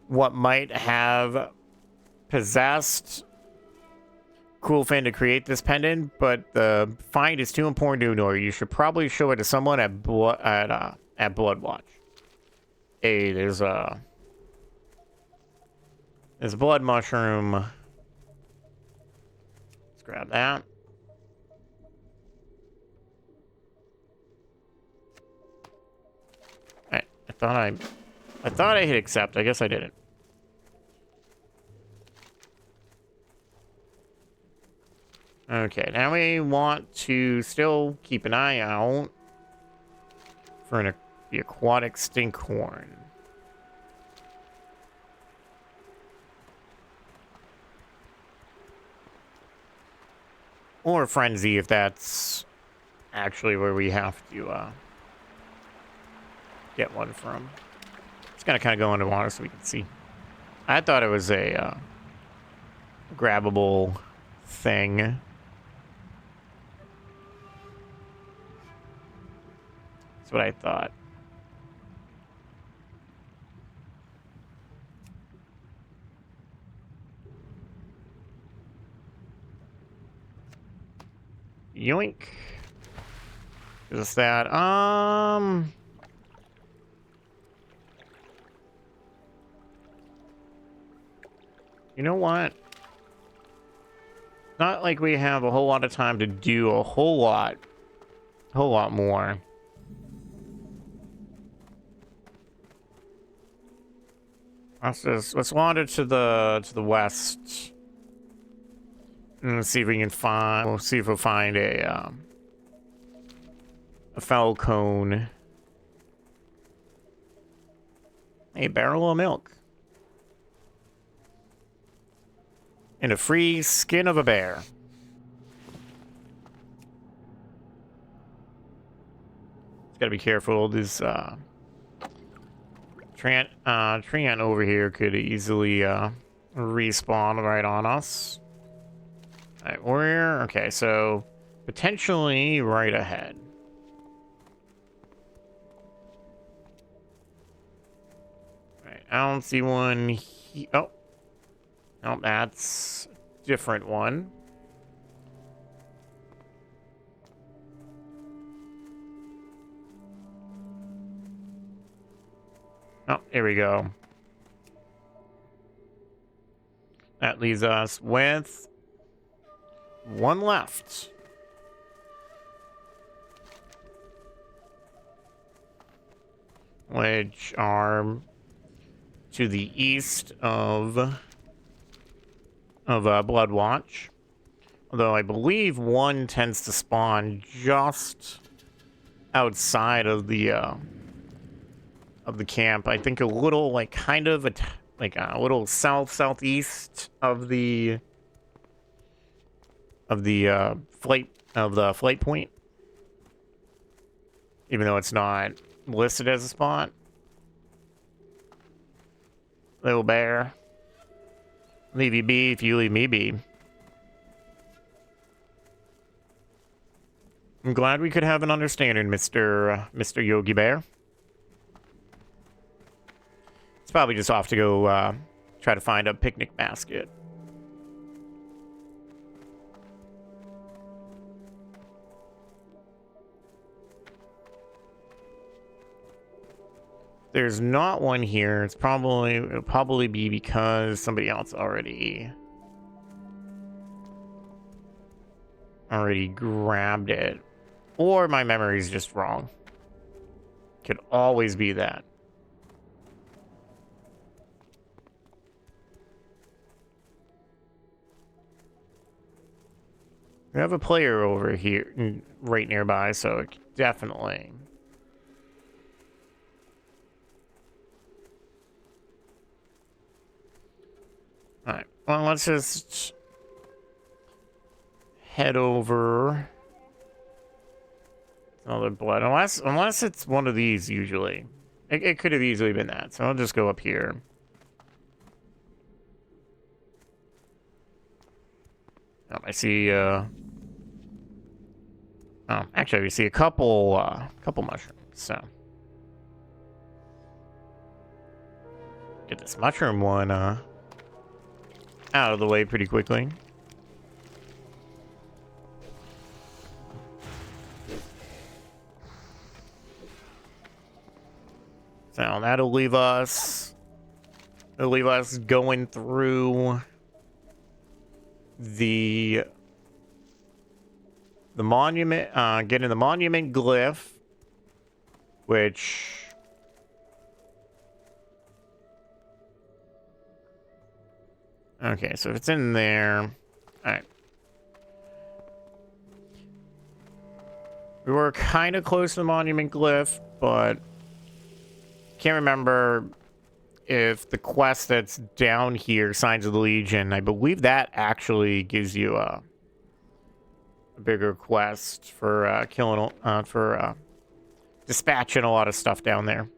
what might have possessed Coolfin to create this pendant, but the find is too important to ignore. You should probably show it to someone at Bloodwatch. Hey, there's a blood mushroom. Let's grab that. Alright, I thought I hit accept. I guess I didn't. Okay, now we want to still keep an eye out for the aquatic stinkhorn. Or frenzy, if that's actually where we have to get one from. Just gotta kind of go into water so we can see. I thought it was a grabbable thing. That's what I thought. Yoink. Is that, you know what? Not like we have a whole lot of time to do a whole lot more. Let's wander to the west. And let's see if we can find. We'll see if we'll find a falcon. A barrel of milk. And a free skin of a bear. Just gotta be careful. This Treant over here could easily respawn right on us. Alright, we're okay, so potentially right ahead. Alright, I don't see one oh. No, that's a different one. Oh, here we go. That leaves us with one left. Which are to the east of Bloodwatch. Although I believe one tends to spawn just outside of the camp. I think a little, like, kind of a little southeast of the of the flight point, even though it's not listed as a spot. Little bear, leave you be if you leave me be. I'm glad we could have an understanding, Mr. Yogi Bear. It's probably just off to go try to find a picnic basket. There's not one here. It'll probably be because somebody else already grabbed it. Or my memory's just wrong. Could always be that. We have a player over here, right nearby, so it definitely. Alright, well, let's just head over. Another blood, unless it's one of these. Usually, it could have easily been that. So I'll just go up here. Oh, I see. Oh, actually, we see a couple mushrooms. So get this mushroom one out of the way pretty quickly. So that'll leave us going through the monument, getting the monument glyph, which okay, so if it's in there, all right. We were kind of close to the monument glyph, but can't remember if the quest that's down here, Signs of the Legion, I believe that actually gives you a bigger quest for dispatching a lot of stuff down there.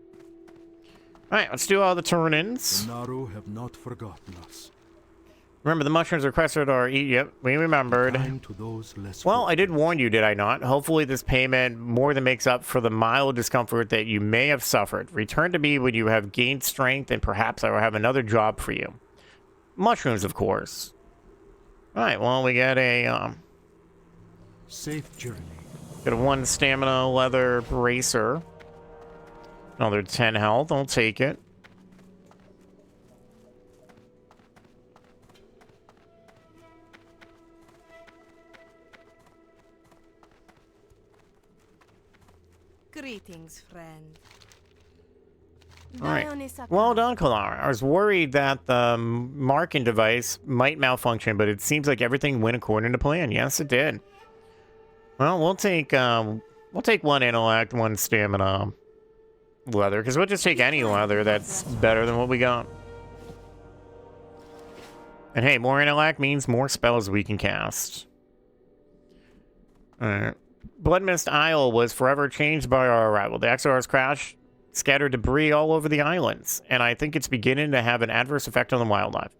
All right, let's do all the turn-ins. The Naru have not forgotten us. Remember, the mushrooms requested are eat. Yep, we remembered. Kind to those less Well, I did warn you, did I not? Hopefully this payment more than makes up for the mild discomfort that you may have suffered. Return to me when you have gained strength, and perhaps I will have another job for you. Mushrooms, of course. All right, well, we got a safe journey. got a 1 stamina leather bracer. Another 10 health, I'll take it. Greetings, friend. All right. Dionysaka. Well done, Colarra. I was worried that the marking device might malfunction, but it seems like everything went according to plan. Yes, it did. Well, we'll take 1 intellect, 1 stamina leather, because we'll just take any leather that's better than what we got. And hey, more intellect means more spells we can cast. Alright. Bloodmist Isle was forever changed by our arrival. The XR's crash scattered debris all over the islands, and I think it's beginning to have an adverse effect on the wildlife.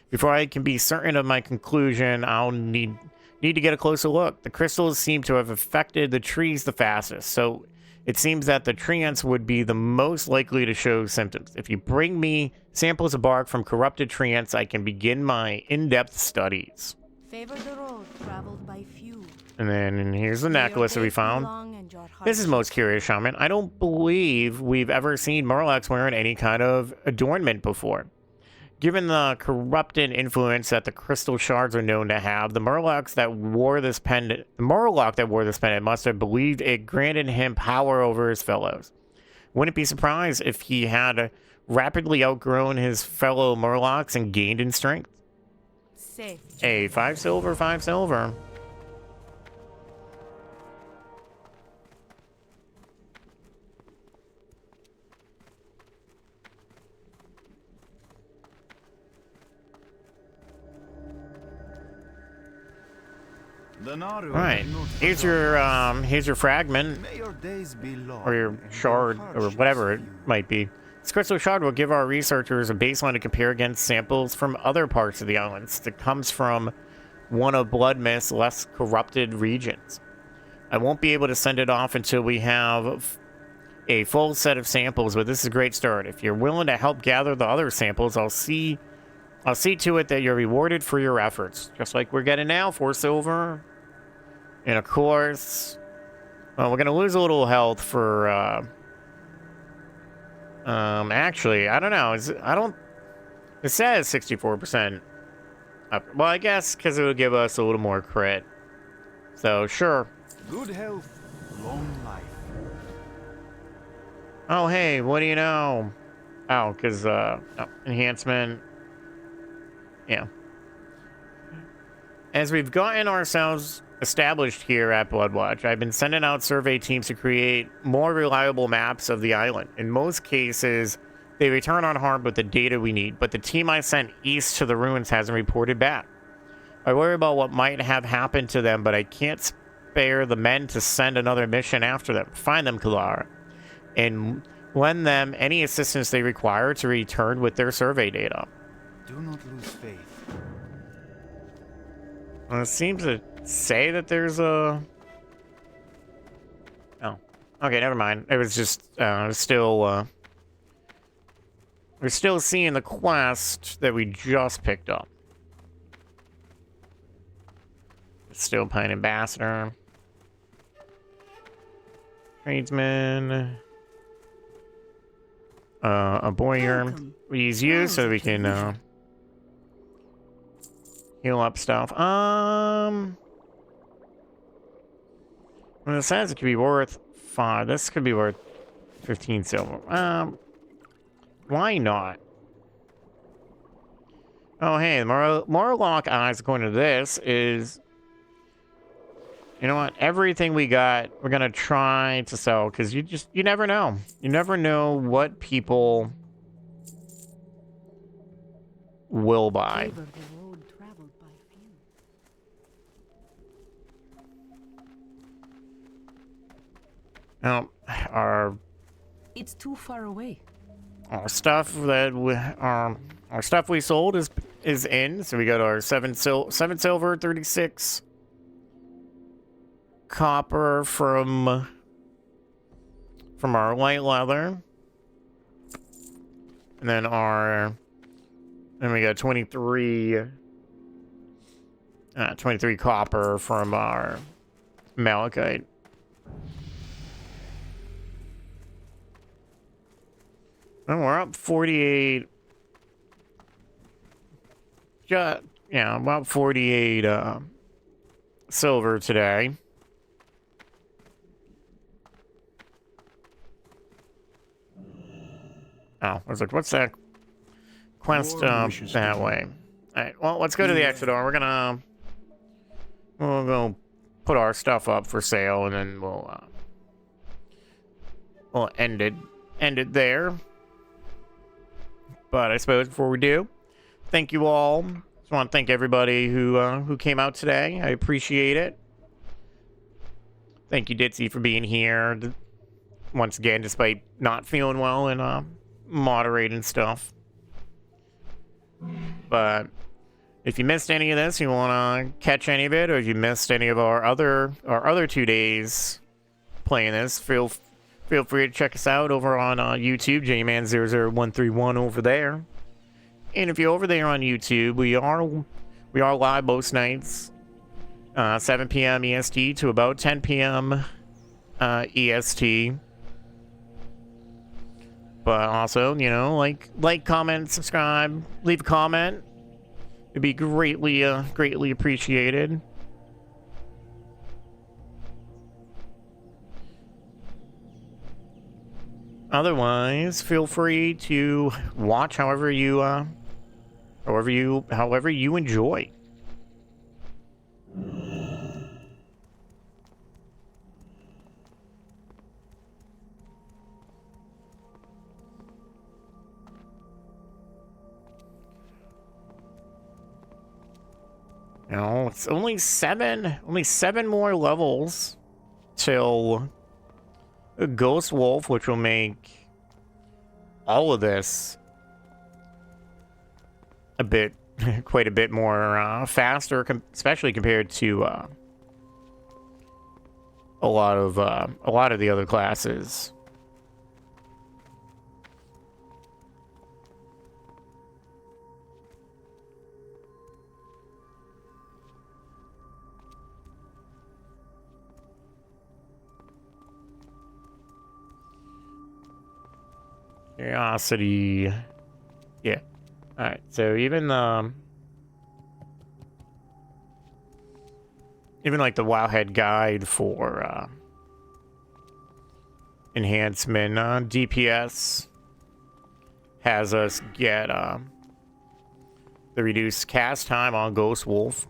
Before I can be certain of my conclusion, I'll need to get a closer look. The crystals seem to have affected the trees the fastest, so it seems that the tree ants would be the most likely to show symptoms. If you bring me samples of bark from corrupted tree ants, I can begin my in-depth studies. Favor the road traveled by few. And then here's the necklace that we found. This is most curious, Shaman. I don't believe we've ever seen Murlocs wearing any kind of adornment before. Given the corrupted influence that the crystal shards are known to have, the Murloc that wore this pendant must have believed it granted him power over his fellows. Wouldn't be surprised if he had rapidly outgrown his fellow Murlocs and gained in strength. Safe. Hey, 5 silver, 5 silver. The Naru All right, have not here's your fragment. May your days be long. Or your and shard, or hardships whatever it few. might be. This crystal shard will give our researchers a baseline to compare against samples from other parts of the islands that comes from one of Blood Mist's less corrupted regions. I won't be able to send it off until we have a full set of samples, but this is a great start. If you're willing to help gather the other samples, I'll see to it that you're rewarded for your efforts. Just like we're getting now, 4 silver. And of course, well, we're gonna lose a little health for actually, I don't know. It says 64% up. Well, I guess because it would give us a little more crit. So, sure. Good health, long life. Oh, hey, what do you know? Oh, because, enhancement. Yeah. As we've gotten ourselves established here at Bloodwatch, I've been sending out survey teams to create more reliable maps of the island. In most cases, they return unharmed with the data we need, but the team I sent east to the ruins hasn't reported back. I worry about what might have happened to them, but I can't spare the men to send another mission after them. Find them, Colarra, and lend them any assistance they require to return with their survey data. Do not lose faith. Well, it seems to say that there's a... Oh. Okay, never mind. It was just, we're still seeing the quest that we just picked up. Still Pine Ambassador. Tradesman. A boyer. Welcome. We use you so we can, heal up stuff. Well, it says it could be worth 5. This could be worth 15 silver. Why not? Oh, hey, the Morlock eyes, according to this, is... You know what? Everything we got, we're gonna try to sell, because you never know. You never know what people will buy. Favor the road traveled by few. Now, our It's too far away. stuff that our stuff we sold is in. So we got our 7 silver, 36 copper from our light leather, and then we got 23 copper from our malachite. And we're up 48. Yeah, about 48 silver today. Oh, I was like, what's that quest that way? Alright, well, let's go to the exit door. We'll go put our stuff up for sale, and then we'll end it there. But I suppose before we do, thank you all. Just want to thank everybody who came out today. I appreciate it. Thank you, Ditzy, for being here once again, despite not feeling well and moderating stuff. But if you missed any of this, you want to catch any of it, or if you missed any of our other 2 days playing this, feel free to check us out over on YouTube, JMan00131 over there. And if you're over there on YouTube, we are live most nights, 7 p.m. EST to about 10 p.m. EST. But also, you know, like, comment, subscribe, leave a comment. It'd be greatly appreciated. Otherwise, feel free to watch however you enjoy. You know, it's only seven more levels till a Ghost Wolf, which will make all of this a bit, quite a bit more faster, especially compared to a lot of the other classes. Curiosity. Yeah. Alright, so even like the Wowhead guide for enhancement DPS has us get the reduced cast time on Ghost Wolf.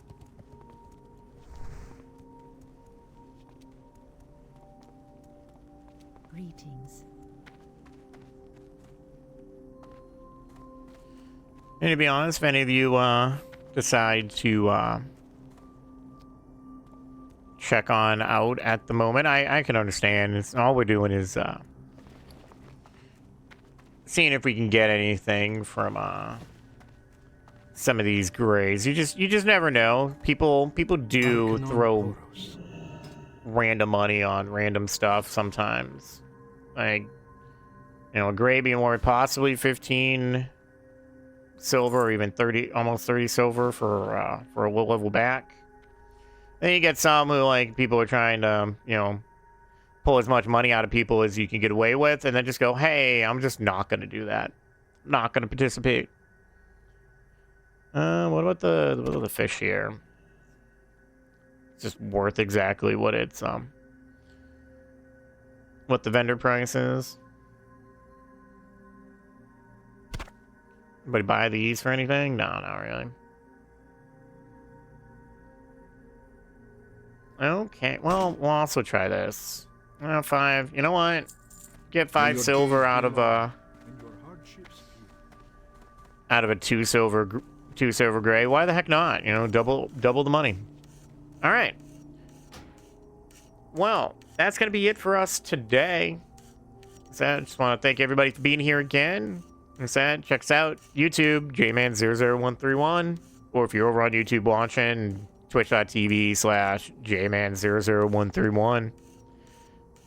Greetings. And to be honest, if any of you decide to check on out at the moment, I can understand. It's, all we're doing is seeing if we can get anything from some of these grays. You just never know. People do throw random money on random stuff sometimes. Like, you know, a gray being worth possibly 15 silver or even 30, almost 30 silver for a low level back. Then you get some who, like, people are trying to, you know, pull as much money out of people as you can get away with, and then just go, hey, I'm just not going to do that. I'm not going to participate. What about the fish here? It's just worth exactly what it's, what the vendor price is. Anybody buy these for anything? No, not really. Okay, well, we'll also try this. 5. You know what? Get 5 silver out of a 2 silver gray. Why the heck not? You know, double the money. All right. Well, that's gonna be it for us today. So I just want to thank everybody for being here again. Check us out, YouTube, jman00131, or if you're over on YouTube watching, twitch.tv/jman00131.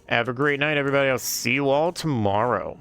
Have a great night, everybody. I'll see you all tomorrow.